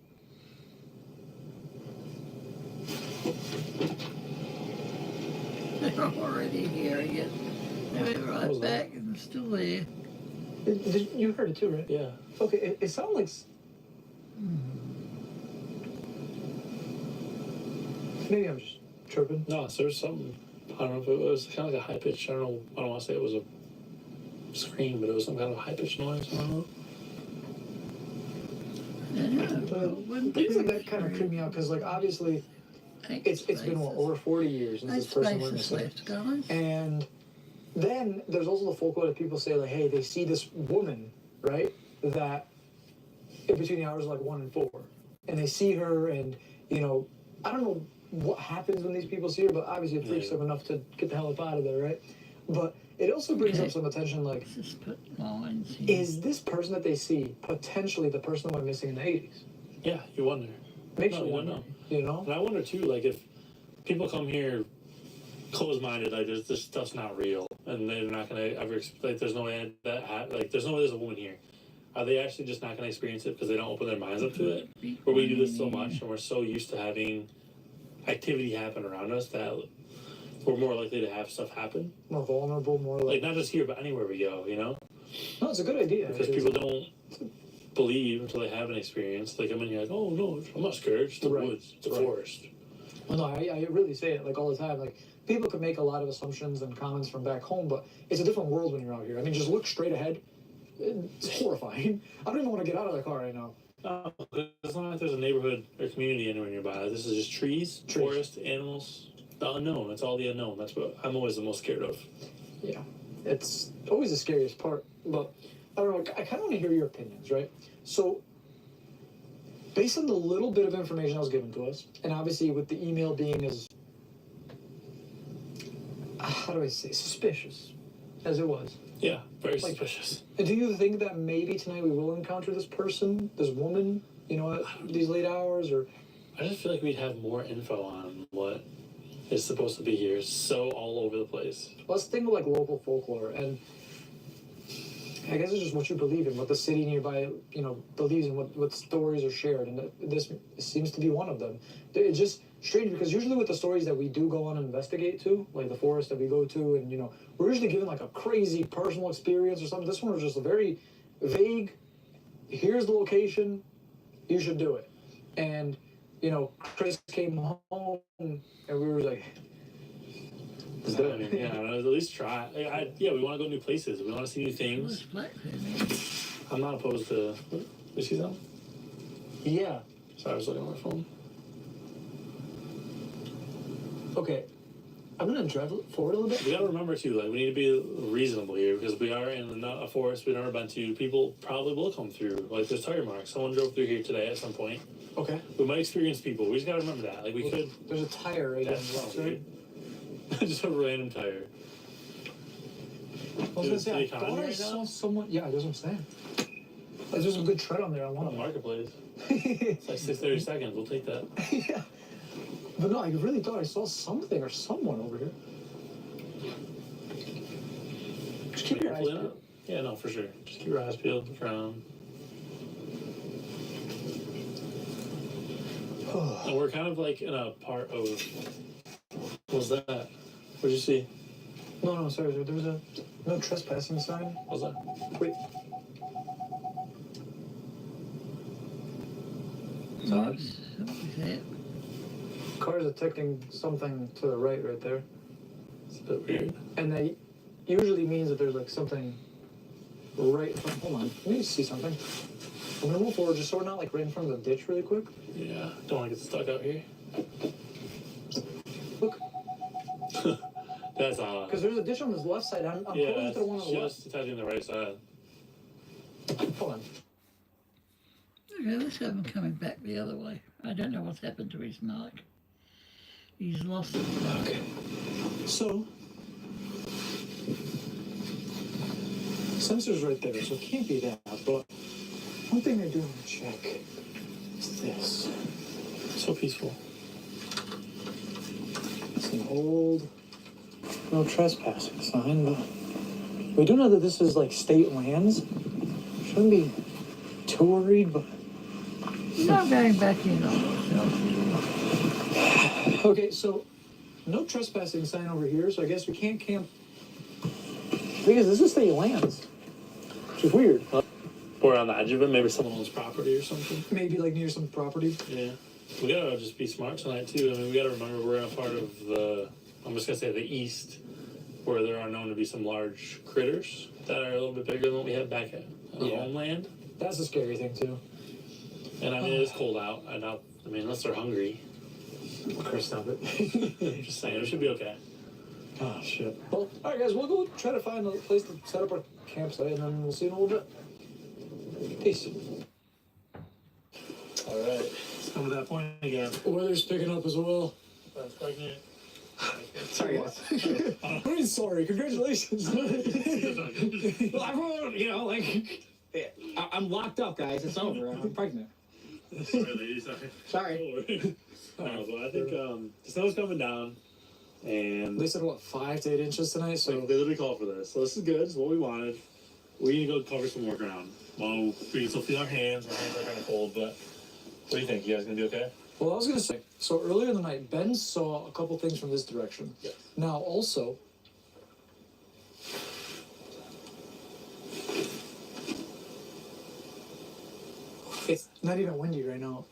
They're already hearing it. They went What right was that? back and it's still there. you heard it too, right? yeah, Okay, it sounded like maybe I'm just tripping. no, so there's something. I don't know if it was kind of like a high pitch. I don't want to say it was a scream, but it was some kind of high pitched noise. I don't know. Things like that kind of creep me out because, like, obviously, it's been what, over 40 years since this person went missing. left, guys. And then there's also the folklore that people say, like, hey, they see this woman, right, that in between the hours of like 1 and 4, and they see her, and I don't know what happens when these people see her, but obviously it freaks them enough to get the hell up out of there, right? But it also brings up some attention, like, Just put lines here. is this person that they see potentially the person that went missing in the 80s? Yeah, you wonder. Makes No, you you don't wonder, know. And I wonder too, like if people come here closed-minded, like this stuff's not real, and they're not gonna ever like. There's no way there's no way there's a woman here. Are they actually just not gonna experience it because they don't open their minds up to it? Or we do this so much, and we're so used to having activity happen around us that we're more likely to have stuff happen. More vulnerable, more Like not just here, but anywhere we go. No, it's a good idea. Because people don't believe until they have an experience. Like, I mean, you're like, oh no, I'm not scared. It's the Right. woods, it's the Right. forest. Well, no, I really say it like all the time. Like people could make a lot of assumptions and comments from back home, but it's a different world when you're out here. I mean, just look straight ahead. It's horrifying. I don't even want to get out of the car right now. It's not like there's a neighborhood or community anywhere nearby. Like, this is just trees, forest, animals, the unknown. It's all the unknown. That's what I'm always the most scared of. Yeah, it's always the scariest part. But I don't know. I kind of want to hear your opinions, right? So, based on the little bit of information that was given to us, and obviously with the email being as how do I say suspicious as it was. Yeah, very suspicious. Do you think that maybe tonight we will encounter this person, this woman, at these late hours, or? I just feel like we'd have more info on what is supposed to be here. It's so all over the place. Let's think of like local folklore, and I guess it's just what you believe in, what the city nearby, believes in, what stories are shared, and this seems to be one of them. It's just strange because usually with the stories that we do go on and investigate to, like the forest that we go to, and we're usually given like a crazy personal experience or something. This one was just a very vague. Here's the location. You should do it, and Chris came home and we were like. I mean, yeah, at least try. We want to go new places. We want to see new things. I'm not opposed to. You see that? Yeah. Sorry, I was looking at my phone. Okay. I'm gonna drive forward a little bit. We gotta remember too, like we need to be reasonable here because we are in a forest we've never been to. People probably will come through. Like there's tire marks. Someone drove through here today at some point. Okay. We might experience people. We just gotta remember that. Like we could. There's a tire right there. Right? Just a random tire. I was gonna say, I thought I saw someone. Yeah, that's what I'm saying. There's some good tread on there. I want to marketplace. It's like 6:30 seconds. We'll take that. Yeah. But no, I really thought I saw something or someone over here. Just keep your eyes peeled. Yeah, no, for sure. Just keep your eyes peeled. And we're kind of like in a part of. What was that? What did you see? No, sorry. There was a no trespassing sign. What was that? Wait. Sorry. Car's detecting something to the right there. It's a bit weird. And that usually means that there's like something right. Hold on. Let me see something. I'm gonna move forward just so we're not like right in front of the ditch really quick. Yeah, don't want to get stuck out here. Look, That's all. because there's a ditch on the left side. I'm Yeah, close to the one on the left. just touching the right side. Hold on. Okay, let's have him coming back the other way. I don't know what's happened to his mic. He's lost it. Okay. So, sensor's right there, so it can't be that. But one thing I do want to check is this. So peaceful. It's an old no trespassing sign, but we do know that this is like state lands. Shouldn't be too worried, but Not going back in on myself. okay. So, no trespassing sign over here. So I guess we can't camp because this is state lands, which is weird. Or on the edge of it, maybe someone owns property or something. Maybe like near some property. Yeah. We gotta just be smart tonight too. I mean, we gotta remember we're in a part of the, I'm just gonna say the east, where there are known to be some large critters that are a little bit bigger than what we have back at our homeland. That's a scary thing too. And I mean, it is cold out. I mean, unless they're hungry. Chris, stop it. I'm just saying, it should be okay. Oh shit. Well, all right, guys, we'll go try to find a place to set up our campsite, and then we'll see you in a little bit. Peace. All right. Let's come to that point again. Weather's picking up as well. That's pregnant. Sorry, guys. I'm really sorry. Congratulations. Well, everyone, you know, like, I'm locked up, guys. It's over. I'm pregnant. Sorry, ladies. Sorry. No, but I think the snow's coming down, and They said what, 5 to 8 inches tonight. So they literally called for this. So this is good. This is what we wanted. We need to go cover some more ground. Well, we can still feel our hands. Our hands are kind of cold, but what do you think? You guys gonna be okay? well, I was gonna say. So earlier in the night, Ben saw a couple things from this direction. Yes. Now also. It's not even windy right now.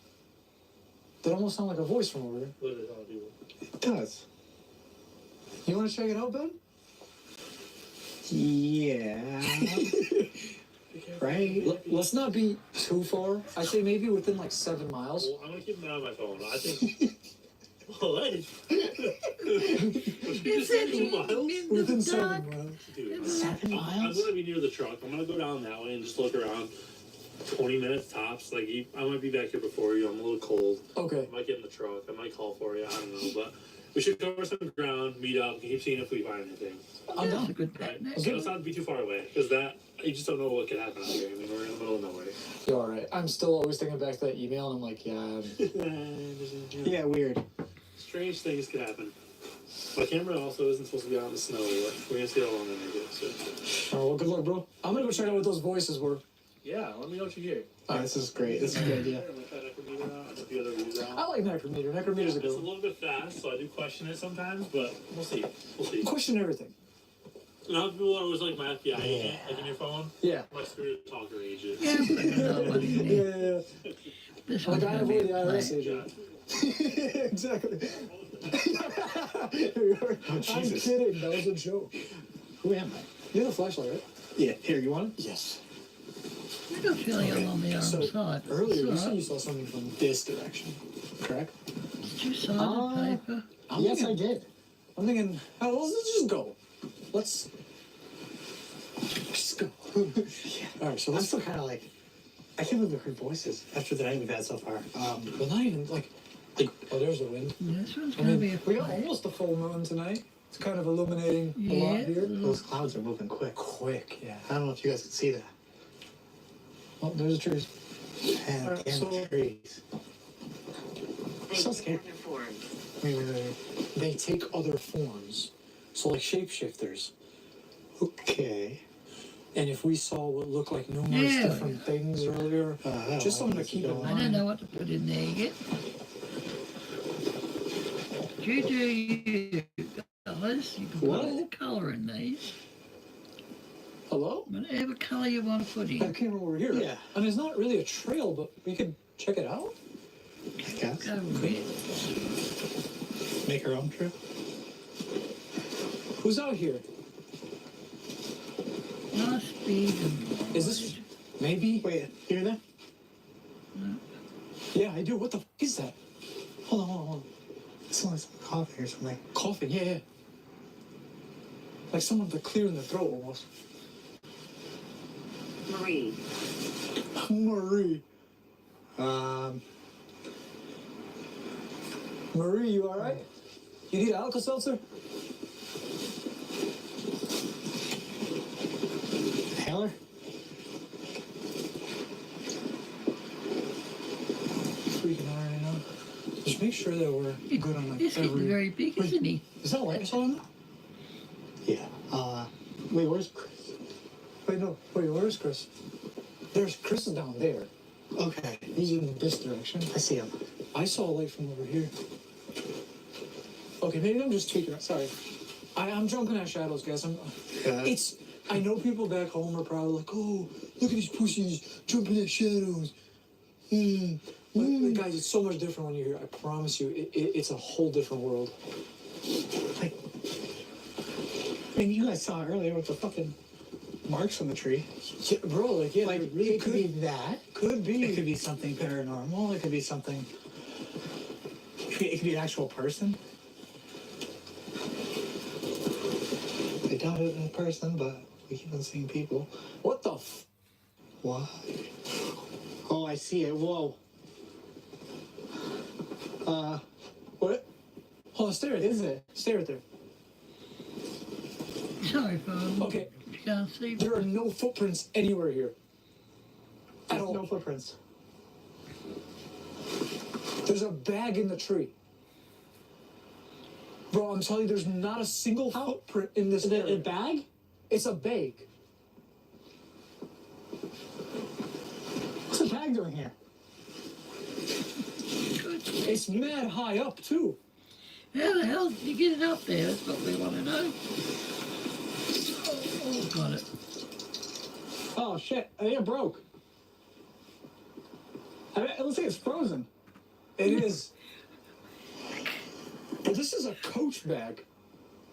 That almost sounds like a voice from over here. Literally telling people. It does. You want to check it out, Ben? Yeah. Right? Let's not be too far. I say maybe within like 7 miles. Well, I'm gonna keep an eye on my phone. I think. Well, hey. You said 2 miles? Within 7 miles. Dude, 7 I'm miles? gonna be near the truck. I'm gonna go down that way and just look around. 20 minutes tops. Like, I might be back here before you. I'm a little cold. Okay. I might get in the truck. I might call for you. I don't know. But we should cover some ground, meet up, and keep seeing if we find anything. I'm That's a down. good Right? picnic. So let's not be too far away. Because you just don't know what could happen out here. I mean, we're in the middle of nowhere. You're all right. I'm still always thinking back to that email, and I'm like, yeah. Yeah, weird. Strange things could happen. My camera also isn't supposed to be out in the snow. But we're going to see how long they make it. So. All right, well, good luck, bro. I'm gonna go check out what those voices were. Yeah, let me know what you hear. Oh, this is great. This is a good idea. I'm going to try Necrometer out. I the other views out. I like Necrometer. Necrometer's a It's good a one. little bit fast, so I do question it sometimes, but we'll see. We'll see. Question everything. You know how people are always like my FBI agent, like in your phone? Yeah. My spirit talker agent. Yeah, put another one in there. Yeah. This Like one's I going to be avoid the a IRS play. agent. Exactly. I'm Jesus. kidding. That was a joke. Who am I? You have a flashlight, right? Yeah, here, you want it? Yes. I got a feeling along the other So side. earlier you It's said all you saw something from this direction, correct? right. Two-sided paper. Yes, I did. I'm thinking, oh, well, let's just go. Let's go. All right, so I'm let's. still kind of like, I can't believe we heard voices after the night we've had so far. Well, not even like. Oh, there's the wind. This one's I going to be mean, a we got play. almost a full moon tonight. It's kind of illuminating a lot Yeah. here. Those clouds are moving quick. Quick, yeah. I don't know if you guys can see that. Oh, there's the trees. Man, Alright, damn so- trees. I'm so scared. Wait. They take other forms. So, like shapeshifters. Okay. And if we saw what looked like numerous Yeah. different things earlier, just something to keep in I don't mind. know what to put in there yet. You do you, guys. You can put What? all colour in these. Hello? Whatever colour you want to put I in. came over here. Yeah. And it's not really a trail, but we could check it out. I guess. Go red. Make our own trip. Who's out here? Nice big and Is this maybe? Wait, hear that? Yeah, I do. What the fuck is that? Hold on. It smells like coffee or something. Coughing, yeah. Like someone like clearing their throat almost. Marie. Marie, you alright? You need Alka-Seltzer? Taylor? Freaking alright now. Just make sure that we're good on like He's getting every... very big, isn't he? Is that light on? Yeah. Wait, where's Chris? Wait, where's Chris? There's Chris is down there. Okay. He's in this direction. I see him. I saw a light from over here. Okay, maybe I'm just tweaking it. Sorry. I'm jumping at shadows, guys. I know people back home are probably like, oh, look at these pussies jumping at shadows. But guys, it's so much different when you're here. I promise you, it's a whole different world. Like, I mean, you guys saw it earlier with the fucking marks on the tree. Yeah, bro, like, yeah, Like, it really it could be that. Could be. It could be something paranormal. It could be something. It could be an actual person. I doubt it in person, but we keep on seeing people. What the f? What? Oh, I see it. Whoa. What? Hold on, stay right there. Is it? Stay right there. Sorry, Father. Okay, You can't see. there are no footprints anywhere here. At There's all. no footprints. There's a bag in the tree. Bro, I'm telling you, there's not a single footprint in this area. A bag? It's a bag. What's the bag doing here? It's mad high up, too. How the hell did you get it up there? That's what we want to know. Oh, got it. Oh shit! I think it broke. I mean, it looks like it's frozen. It is. But this is a Coach bag.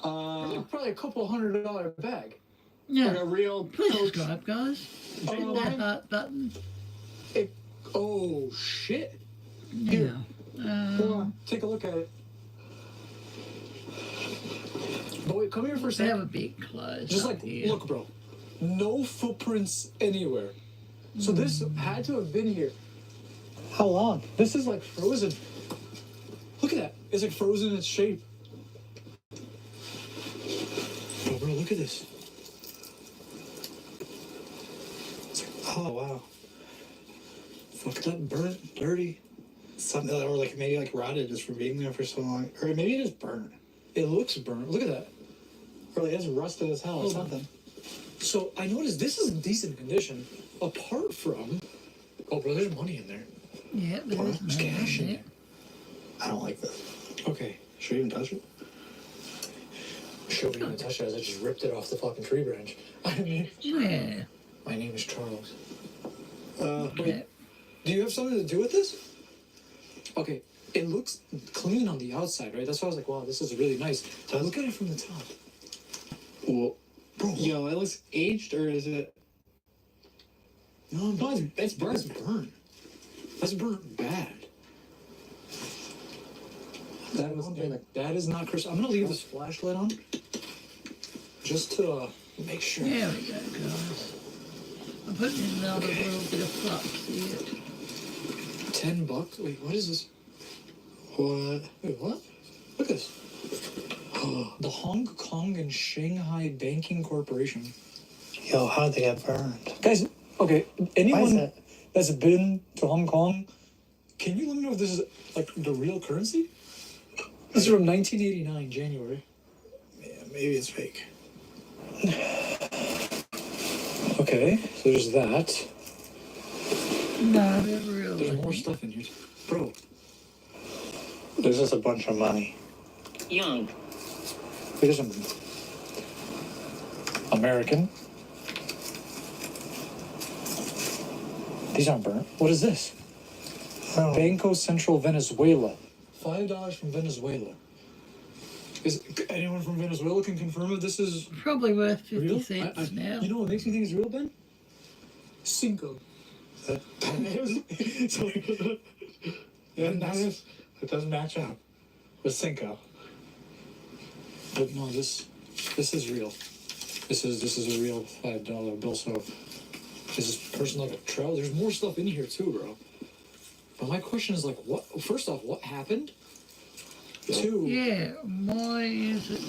Probably a couple $100 bag. Yeah. Like a real Please Coach. subscribe, guys. Hit Oh, that heart button. Oh, shit. Yeah. Take a look at it. But wait, come here for a That second. would be close. Just up like, here. look, bro. No footprints anywhere. So this had to have been here. How long? This is like frozen. Look at that. It's like frozen in its shape. Oh, bro, look at this. It's like, Oh, wow. fucked up, burnt, dirty. Something, or like maybe like rotted just from being there for so long. Or maybe it is burnt. It looks burnt. Look at that. Or like it's rusted as hell or Hold on. something. So I noticed this is in decent condition, apart from. Oh, bro, there's money in there. Yeah, there is There's money cash in there. there. I don't like this. Okay. Should we even touch it? Should we even touch it as I just ripped it off the fucking tree branch? I mean, Yeah. my name is Charles. Yeah. Do you have something to do with this? Okay, it looks clean on the outside, right? That's why I was like, wow, this is really nice. But look at it from the top. Well, Bro, yo, it looks aged, or is it? no, it's burnt. That's burnt. That's burnt bad. That is not Chris. I'm gonna leave this flashlight on just to make sure. There we go, guys. I'm putting in another little bit of flux here. $10. Wait, what is this? What? Wait, what? Look at this. The Hong Kong and Shanghai Banking Corporation. Yo, how'd they get burned? Guys, okay, Why is anyone that? that's been to Hong Kong, can you let me know if this is like the real currency? This is from 1989, January. Yeah, maybe it's fake. Okay, so there's that. No, they're real. There's more stuff in here. Bro, There's just a bunch of money. Young. wait, there's some American. These aren't burnt. What is this? Oh. Banco Central Venezuela. $5 from Venezuela. Is anyone from Venezuela can confirm if this is Probably worth 50 real? cents now. You know what makes me think it's real, Ben? Cinco. That- Sorry. Yeah, it doesn't match up with Cinco. But no, this is real. This is a real $5 bill. So is this person like a troll? There's more stuff in here too, bro. But my question is like, what? First off, what happened? Two. Yeah, why is it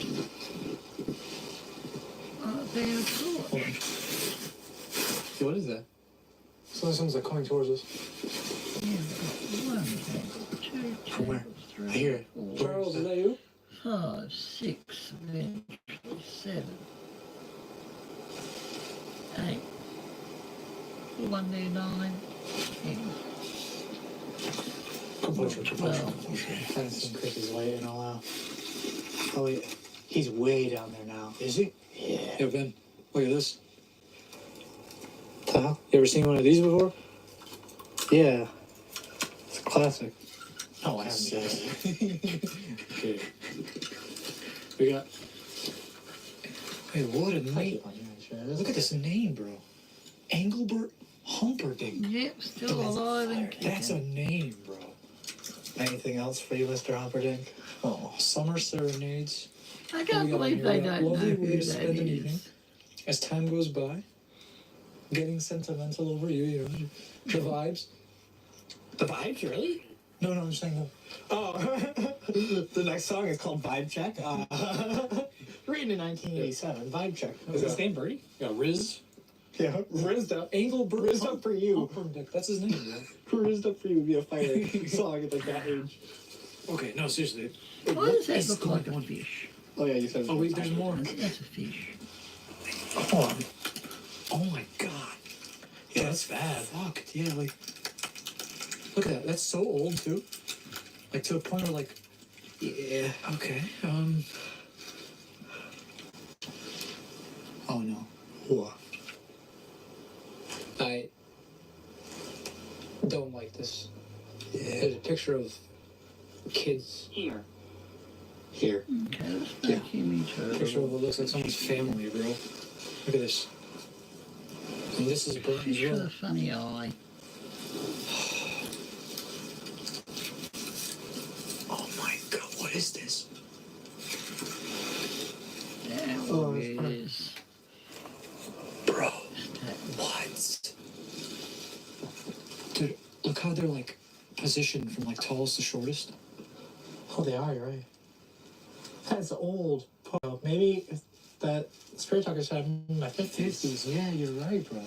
there Hold on. What is that? Someone's like coming towards us. Yeah, 1, 2, From where? 3, I hear it. 4, Charles, is that you? 5, 6, 7, 8, 1, 9, 10. Composure. Fancy. Chris is waiting all out. Oh, wait. He's way down there now. Is he? Yeah. Yo, Ben, look at this. The hell? You ever seen one of these before? Yeah. It's a classic. No, I haven't. Okay. We got. Hey, what a name! Look at this name, bro. Engelbert Humperdinck. Yep, still alive and kicking. That's a name, bro. Anything else for you, Mr. Humperdinck? Oh, Summer Serenades. I can't We got believe here, they we got don't know lovely who way to that spend an evening. is. As time goes by, getting sentimental over you know, the vibes. The vibes, really? No, I'm saying no. Oh, the next song is called Vibe Check. Written in 1987. Vibe Check. Is his name Birdie? Yeah, Riz. Yeah. Rizzed up. Engelbert Rizzed up for you. Humperdinck. That's his name, bro. Rizzed up for you would be a fire song at like that age. Okay, no, seriously. Why does that is look going like a on? fish? Oh yeah, you said. Oh wait, there's more. That's a fish. Hold on. Oh my god. Yeah, that's bad. Fuck. Yeah, like. Look at that. That's so old too. Like to the point where like. Yeah. Okay. Oh no. What? I don't like this. Yeah. There's a picture of kids. Here. Here. Okay, let's vacuum each Picture other. of what looks like someone's family, bro. Look at this. And this is burnt as Fish with well. a funny eye. Oh my god, what is this? There Oh, it it's is. Bro, what? Dude, look how they're like positioned from like tallest to shortest. Oh, they are, you're right. That's old. Maybe that Spirit Talker's having in my 50s. Yeah, you're right, bro.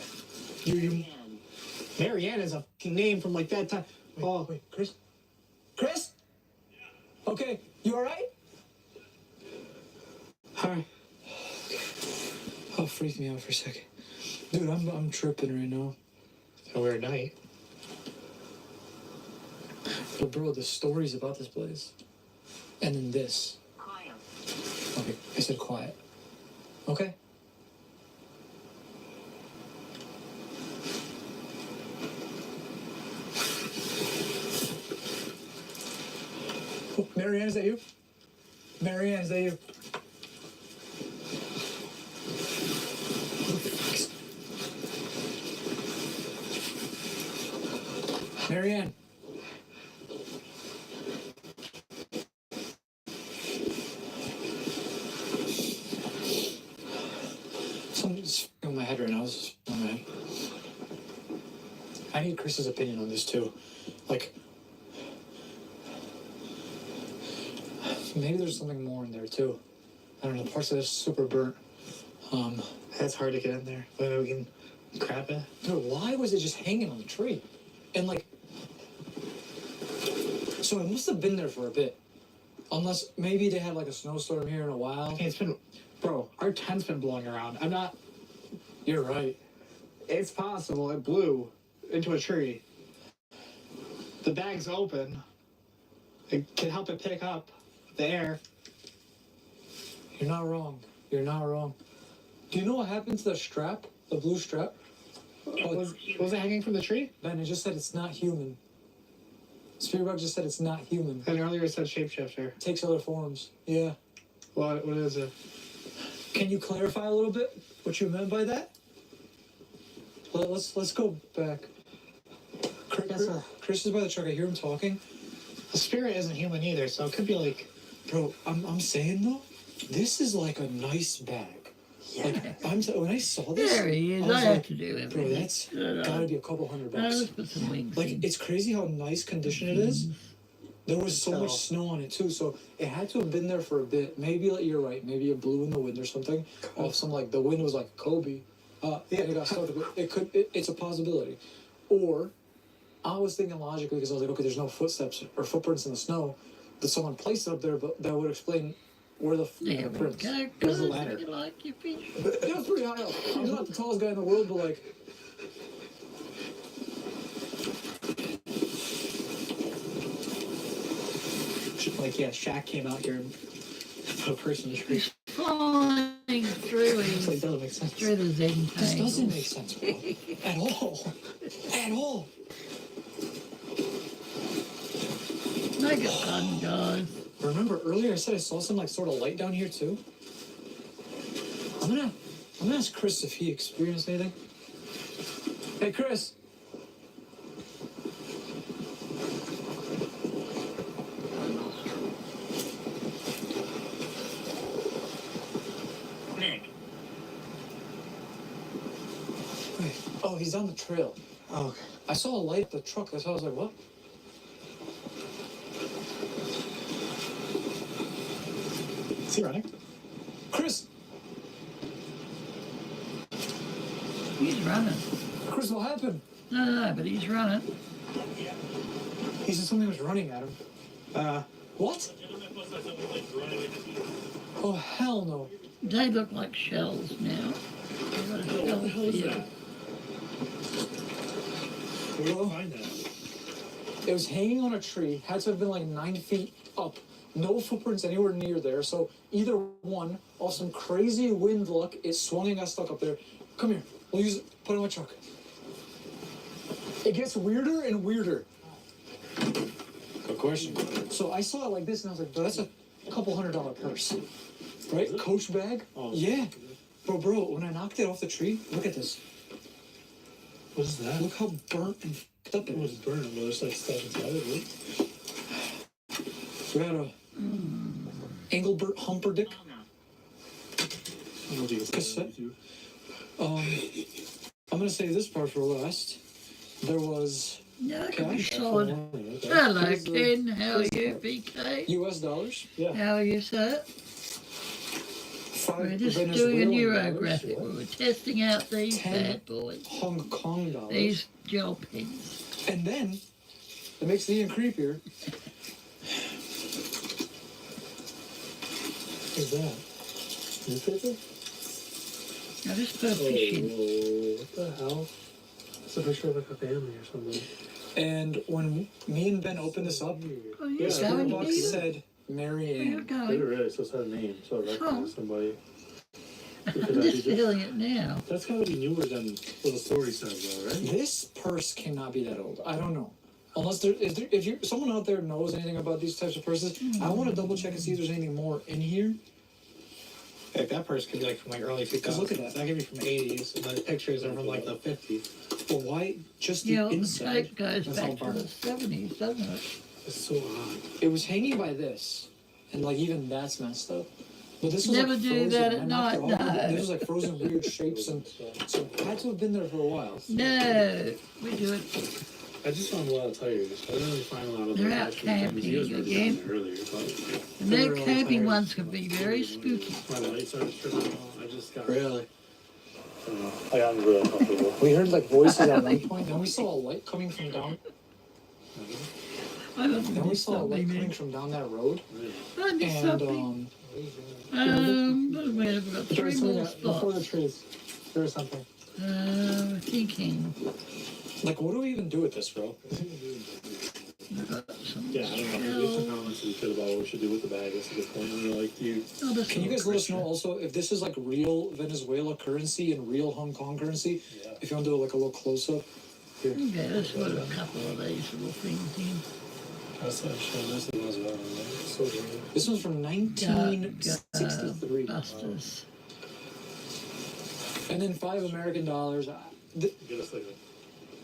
Marianne is a fucking name from like that time. Oh, wait, Chris? Chris? Yeah. Okay, you alright? Hi. Oh, freaked me out for a second. Dude, I'm tripping right now. A weird night. But bro, the stories about this place. And then this. Quiet. Okay, I said quiet. Okay. Oh, Marianne, is that you? Marianne, is that you? Marianne. Something's on my head right now. This is on my head. I need Chris's opinion on this too. Like, maybe there's something more in there too. I don't know. Parts of this super burnt. That's hard to get in there. Maybe we can crap it. Dude, why was it just hanging on the tree? And like, so it must have been there for a bit. Unless maybe they had like a snowstorm here in a while. Okay, it's been, bro. Our tent's been blowing around. I'm not. You're right. It's possible it blew into a tree. The bag's open. It can help it pick up the air. You're not wrong. You're not wrong. Do you know what happened to the strap? The blue strap? Was it hanging from the tree? Ben, it just said it's not human. Spirit just said it's not human. And earlier it said shapeshifter. It takes other forms. Yeah. What is it? Can you clarify a little bit what you meant by that? Let's go back. Chris is by the truck. I hear him talking. The spirit isn't human either, so it could be like. Bro, I'm saying though, this is like a nice bag. Yeah. Like when I saw this, There he is. I I was have like, to do bro, everything. that's gotta be a couple $100. Let's put some wings Like in. it's crazy how nice condition it is. There was so much snow on it too, so it had to have been there for a bit. Maybe like you're right. Maybe it blew in the wind or something. Off some like the wind was like Kobe. Yeah, it got stuck. It's a possibility. Or I was thinking logically because I was like, okay, there's no footsteps or footprints in the snow. That someone placed it up there, but that would explain where the There we prints. go. Where's the Good. ladder? You like your fish? It was pretty high up. I'm not the tallest guy in the world, but like. Like, yeah, Shaq came out here and put a person in the tree. Flying through It's like, his, doesn't make sense. through the Zen This doesn't tables. make sense, bro. At all. At all. Make it fun, guys. Remember earlier I said I saw some like sort of light down here too? I'm gonna ask Chris if he experienced anything. Hey Chris. Nick. Wait. Oh, he's on the trail. Oh, okay. I saw a light at the truck. That's why I was like, what? Is he running? Chris! He's running. Chris, what happened? No, but he's running. He said something was running at him. What? Oh, hell no. They look like shells now. They've got a shell feel. Where did you find that? It was hanging on a tree, had to have been like 9 feet up. No footprints anywhere near there, so either one, off some crazy wind luck, it swung and got stuck up there. Come here, we'll use it, put it in my truck. It gets weirder and weirder. Good question. So I saw it like this and I was like, bro, that's a couple $100 purse. Right? Coach bag? Oh. Yeah. Bro, when I knocked it off the tree, look at this. What is that? Look how burnt and f***ed up it It was is. burning, but there's like stuff inside of it. We got a Engelbert Humperdinck. I don't know if you can see Cassette? that on YouTube. I'm gonna save this part for last. There was Yeah, it could be cash, solid. Okay. Hello, Ken. How are you, BK? US dollars, How are you, sir? $5 We're just doing a Venezuelan neurographic. dollars, We were testing out these 10 bad boys. Hong Kong dollars, These gel pens. and then it makes it even creepier. What's that? Newspaper? I just put a fish in. Whoa, what the hell? It's a picture of like a family or something. And when me and Ben opened this up, Oh, you the spirit going, box Peter? said Mary Where you Ann. They going? really supposed to have a name, so I recognize somebody. I'm just feeling it now. That's gotta be newer than what the story says, though, right? This purse cannot be that old. I don't know. Unless if someone out there knows anything about these types of purses, I want to double check and see if there's anything more in here. Like, that purse could be like from like early 2000s. 'Cause look at that. That could be from 80s, and the pictures are from like the 50s. But why just the You know, the inside? tape goes That's all back to the burnt. 70s, doesn't it? It's so odd. It was hanging by this, and like even that's messed up. But this was Never like do frozen. that I at knocked it night, off. no. This was like frozen weird shapes, and so it had to have been there for a while. No, we do it. I just found a lot of tires. I didn't really find a lot of They're like, out actual tires. camping You guys were again. down there earlier, but And their They're all camping tired. ones can be very spooky. my lights started tripping out. I just got. Really? I got really comfortable. We heard like voices at one point, then we saw a light coming from down. I don't Then know we saw a light something, coming man. from down that road, Might be and something. But we have got There 3 was something more before the spots. trees. There was something. Thinking. like, what do we even do with this, bro? We've got some Yeah, I don't know. There's some comments that you could about what we should do with the bag. That's a good point. You know, like, do you? Oh, this Can you little guys let us know creature. also if this is like real Venezuela currency and real Hong Kong currency? Yeah. If you want to do like a little close up. Okay, let's put a couple of these little things in. That's that shit. This was well. So weird. This one's from 1963. Busters. And then $5 American dollars. Get us like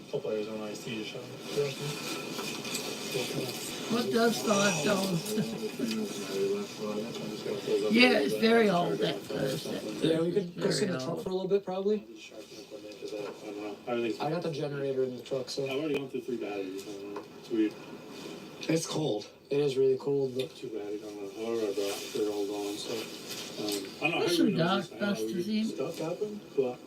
a couple Arizona iced tea to shop. What does $5? Yeah, it's very old, that first. Yeah, we could go Very sit in the truck old. for a little bit, probably. I don't know. I got the generator in the truck, so I've already gone through 3 batteries. I don't know. It's weird. It's cold. it is really cold. But 2 batteries. I don't know. However, I brought, they're all gone. So, I don't know. There's I some heard dark rumors. I know busters weird in. stuff happened, but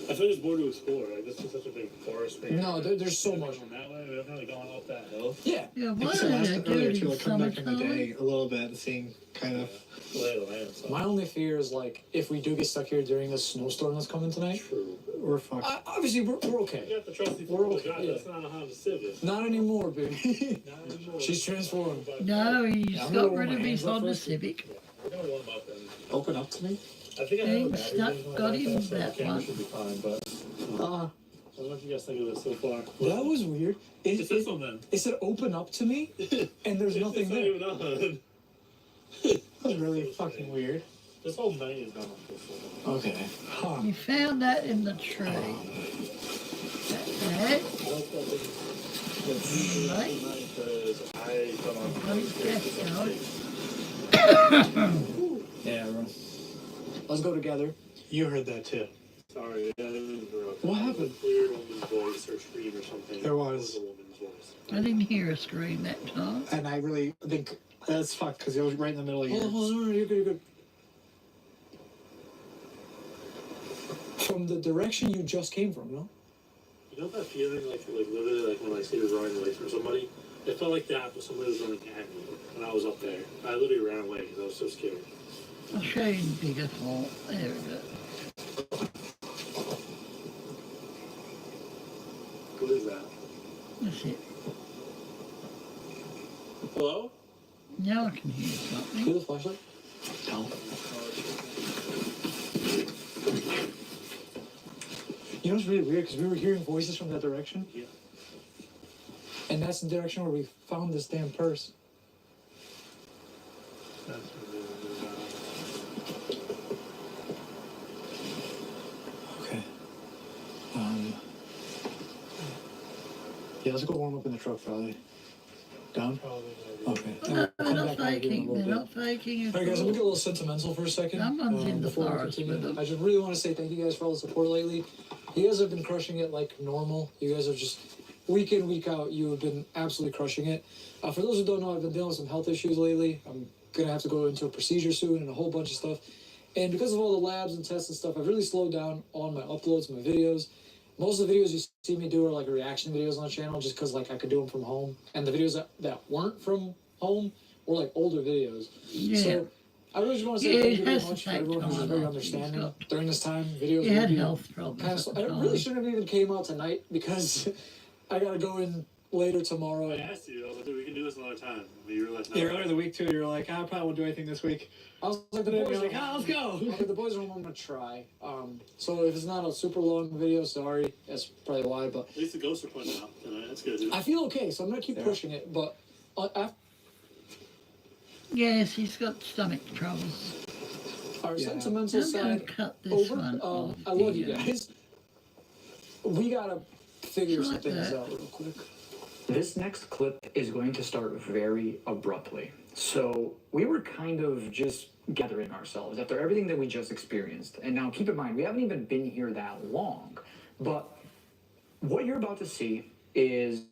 I feel just bored to explore. Like, this is such a big forest thing. no, there's so much. Going that way, we haven't really gone up that hill. Yeah, Yeah, I why guess I do asked they it do earlier it to in like come back in the summertime? day a little bit, seeing kind of. Lay of the land. So. my only fear is like if we do get stuck here during this snowstorm that's coming tonight. True. We're fucked. Obviously, we're You okay. got the trusty We're four-wheel okay, drive. yeah. That's not a Honda Civic. Not anymore, baby. Not anymore. She's transformed. No, he's Yeah, I'm got gonna rid roll of my his hands up Honda first. Civic. We're gonna warm up and Open up to me. I think I Hey, have a battery. stuck- in my got him backpack, so that the camera one. should be fine, but I don't know if you guys think of it so far. That was weird. It's this one then. It said open up to me, and there's nothing It's not there. even on. That was really fucking weird. This whole night is gone up before. Okay. Huh. You found that in the tree. Okay. I hope that doesn't Right. because I don't know. Right, Jasko. Yeah, bro. Let's go together. You heard that too. Sorry, I didn't interrupt. What happened? Clear woman's voice or scream or something. There was. It a woman's voice. I didn't hear a scream that time. And I really think that's fucked because it was right in the middle of Hold on, yours. hold on, you're good, you're good. From the direction you just came from, no? You know that feeling, like literally, like when I see you running away from somebody? It felt like that, but somebody was running at me, and I was up there. I literally ran away because I was so scared. I'll show you the bigger hole. There we go. What is that? That's it. Hello? Now I can hear Do something. the flashlight? No. You know what's really weird? Because we were hearing voices from that direction. Yeah. And that's the direction where we found this damn purse. That's Okay. Yeah, let's go warm up in the truck, probably. Down? Okay. No, We'll they're come not back out here in a faking. little They're bit. not faking at Alright guys, I'm gonna all. get a little sentimental for a second. Someone's in the before we forest continue. with them. I just really want to say thank you guys for all the support lately. You guys have been crushing it like normal. You guys have just, week in, week out, you have been absolutely crushing it. For those who don't know, I've been dealing with some health issues lately. I'm gonna have to go into a procedure soon and a whole bunch of stuff. And because of all the labs and tests and stuff, I've really slowed down on my uploads, my videos. Most of the videos you see me do are like reaction videos on the channel just because like I could do them from home. And the videos that weren't from home were like older videos. Yeah. So I really just want to say Yeah, thank it you very has to much for take everyone who's time very after understanding. you've got- During this time, videos He will had be health problems kind at of, the I really time. shouldn't have even came out tonight because I gotta go in later tomorrow. I asked you, I was like, dude, we can do this another time. But you were like, no. Yeah, earlier in the week too, you were like, I probably won't do anything this week. I was like, the Then boys you're are like, let's go. I was like, the boys are home, I'm gonna try. So if it's not a super long video, sorry. That's probably why. But At least the ghosts are pointing out tonight. That's good, dude. I feel okay, so I'm gonna keep pushing it. But after Yes, he's got stomach troubles. our Yeah. sentimental I'm going side to cut this over, one off. I love you the, guys. We gotta figure It's some like things that. out real quick. This next clip is going to start very abruptly. So we were kind of just gathering ourselves after everything that we just experienced. And now keep in mind, we haven't even been here that long. But what you're about to see is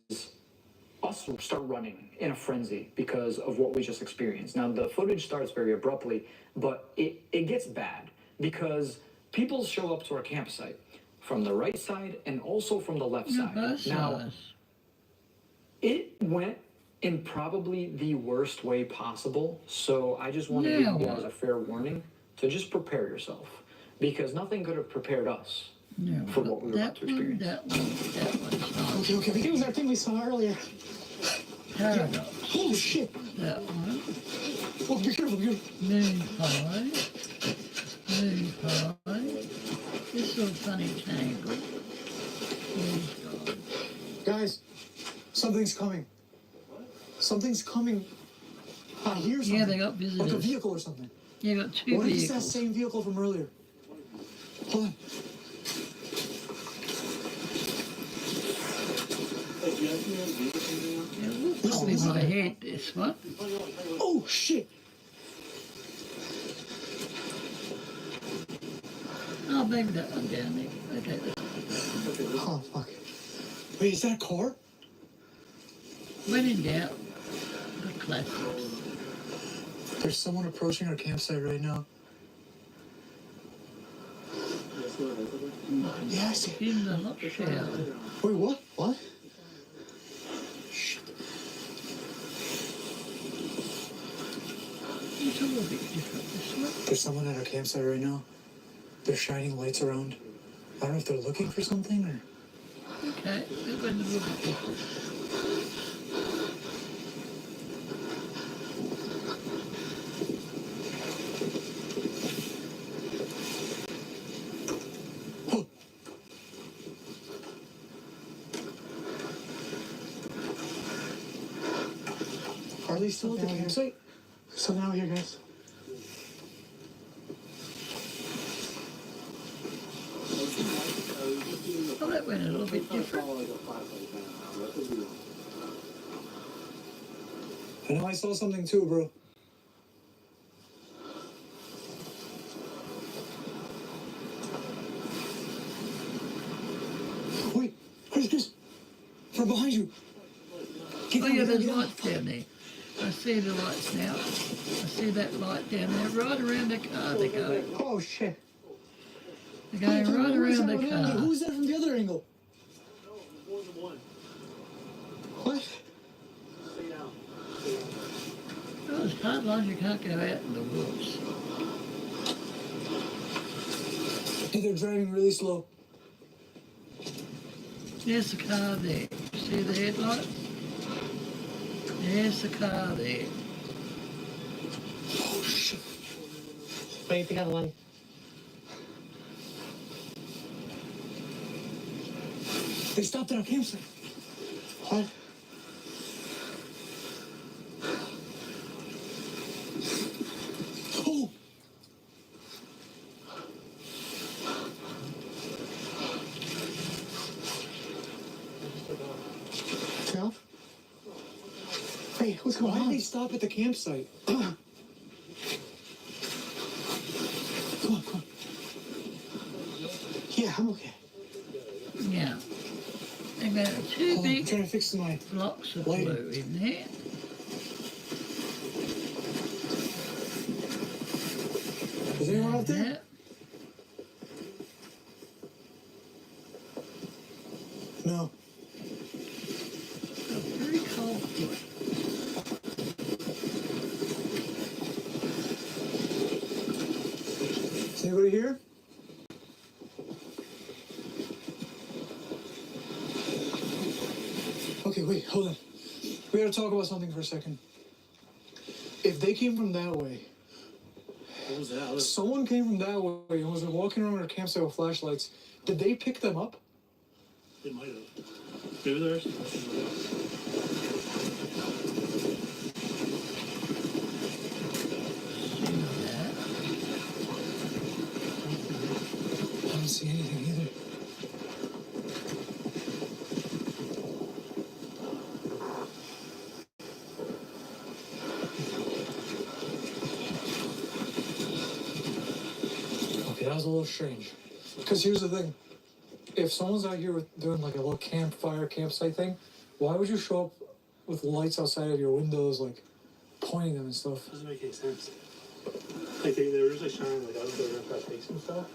us start running in a frenzy because of what we just experienced. Now the footage starts very abruptly, but it gets bad because people show up to our campsite from the right side and also from the left No, side. both Now, sides. it went in probably the worst way possible, so I just want to give you guys a fair warning to just prepare yourself, because nothing could have prepared us No, for what we were about that to one, experience. that one's not. Okay, it was that thing we saw earlier. Paradox. Oh shit. That one. Oh, be careful, be careful. Moon pie. Moon pie. This little funny tangle. He's gone. Guys, something's coming. Something's coming. I hear something. Yeah, they got Like a visitors. vehicle or something. You got two What if it's that vehicles. same vehicle from earlier? Hold on. Listen in my head, this one. Oh, shit. Oh, maybe that one down there. Okay, Oh, fuck. Wait, is that a car? when in doubt, the classics. There's someone approaching our campsite right now. Yeah, I see. In the hot shower. Wait, what? What? It's a little bit different this one. There's someone at our campsite right now. They're shining lights around. I don't know if they're looking for something or... Okay, it went a little bit different. Are they still at the campsite? So now here, guys. Oh, that went a little bit different. I know I saw something too, bro. Wait, Chris, from behind you. Oh yeah, there's lights down there. I see the lights now. I see that light down there, right around the car they're going. Oh shit. They're going right around the car. Who's that from the other angle? What? Oh, it's hard line, you can't go out in the woods. Hey, they're driving really slow. There's the car there. See the headlight? There's the car there. Oh shit. Wait, the other one. They stopped at our campsite. What? Oh! Turn off? Hey, what's going on? Why did they stop at the campsite? Come on. Yeah, I'm okay. Yeah. They've got two Hold on, I'm big trying to fix my... blocks of lighting. blue in there. Is anyone out there? Yeah. No. A very cold foot. Is anybody here? Okay, wait, hold on. We gotta talk about something for a second. If they came from that way, What was that? someone came from that way and was walking around our campsite with flashlights, did they pick them up? They might have. Maybe there's. I don't see anything either. Okay, that was a little strange. Because here's the thing. If someone's out here with doing like a little campsite thing, why would you show up with lights outside of your windows, like pointing them and stuff? Doesn't make any sense. Like they were just like shining like out of their aircraft fakes and stuff.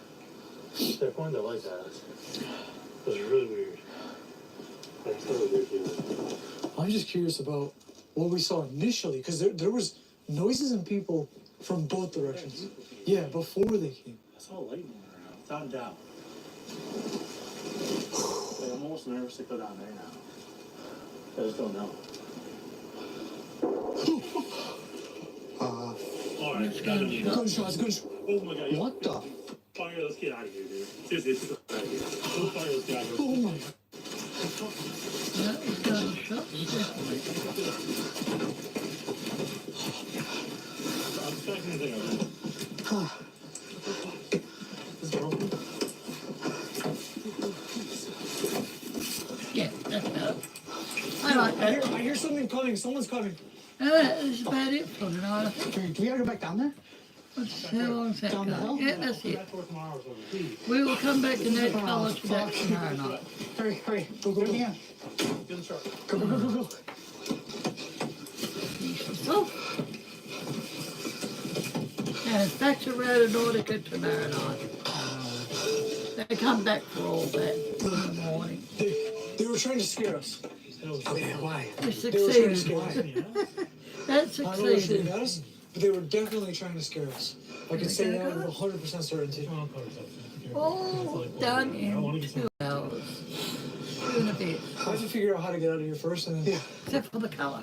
They're pointing their lights at us. It was really weird. That's totally weird, dude. I'm just curious about what we saw initially, because there was noises and people from both directions. Yeah, before they came. I saw lightning around, without a doubt. Like, I'm almost nervous to go down there now. I just don't know. Alright, Gunshots. oh my god. What the? Fire, let's get out of here, dude. Seriously, let's get out of here. Fire, let's get out of here. Oh my. That was gunshots, definitely. I'm expecting the thing. Is it open? Yeah, that's better. I coming. Someone's coming. That's about it for tonight. I think. Do we gotta go back down there? How long's that Down the going? hill? Yeah, that's it. We will come back in that colour to that tomorrow night. Hurry. Go. Get in. Get in the truck. Go. So, and it's back to Road Nautica tomorrow night. They come back for all that in the morning. They were trying to scare us. Okay, why? We They were trying to succeeded. scare us. That I don't know what shooting succeeded. at us, but they were definitely trying to scare us. I can say that with 100% certainty. All done in 2 hours. 2 and a bit. I have to figure out how to get out of here first, and then Except for the colour.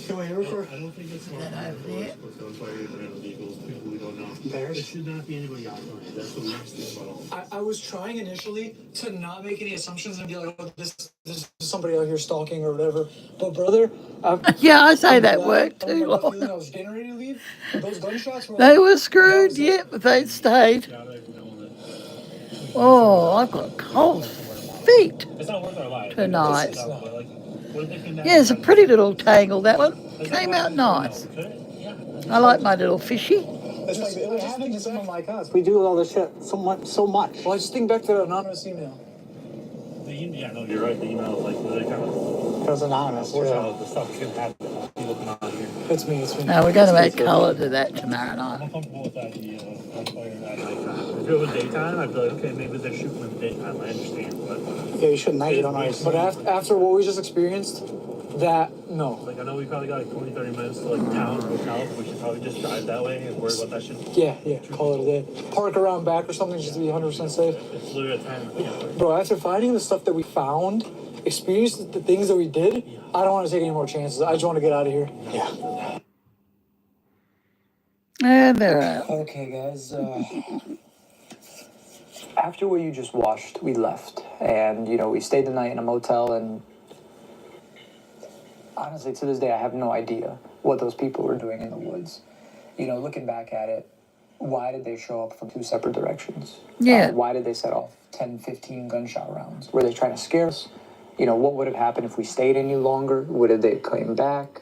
can we record? I don't think it's smart. That over there. What's going on with random vehicles, people we don't know. There should not be anybody out there. That's the weirdest thing about all. I was trying initially to not make any assumptions and be like, oh, this is somebody out here stalking or whatever. But brother, Yeah, I say that glad- worked I too remember long. feeling I was getting ready to leave. Those gunshots were They like, were screwed, yeah, but they stayed. Oh, I've got cold feet It's not worth our lives. tonight. What if they came back? Yeah, it's a pretty little tangle, that one. Came out nice. Yeah. I like my little fishy. it's like, it was happening to someone like us. We do all this shit so much. Well, I just think back to the anonymous email. Yeah, no, you're right. The email, like, they kind of It was anonymous. foreshadow the stuff that's going to happen. People come out here. It's me. No, we're going to make colour to that tomorrow night. I'm comfortable with that idea of firing at nighttime. If it was daytime, I'd be like, okay, maybe they're shooting in the daytime. I understand, but Yeah, you should night. You don't know. But after what we just experienced, no. like, I know we probably got like 20, 30 minutes to like town or hotel. We should probably just drive that way and worry about that shit. Yeah, call it a day. Park around back or something just to be 100% safe. It's literally a 10. Yeah. Bro, after finding the stuff that we found, experienced the things that we did, I don't want to take any more chances. I just want to get out of here. Yeah. And they're out. Okay, guys. After what you just watched, we left. And, we stayed the night in a motel. And honestly, to this day, I have no idea what those people were doing in the woods. Looking back at it, why did they show up from 2 separate directions? Yeah. Why did they set off 10, 15 gunshot rounds? Were they trying to scare us? What would have happened if we stayed any longer? Would have they come back?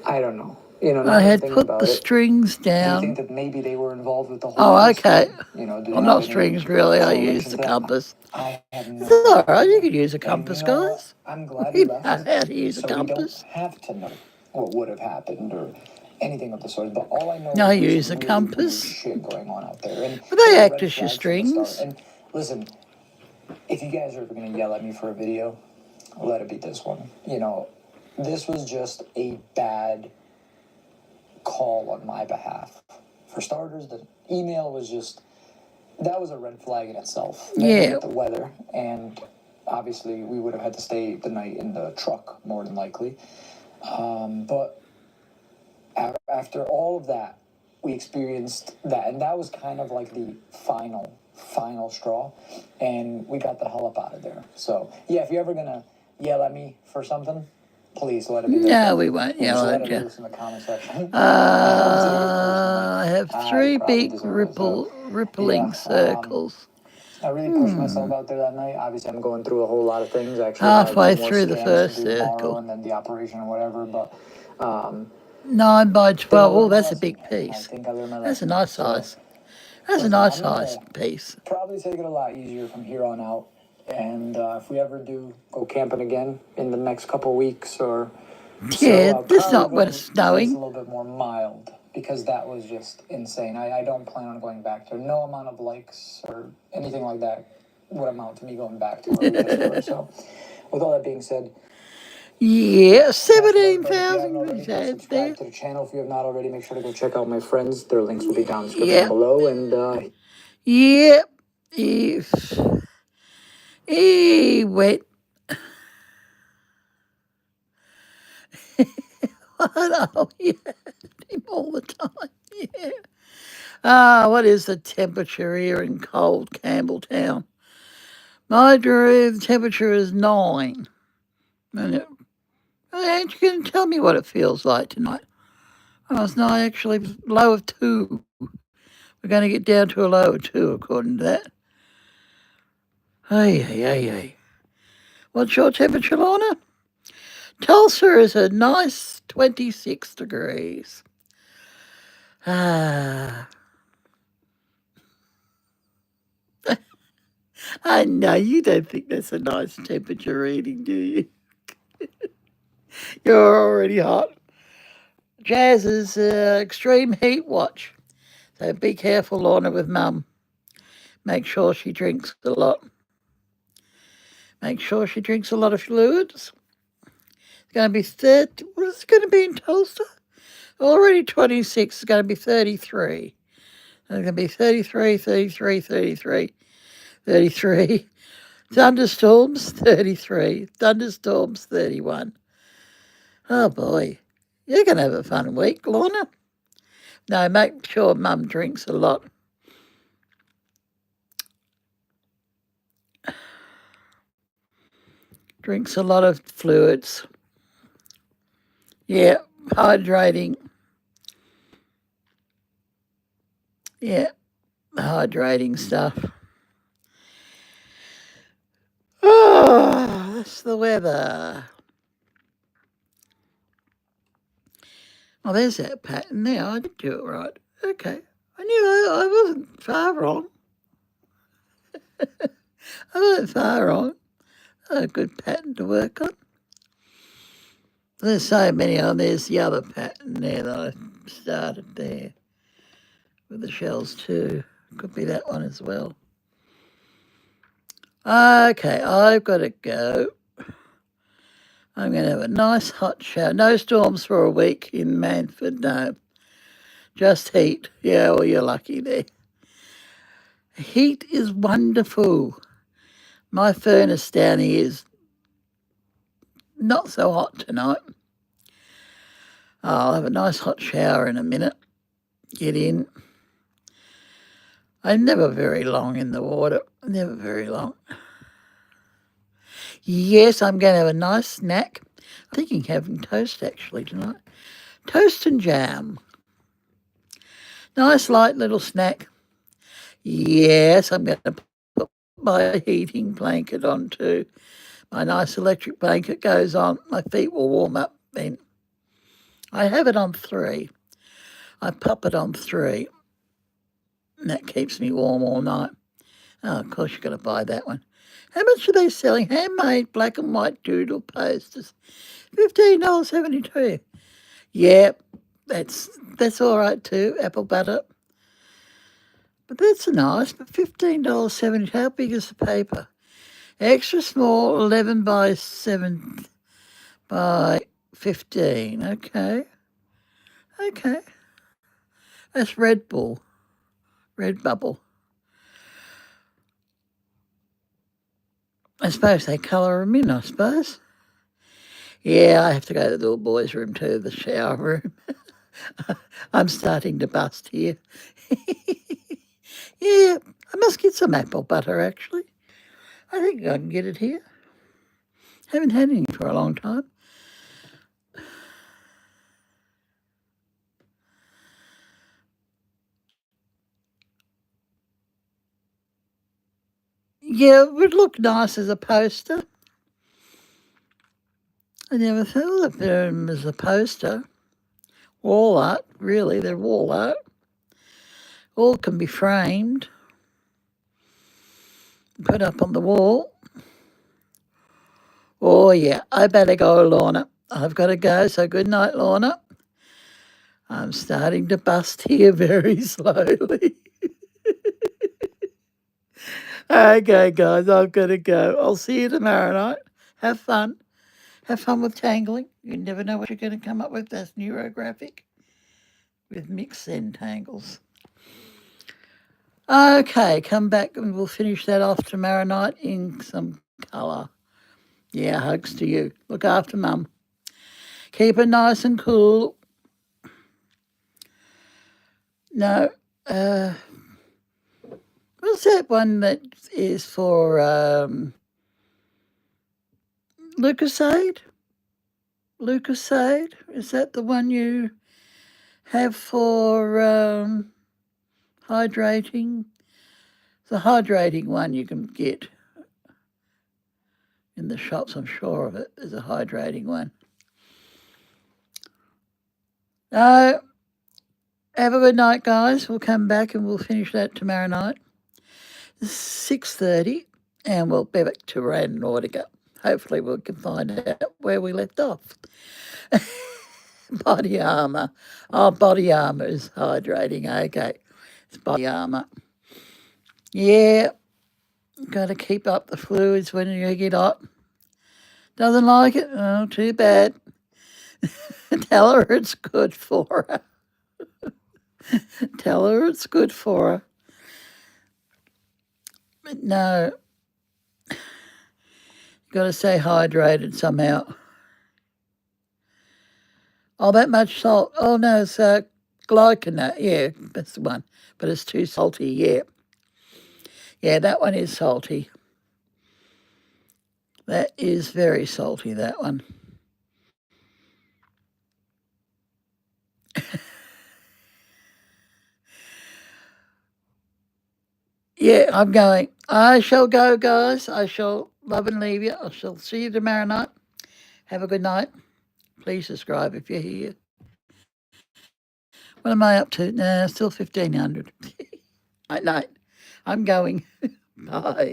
I don't know. I had put the strings Do you down. think that maybe they were involved with the whole? Oh, okay. Do you Well, have not any strings, really. I correlation use to the that? compass. I have no. It's all right. You could use a And compass, you know what? guys. I'm glad We we know left. how to use a so compass. We don't have to know what would have happened or anything of the sort. But all I know No, is there's use a some really compass. weird shit going on out there. And But they there were act red as your flags from the start. strings. And listen, if you guys are ever gonna yell at me for a video, let it be this one. This was just a bad call on my behalf. For starters, the email was that was a red flag in itself. Then Yeah. you get the weather, and obviously we would have had to stay the night in the truck, more than likely. But after all of that, we experienced that, and that was kind of like the final straw, and we got the hell up out of there. So, yeah, if you're ever going to yell at me for something, please let it be. No, we won't yell Just let at it you. loose in the comment section. I have I 3 probably big deserve it, so, rippling yeah, circles. I really pushed myself out there that night. Obviously, I'm going through a whole lot of things. Actually, Halfway I have more through the scans first to do tomorrow circle. and then the operation or whatever. But 9 by 12. Oh, that's a big I piece. think I learned my That's a lesson. nice So, size. That's a listen, nice I'm gonna- size piece. probably take it a lot easier from here on out. And if we ever do go camping again in the next couple weeks or Yeah, I'll this is probably not when go it's with a snowing. little bit more mild because that was just insane. I don't plan on going back there. No amount of likes or anything like that would amount to me going back to where we just were. So, with all that being said, Yeah, if you haven't 17,000 already, we go had subscribe there. to the channel. If you have not already, make sure to go check out my friends. Their links will be down in the description Yep. below. And Yep. If he went. I know, yeah. Him all the time, yeah. What is the temperature here in cold Campbelltown? My dream temperature is 9. And ain't you going to tell me what it feels like tonight? Oh, it's not actually low of 2. We're going to get down to a low of 2 according to that. Hey. What's your temperature, Lorna? Tulsa is a nice 26 degrees. Ah, I know you don't think that's a nice temperature reading, do you? You're already hot. Jazz is extreme heat watch. So be careful, Lorna, with Mum. Make sure she drinks a lot. Make sure she drinks a lot of fluids. It's going to be 30. What is it going to be in Tulsa? Already 26. It's going to be 33. It's going to be 33, 33, 33, 33. Thunderstorms, 33. Thunderstorms, 31. Oh, boy. You're going to have a fun week, Lorna. No, make sure Mum drinks a lot. Drinks a lot of fluids. Yeah, hydrating. Yeah, hydrating stuff. Oh, that's the weather. Oh, there's that pattern there. I did do it right. Okay. I knew I wasn't far wrong. I wasn't far wrong. A good pattern to work on. There's so many on. There's the other pattern there that I started there with the shells too. Could be that one as well. Okay, I've got to go. I'm going to have a nice hot shower. No storms for a week in Manford, no. Just heat. Yeah, well, you're lucky there. Heat is wonderful. My furnace down here is not so hot tonight. I'll have a nice hot shower in a minute. Get in. I'm never very long in the water. Never very long. Yes, I'm going to have a nice snack. I'm thinking having toast actually tonight. Toast and jam. Nice light little snack. Yes, I'm going to put my heating blanket on too. My nice electric blanket goes on. My feet will warm up then. I have it on 3. I pop it on 3. And that keeps me warm all night. Oh, of course, you've got to buy that one. How much are they selling? Handmade black and white doodle posters. $15.72. Yeah, that's all right too. Apple butter. But that's nice. But $15.70. How big is the paper? Extra small, 11 by 7 by 15. Okay. Okay. That's Red Bull. Red Bubble. I suppose they colour them in, I suppose. Yeah, I have to go to the little boys' room too, the shower room. I'm starting to bust here. Yeah, I must get some apple butter actually. I think I can get it here. Haven't had any for a long time. Yeah, it would look nice as a poster. I never thought of them as a poster. Wall art, really, they're wall art. All can be framed, put up on the wall. Oh, yeah, I better go, Lorna. I've got to go, so good night, Lorna. I'm starting to bust here very slowly. Okay, guys, I've got to go. I'll see you tomorrow night. Have fun. Have fun with tangling. You never know what you're going to come up with. That's neurographic with mixed end tangles. Okay, come back and we'll finish that off tomorrow night in some colour. Yeah, hugs to you. Look after Mum. Keep it nice and cool. No, what's that one that is for Lucasade? Lucasade? Is that the one you have for hydrating? The hydrating one you can get in the shops, I'm sure of it. There's a hydrating one. Have a good night, guys. We'll come back and we'll finish that tomorrow night. 6:30, and we'll be back to Randonautica. Hopefully we can find out where we left off. Body armour. Oh, body armour is hydrating. Okay. It's body armour. Yeah. Got to keep up the fluids when you get hot. Doesn't like it? Oh, too bad. Tell her it's good for her. Tell her it's good for her. But no. Got to stay hydrated somehow. Oh, that much salt. Oh, no, it's glycinate. Yeah, that's the one. But it's too salty, yeah. Yeah, that one is salty. That is very salty, that one. Yeah, I'm going. I shall go, guys. I shall love and leave you. I shall see you tomorrow night. Have a good night. Please subscribe if you're here. What am I up to? Nah, still 1,500. Night, night. I'm going. Bye.